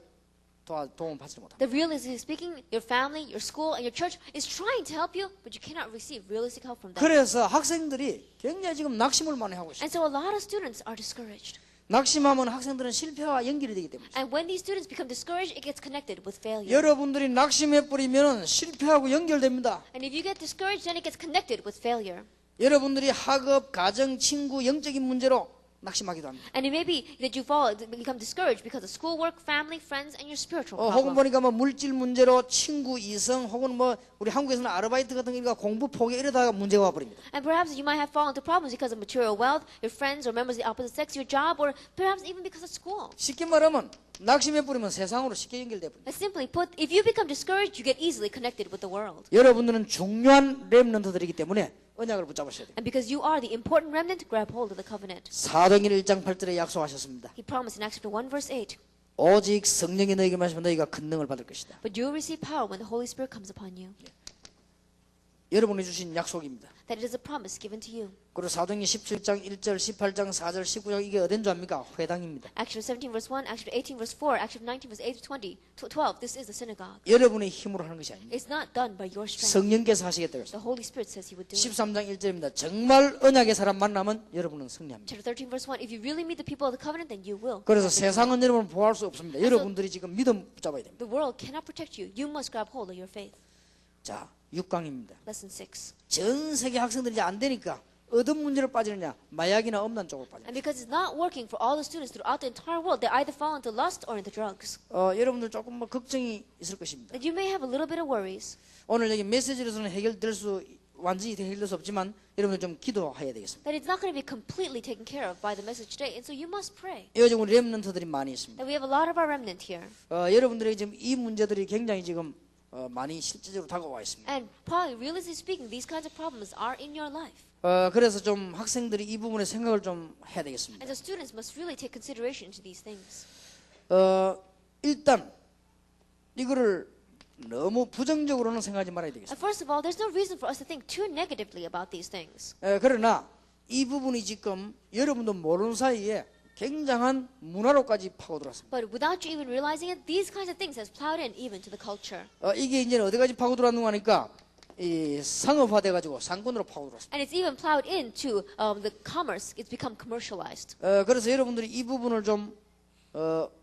도움 받지 못합니다. The realistically speaking, your family, your school, and your church is trying to help you, but you cannot receive realistic help from them. 그래서 학생들이 굉장히 지금 낙심을 많이 하고 있어요. And so a lot of students are discouraged. 낙심하면 학생들은 실패와 연결이 되기 때문에. And when these students become discouraged, it gets connected with failure. 여러분들이 낙심해 버리면 실패하고 연결됩니다. And if you get discouraged, then it gets connected with failure. 여러분들이 학업, 가정, 친구, 영적인 문제로 낙심하기도 합니다. And it may be that you become discouraged because of schoolwork, family, friends, and your spiritual 혹은 problem. 보니까 뭐 물질 문제로 친구, 이성, 혹은 뭐 우리 한국에서는 아르바이트 같은 거 공부 포기 이러다가 문제가 와버립니다. And perhaps you might have fallen into problems because of material wealth, your friends or members of the opposite sex, your job, or perhaps even because of school. 쉽게 말하면 낙심해 버리면 세상으로 쉽게 연결돼 버립니다. Simply put, if you become discouraged, you get easily connected with the world. 여러분들은 중요한 렘넌트들이기 때문에 언약을 붙잡으셔야 돼요. And because you are the important remnant, grab hold of the covenant. 사도행전 1장 8절에 약속하셨습니다. He promised in Acts chapter 1 verse 8, 오직 성령이 너에게 말하시면 너희가 큰 능을 받을 것이다. but you will receive power when the Holy Spirit comes upon you. 여러분이 주신 약속입니다. That it is a promise given to you. 그리고 사도행전 17장 1절, 18장 4절, 19장 이게 어딘 줄 압니까? 회당입니다. Acts chapter 17 verse 1, Acts chapter 18 verse 4, Acts chapter 19 verse 8 to 20, 12, this is the synagogue. 여러분의 힘으로 하는 것이 아닙니다. It's not done by your strength. 성령께서 하시겠다고 했습니다. The Holy Spirit says He would do it. 13장 1절입니다. 정말 언약의 사람 만나면 여러분은 승리합니다. Chapter 13 verse 1, if you really meet the people of the covenant, then you will. 그래서 세상은 여러분을 보호할 수 없습니다. 여러분들이 지금 믿음 붙잡아야 됩니다. The world cannot protect you. You must grab hold of your faith. 자, 6강입니다. Lesson 6. 전 세계 학생들이 이제 안 되니까 어떤 문제로 빠지느냐? 마약이나 음란 쪽으로 빠져요. And because it's not working for all the students throughout the entire world, they either fall into lust or into drugs. 여러분들 조금 뭐 걱정이 있을 것입니다. That you may have a little bit of worries. 오늘 여기 메시지로서는 완전히 해결될 수 없지만 여러분들 좀 기도해야 되겠습니다. That it's not going to be completely taken care of by the message today. And so you must pray. 요즘 우리 렘넌트들이 많이 있습니다. That we have a lot of our remnant here. 여러분들에게 지금 이 문제들이 굉장히 지금 많이 실제적으로 다가와 있습니다. And probably, realistically speaking, these kinds of problems are in your life. 그래서 좀 학생들이 이 부분에 생각을 좀 해야 되겠습니다. And so students must really take consideration to these things. 일단 이거를 너무 부정적으로는 생각하지 말아야 되겠습니다. And first of all, there's no reason for us to think too negatively about these things. 그러나 이 부분이 지금 여러분도 모르는 사이에 굉장한 문화로까지 파고들었습니다. But without you even realizing it, these kinds of things has plowed in even to the culture. 이게 이제 어디까지 파고들었는가 하니까 이 상업화돼 가지고 상권으로 파고들었습니다. And it's even plowed into the commerce. It's become commercialized. 그래서 여러분들이 이 부분을 좀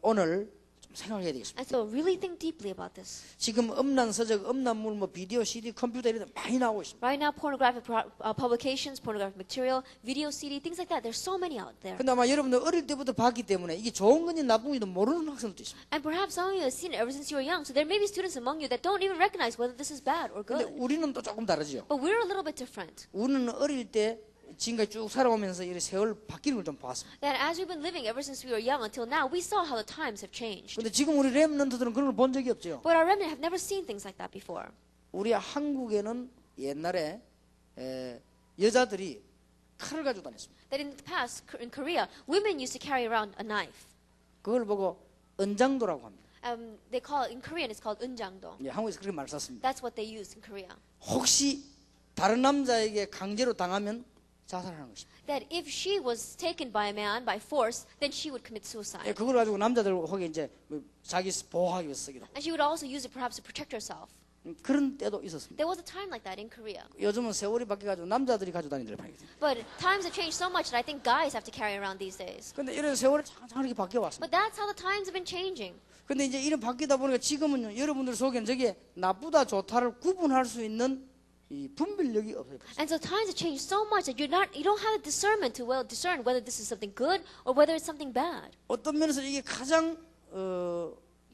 오늘 좀 생각해야 되겠습니다. And so really think deeply about this. 지금 음란 서적, 음란물, 뭐 비디오, CD, 컴퓨터 이런 데 많이 나오고 있습니다. Right now, pornographic publications, pornographic material, video CD, things like that, there's so many out there. 근데 아마 여러분들 어릴 때부터 봤기 때문에 이게 좋은 건지 나쁜 건지도 모르는 학생들도 있습니다. And perhaps some of you have seen it ever since you were young. So there may be students among you that don't even recognize whether this is bad or 근데 good. 우리는 또 조금 다르죠. But we're a little bit different. 우리는 어릴 때 지금까지 쭉 살아오면서 이 세월 바뀌는 걸 좀 봤습니다. That as we've been living ever since we were young until now, we saw how the times have changed. 근데 지금 우리 렘넌트들은 그런 걸 본 적이 없죠. But our remnant have never seen things like that before. 우리 한국에는 옛날에 여자들이 칼을 가지고 다녔습니다. That in the past, in Korea, women used to carry around a knife. 그걸 보고 은장도라고 합니다. They call it, in Korean, it's called unjangdo. 한국에서 그렇게 말 썼습니다. That's what they used in Korea. 혹시 다른 남자에게 강제로 당하면 자살하는 것입니다. That if she was taken by a man by force, then she would commit suicide. 그걸 가지고 남자들 혹에 이제 자기 보호하기 위해서 쓰기도 하고 And she would also use it perhaps to protect herself. 그런 때도 있었습니다. There was a time like that in Korea. 요즘은 세월이 바뀌어가지고 남자들이 가지고 다니는 데를 봐야겠어요. But times have changed so much that I think guys have to carry around these days. 근데 이런 세월이 장장 이렇게 바뀌어 왔습니다. But that's how the times have been changing. 근데 이제 이런 바뀌다 보니까 지금은 여러분들 속에는 저게 나쁘다 좋다를 구분할 수 있는 이 분별력이 없어요. And so times have changed so much that you don't have the discernment to well discern whether this is something good or whether it's something bad. 어떤 면에서 이게 가장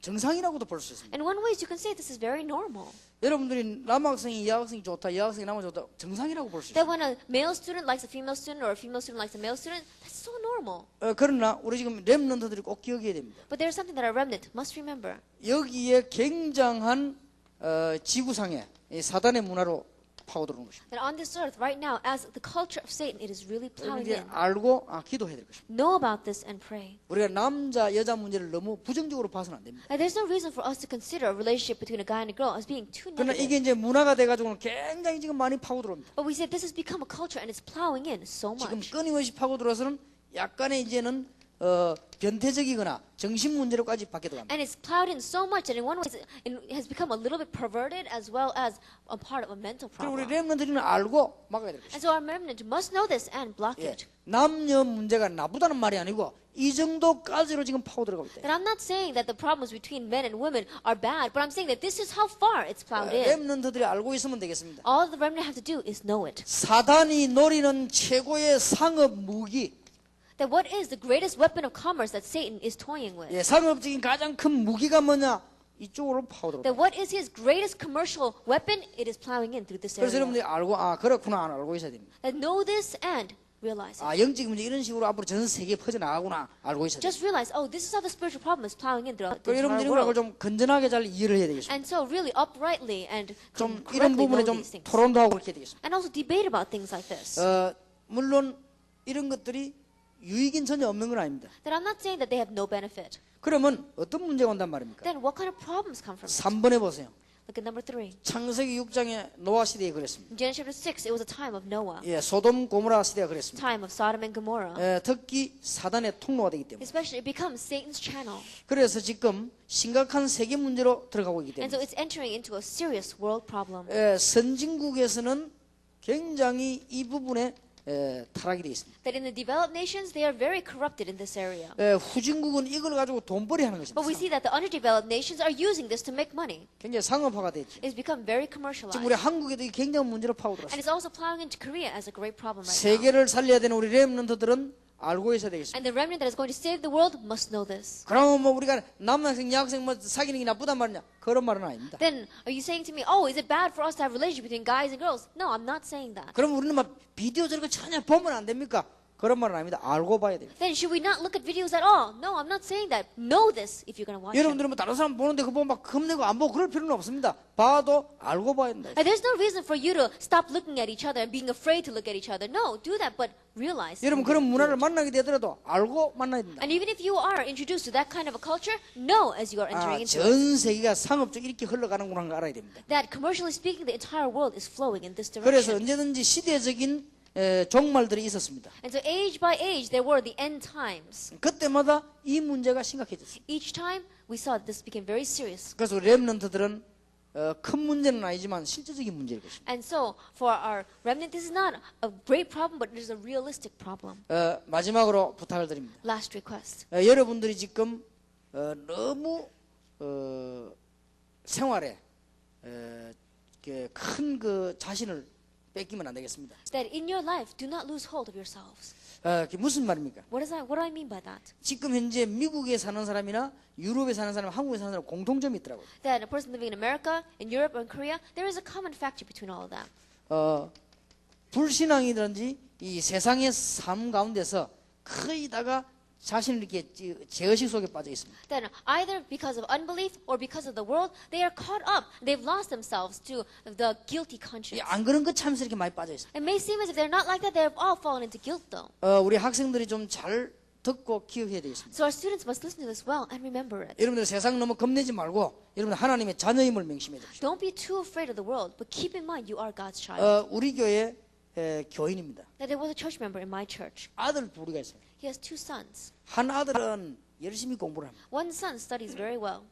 정상이라고도 볼 수 있습니다. And one way you can say this is very normal. 여러분들이 남학생이 여학생이 좋다, 여학생이 남학생이 좋다 정상이라고 볼 수 That 있습니다. when a male student likes a female student or a female student likes a male student, that's so normal. 그러나 우리 지금 렘넌트들이 꼭 기억해야 됩니다. But there's something that our remnant must remember. 여기에 굉장한 지구상의 이 사단의 문화로 파고들어오는 것입니다. That on this earth right now, as the culture of Satan, it is really plowing 이제 in. 알고 기도해야 될 것입니다. Know about this and pray. 우리가 남자 여자 문제를 너무 부정적으로 봐서는 안 됩니다. And there's no reason for us to consider a relationship between a guy and a girl as being too 그러나 negative. 이게 이제 문화가 돼가지고는 굉장히 지금 많이 파고들어옵니다. But we say this has become a culture and it's plowing in so 지금 much. 끊임없이 파고들어서는 약간의 이제는 변태적이거나 정신 문제로까지 바뀌어도 갑니다. And it's plowed in so much that in one way it has become a little bit perverted as well as a part of a mental 그리고 우리 problem. 렘넌트들은 알고 막아야 될 것입니다. And so our remnant must know this and block 예, it. 남녀 문제가 나쁘다는 말이 아니고 이 정도까지로 지금 파고 들어가고 있다. And I'm not saying that the problems between men and women are bad, but I'm saying that this is how far it's plowed in. 렘넌트들이 알고 있으면 되겠습니다. All the remnant have to do is know it. 사단이 노리는 최고의 상업 무기, That what is the greatest weapon of commerce that Satan is toying with? 예, 상업적인 가장 큰 무기가 뭐냐? 이쪽으로 파고 들어가. That what is his greatest commercial weapon? It is plowing in through this 그래서 area. 여러분들이 알고 그렇구나 안 알고 있어야 됩니다. That know this and realize it. 영적 문제 이런 식으로 앞으로 전 세계에 퍼져나가구나 알고 있어야 됩니다. Just realize, oh, this is how the spiritual problem is plowing in throughout the 또 entire 여러분들이 이걸 world. 좀 건전하게 잘 이해를 해야 되겠습니다. And so really uprightly and 좀 이런 correctly 부분에 know 좀 these things. 토론도 하고 그렇게 되겠습니다. And also debate about things like this. 물론 이런 것들이 유익인 전혀 없는 건 아닙니다. That I'm not saying that they have no benefit. 그러면 어떤 문제가 온단 말입니까? Then what kind of problems come from it? 3번에 보세요. Look at number 3. 창세기 6장에 노아 시대에 그랬습니다. In Genesis chapter 6, it was a time of Noah, 예, 소돔 고모라 시대가 그랬습니다. time of Sodom and Gomorrah. 특히 사단의 통로가 되기 때문에. Especially it becomes Satan's channel. 그래서 지금 심각한 세계 문제로 들어가고 있기 And so 때문에. it's entering into a serious world problem. 선진국에서는 굉장히 이 부분에 타락이 되어 있습니다. That in the developed nations, they are very corrupted in this area. 후진국은 이걸 가지고 돈벌이 하는 것입니다. But we see that the underdeveloped nations are using this to make money. 굉장히 상업화가 됐죠. It's become very 지금 commercialized. 우리 한국에도 이 굉장한 문제로 And 파고들었습니다. it's also plowing into Korea as a great problem right now. 세계를 살려야 되는 우리 렘넌트들은 알고 있어야 되겠습니다. And the remnant that is going to save the world must know this. 그러면 뭐 우리가 남학생, 여학생 뭐 사귀는 게 나쁘단 말이냐? 그런 말은 아닙니다. Then are you saying to me, oh, is it bad for us to have a relationship between guys and girls? No, I'm not saying that. 그럼 우리는 막 비디오 저런 거 전혀 보면 안 됩니까? 그런 말은 아닙니다. 알고 봐야 됩니다. Then should we not look at videos at all? No, I'm not saying that. Know this if you're going to watch it. 여러분들은 뭐 다른 사람 보는데 그거 보면 막 겁내고 안 보고 그럴 필요는 없습니다. 봐도 알고 봐야 된다. And there's no reason for you to stop looking at each other and being afraid to look at each other. No, do that, but realize. 여러분 그런 문화를 만나게 되더라도 알고 만나야 된다. And even if you are introduced to that kind of a culture, know as you are entering into it. 전 세계가 상업적 이렇게 흘러가는구나 하는 걸 알아야 됩니다. That commercially speaking, the entire world is flowing in this 그래서 direction. 언제든지 시대적인 종말들이 있었습니다. And so age by age, there were the end times. 그때마다 이 문제가 심각해졌어요. Each time, we saw that this became very serious. 그래서 렘넌트들은 큰 문제는 아니지만 실제적인 문제일 것입니다. And so, for our remnant, this is not a great problem, but it is a realistic problem. 마지막으로 부탁을 드립니다. Last request. 여러분들이 지금 너무 생활에 큰 그 자신을 뺏기면 안 되겠습니다. That in your life, do not lose hold of yourselves. 그게 무슨 말입니까? What do I mean by that? 지금 현재 미국에 사는 사람이나 유럽에 사는 사람, 한국에 사는 사람 공통점이 있더라고요. That a person living in America, in Europe, or in Korea, there is a common factor between all of them. 불신앙이든지 이 세상의 삶 가운데서 거의 다가 자신을 이렇게 제어식 속에 빠져 있습니다. That either because of unbelief or because of the world, they are caught up. They've lost themselves to the guilty conscience. 안 그런 것 참서 이렇게 많이 빠져 있어요. It may seem as if they're not like that. They've all fallen into guilt, though. 우리 학생들이 좀 잘 듣고 기억해야 되겠습니다. So our students must listen to this well and remember it. 여러분들 세상 너무 겁내지 말고 여러분 하나님의 자녀임을 명심해 주십시오. Don't be too afraid of the world, but keep in mind you are God's child. 우리 교회 교인입니다. That there was a church member in my church. 아들 둘이가 있어요. He has two sons. 한 아들은 열심히 공부를 합니다. One son studies very well,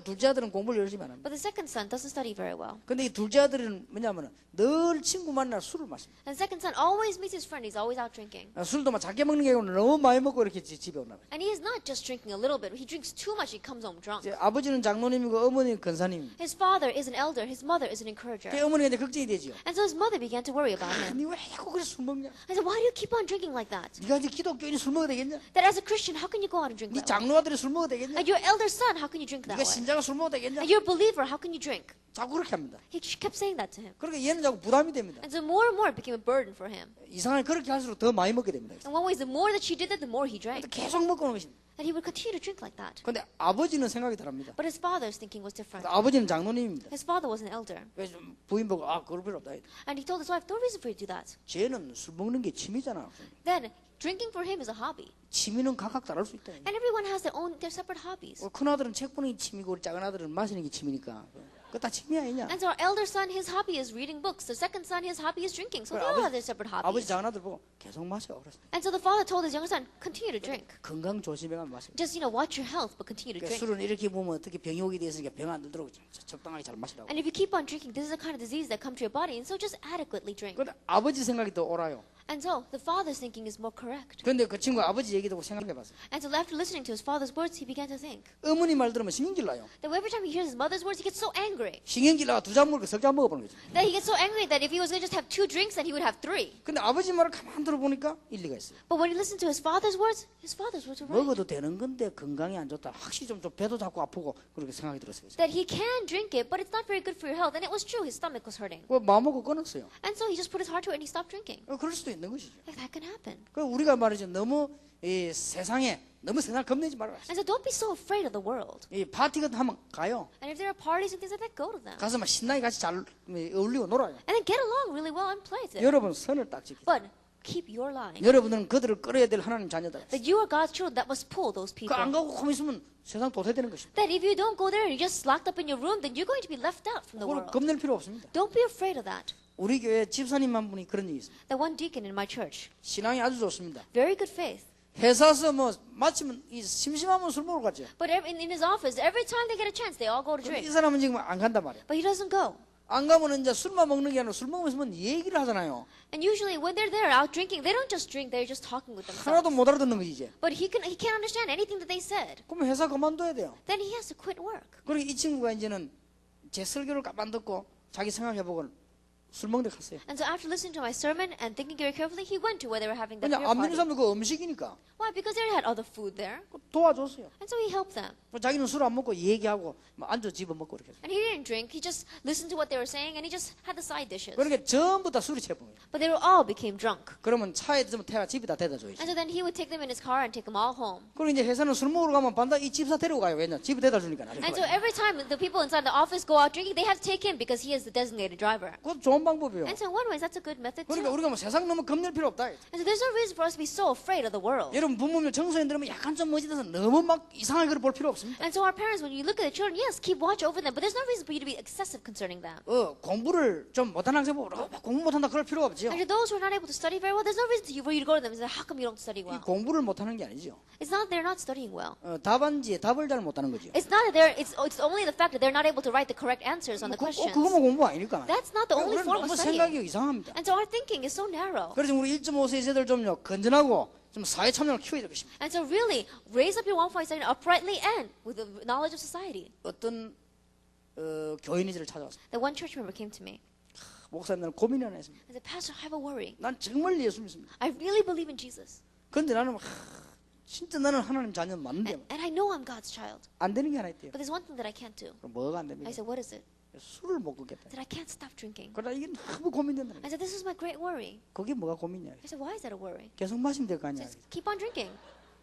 둘째 아들은 공부를 열심히 안 합니다. but the second son doesn't study very well. 근데 이 둘째 아들은 뭐냐면 늘 친구 만나 술을 마십니다. And the second son always meets his friend. He's always out drinking. 술도 막 작게 먹는 게 아니고 너무 많이 먹고 이렇게 집에 오나 봐요. And he is not just drinking a little bit. He drinks too much. He comes home drunk. 아버지는 장로님이고 어머니는 권사님입니다. His father is an elder. His mother is an encourager. 어머니가 이제 걱정이 되죠. And so his mother began to worry about him. 니 왜 자꾸 그래 술 먹냐? I said, why do you keep on drinking like that? 네가 이제 기독교인이 술 먹어도 되겠냐? That as a Christian, how can you go out and drink 네 that way? 장로 아들이 술 먹어도 되겠냐? And your elder son, how can you drink that 네가 way? 신자가 술 먹어도 되겠냐? And you're a believer, how can you drink? 자꾸 그렇게 합니다. He kept saying that to him. 그러니까 얘는 자꾸 부담이 됩니다. And so more and more it became a burden for him. 이상하게 그렇게 할수록 더 많이 먹게 됩니다. And one way is the more that she did it, the more he drank. 계속 먹고 오는 것입니다. And he would continue to drink like that. 근데 아버지는 생각이 다릅니다. But his father's thinking was different. 아버지는 장로님입니다. His father was an elder. 그래서 부인 보고 그럴 필요 없다. And he told his wife, no reason for you to do that. 쟤는 술 먹는 게 취미잖아. Then drinking for him is a hobby. 취미는 각각 다를 수 있다. And everyone has their separate hobbies. 큰 아들은 책 보는 게 취미고 우리 작은 아들은 마시는 게 취미니까. 그거 다 취미 아니냐? And so our elder son, his hobby is reading books. The second son, his hobby is drinking. So they all have their separate 아버지 hobbies. 작은 아들 보고 계속 마셔. 그랬어. And so the father told his younger son, continue to drink. 건강 조심해가 마셔. Just, watch your health, but continue to drink. 술은 이렇게 보면 어떻게 병이 오게 돼 있으니까 병 안 들도록 적당하게 잘 마시라고. And if you keep on drinking, this is the kind of disease that come to your body. And so just adequately drink. 근데 아버지 생각이 더 옳아요. And so the father's thinking is more correct. 근데 그 친구 아버지 얘기 듣고 생각해봤어요. And so after listening to his father's words, he began to think 어머니 말 들으면 신경질 나요. that every time he hears his mother's words, he gets so angry. 신경질 나가 두 잔 먹고 석 잔 먹어보는 거죠. That he gets so angry that if he was going to just have 2 drinks, then he would have 3. 근데 아버지 말을 가만 들어보니까 일리가 있어요. But when he listened to his father's words were right. 먹어도 되는 건데 건강에 안 좋다. 확실히 좀 배도 자꾸 아프고 그렇게 생각이 들었어요. That he can drink it, but it's not very good for your health. And it was true, his stomach was hurting. 그 마음 먹고 끊었어요. And so he just put his heart to it and he stopped drinking. 그럴 수도 있는 것이죠. Like that can happen. 그 우리가 말이죠. 너무 이 세상에 너무 세상 겁내지 말아라. And so don't be so afraid of the world. 이 파티 같은 거 하면 가요. And if there are parties and things like that, go to them. 가서 막 신나게 같이 잘 어울리고 놀아요. And then get along really well and play there. 여러분 선을 딱 지키세요. But keep your line. 여러분들은 그들을 끌어야 될 하나님 자녀다. That you are God's children that must pull those people. 그 안 가고 가만 있으면 세상 도태되는 것입니다. That if you don't go there and you're just locked up in your room, then you're going to be left out from the 그걸 world. 겁낼 필요 없습니다. Don't be afraid of that. 우리 교회 집사님 한 분이 그런 일이 있어요. That one deacon in my church, 신앙이 아주 좋습니다. very good faith. 회사에서 뭐 마치면 이 심심하면 술 먹으러 갔죠. But in his office, every time they get a chance, they all go to 근데 이 drink. 사람은 지금 안 간단 말이에요. But he doesn't go. 안 가면 이제 술만 먹는 게 아니라 술 먹으면서 얘기를 하잖아요. And usually when they're there out drinking, they don't just drink, they're just talking with 하나도 themselves. 못 알아듣는 거지 이제. But he can't understand anything that they said. 그럼 회사 그만둬야 돼요. Then he has to quit work. 그리고 이 친구가 이제는 제 설교를 가만 듣고 자기 생각해보고 술 먹는 데 갔어요. And so after listening to my sermon and thinking very carefully, he went to where they were having that 그냥 beer 안 믿는 party. 사람도 그 음식이니까 Why? Because they had other food there. 도와줬어요. And so he helped them. 자기는 술 안 먹고 얘기하고 뭐 안주 집어먹고 이렇게. And he didn't drink, he just listened to what they were saying and he just had the side dishes. 그러니까 전부 다 술이 채본 거예요. But they all became drunk. 그러면 차에 있으면 태가 집에다 대다 줘야지. And so then he would take them in his car and take them all home. 그리고 이제 회사는 술 먹으러 가면 반다 이 집사 데리고 가요. 왜냐? 집에 대다 주니까. And so every time the people inside the office go out drinking, they have to take him because he is the designated driver. 그것도 좋은 방법이에요. And so in one way, that's a good method 그러니까 too. 우리가 뭐 세상 너무 겁낼 필요 없다. And so there's no reason for us to be so afraid of the world. 여러분 부모님 청소년들은 약간 좀 멋지다서 너무 막 이상하게 볼 필요 없습니다. And so our parents, when you look at the children, yes, keep watch over them, but there's no reason for you to be excessive concerning them. 공부를 좀 못한 학생 보고 공부 못한다 그럴 필요가 없지요. And to those who are not able to study very well, there's no reason for you to go to them and say, how come you don't study 이 well? 공부를 못하는 게 아니죠. It's not they're not studying well. 답안지에 답을 잘 못하는 거죠. It's not that it's only the fact that they're not able to write the correct answers on the questions. 그거만 공부 아니니까. That's not the only 우리는 form of 너무 studying. 생각이 이상합니다. And so our thinking is so narrow. 그래서 우리 1.5세 세대들 좀요 건전하고 좀 사회 참여를 키워야 될 것입니다. And so really, raise up your 1.7 uprightly and with the knowledge of society. 어떤 교인이 저를 찾아왔어요. That one church member came to me 목사님 나는 고민이 하나 있습니다. and said, Pastor, I have a worry. 난 정말 예수 믿습니다. I really believe in Jesus. 그런데 나는 진짜 나는 하나님 자녀 맞는데 And I know I'm God's child. 안 되는 게 하나 있대요. But there's one thing that I can't do. 그럼 뭐가 안 I 됩니까? said, what is it? 술을 못 끊겠다. That I can't stop drinking. 그러다 이게 너무 고민된다. I said, this is my great worry. 그게 뭐가 고민이야? I said, why is that a worry? 계속 마시면 될 거 아니야. Just keep on drinking.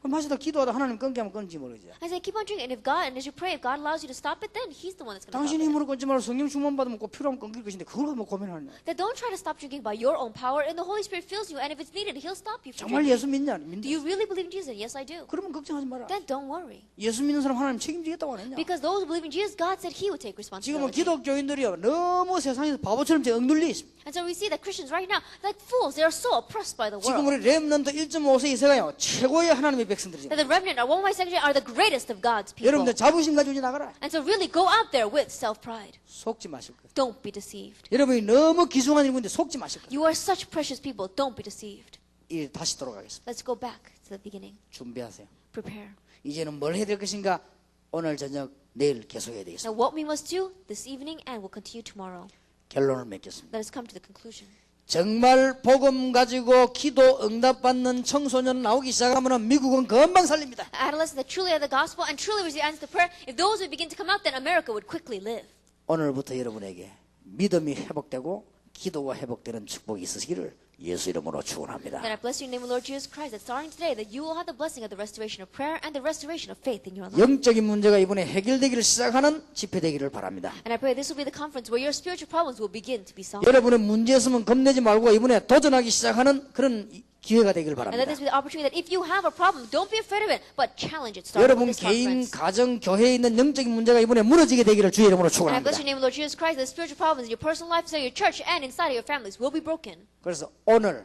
그럼 마시다 기도하다 하나님 끊게 하면 끊지 모르지. I said, keep on drinking. And if God, and as you pray, if God allows you to stop it, then He's the one that's going to 당신 stop it. 힘으로 끊지 말고 성령 충만 받으면 꼭 필요하면 끊길 것인데 그걸 뭐 고민하냐? That don't try to stop drinking by your own power. And the Holy Spirit fills you. And if it's needed, He'll stop you from 정말 drinking. 예수 믿냐? Do 믿냐? you really believe in Jesus? Yes, I do. 그러면 걱정하지 마라. Then don't worry. 예수 믿는 사람 하나님 책임지겠다고 안 했냐? Because those who believe in Jesus, God said He would take 지금은 responsibility. 기독교인들이요 너무 세상에서 바보처럼 억눌려 있습니다. And so we see that Christians right now, like fools, they are so oppressed by the 지금 우리 world. 렘넌트 1.5세 이세가요 최고의 하나님의 백성들이죠. That the remnant, our 1.5 secondary, are the greatest of God's people. 여러분들 자부심 가지고 나가라. And so really go out there with self-pride. 속지 마실 거예요. Don't be deceived. 여러분이 너무 귀중한 일인데 속지 마실 거예요. You are such precious people. Don't be deceived. 이 다시 돌아가겠습니다. Let's go back to the beginning. 준비하세요. Prepare. 이제는 뭘 해야 될 것인가? 오늘 저녁 내일 계속해야 되겠습니다. Now what we must do this evening and we'll continue tomorrow. 결론을 맺겠습니다. Let us come to the conclusion. 정말 복음 가지고 기도 응답받는 청소년 나오기 시작하면 미국은 금방 살립니다. Adolescents that truly are the gospel and truly receive answers to prayer, if those would begin to come out, then America would quickly live. 오늘부터 여러분에게 믿음이 회복되고 기도가 회복되는 축복이 있으시기를 예수 이름으로 축원합니다. Then I bless you in the name of Lord Jesus Christ, that starting today, that you will have the blessing of the restoration of prayer and the restoration of faith in your life. 영적인 문제가 이번에 해결되기를 시작하는 집회 되기를 바랍니다. And I pray this will be the conference where your spiritual problems will begin to be solved. 여러분의 문제 있으면 겁내지 말고 이번에 도전하기 시작하는 그런 기회가 되길 And let 바랍니다. this be the opportunity that if you have a problem, don't be afraid of it, but challenge it. Start with 여러분 this talk, 개인, friends. 가정, 교회에 있는 영적인 문제가 이번에 무너지게 되기를 주의 이름으로 And I 축원합니다. bless your name, Lord Jesus Christ. The spiritual problems in your personal life, inside your church, and inside of your families will be broken. 그래서 오늘,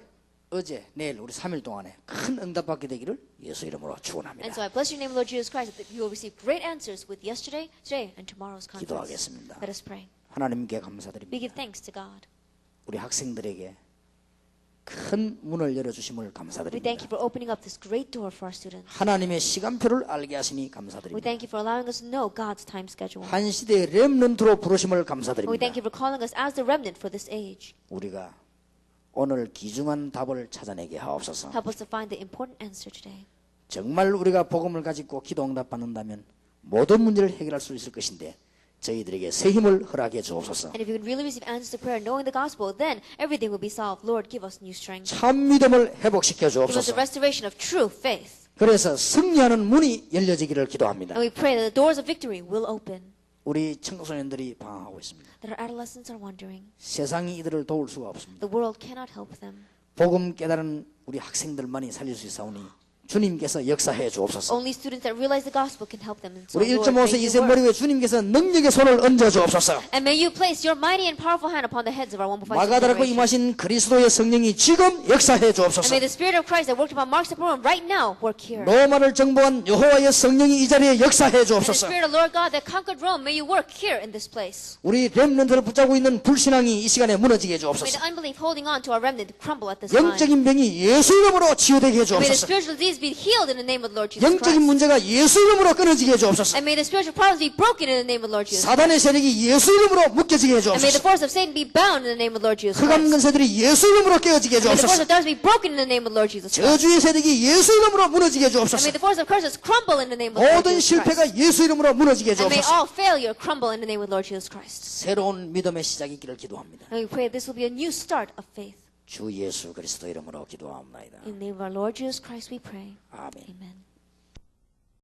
어제, 내일 우리 3일 동안에 큰 응답받게 되기를 예수 이름으로 And 축원합니다. so I bless your name, Lord Jesus Christ, that you will receive great answers with yesterday, today, and tomorrow's conference. 기도하겠습니다. Let us pray. 하나님께 We 감사드립니다. give thanks to God. 우리 학생들에게 큰 문을 열어주심을 We thank 감사드립니다. you for opening up this great door for our students. 하나님의 시간표를 알게 하시니 We 감사드립니다. thank you for allowing us to know God's time schedule. 한 시대의 렘넌트로 부르심을 We 감사드립니다. thank you for calling us as the remnant for this age. 우리가 오늘 귀중한 답을 찾아내게 하옵소서. Help us to find the important answer today. 정말 우리가 복음을 가지고 기도 응답 받는다면 모든 문제를 해결할 수 있을 것인데 저희들에게 새 힘을 허락해 주옵소서. And if you can really receive answers to prayer knowing the gospel, then everything will be solved. Lord, give us new strength. 참 믿음을 회복시켜 Give us the 주옵소서. restoration of true faith. 그래서 승리하는 문이 열려지기를 기도합니다. And we pray that the doors of victory will open. 우리 청소년들이 방황하고 있습니다. That our adolescents are wandering. 세상이 이들을 도울 수가 없습니다. The world cannot help them. 복음 깨달은 우리 학생들만이 살릴 수 있사오니 주님께서 역사해 주옵소서. Only students that realize the gospel can help them. And so, 우리 Lord, 1.5세 may you 이세 work. 머리 위에 주님께서 능력의 손을 얹어 주옵소서. And may you place your mighty and powerful hand upon the heads of our 1.5 마가다라고 generation. 임하신 그리스도의 성령이 지금 역사해 And 주옵소서. may the Spirit of Christ that worked upon Mark's upper room right now work here. 로마를 정복한 여호와의 성령이 이 자리에 역사해 And the 주옵소서. Spirit of Lord God that conquered Rome, may you work here in this place. 우리 렘넌트를 붙잡고 있는 불신앙이 이 시간에 무너지게 해 May 주옵소서. the unbelief holding on to our remnant crumble at this time. 영적인 병이 예수 이름으로 치유되게 해 And may the 주옵소서. spiritual disease be healed in the name of the Lord Jesus 영적인 Christ. 문제가 예수 이름으로 끊어지게 해 주옵소서. And may the spiritual problems be broken in the name of the Lord Jesus Christ. 사단의 세력이 예수 이름으로 묶여지게 해 And may the 주옵소서. force of Satan be bound in the name of the Lord Jesus 흑암 Christ. 근세들이 예수 이름으로 깨어지게 해 And may the force 주옵소서. of darkness be broken in the name of the Lord Jesus Christ. 저주의 세력이 예수 이름으로 무너지게 해 And 주옵소서. may the force of curses crumble in the name of the Lord 모든 Jesus 실패가 Christ. 예수 이름으로 무너지게 해 And may 주옵소서. all failure crumble in the name of the Lord Jesus Christ. 새로운 믿음의 시작이 있기를 기도합니다. And we pray this will be a new start of faith. 주 예수 그리스도 이름으로 기도하옵나이다. In the name of our Lord Jesus Christ we pray. 아멘. Amen.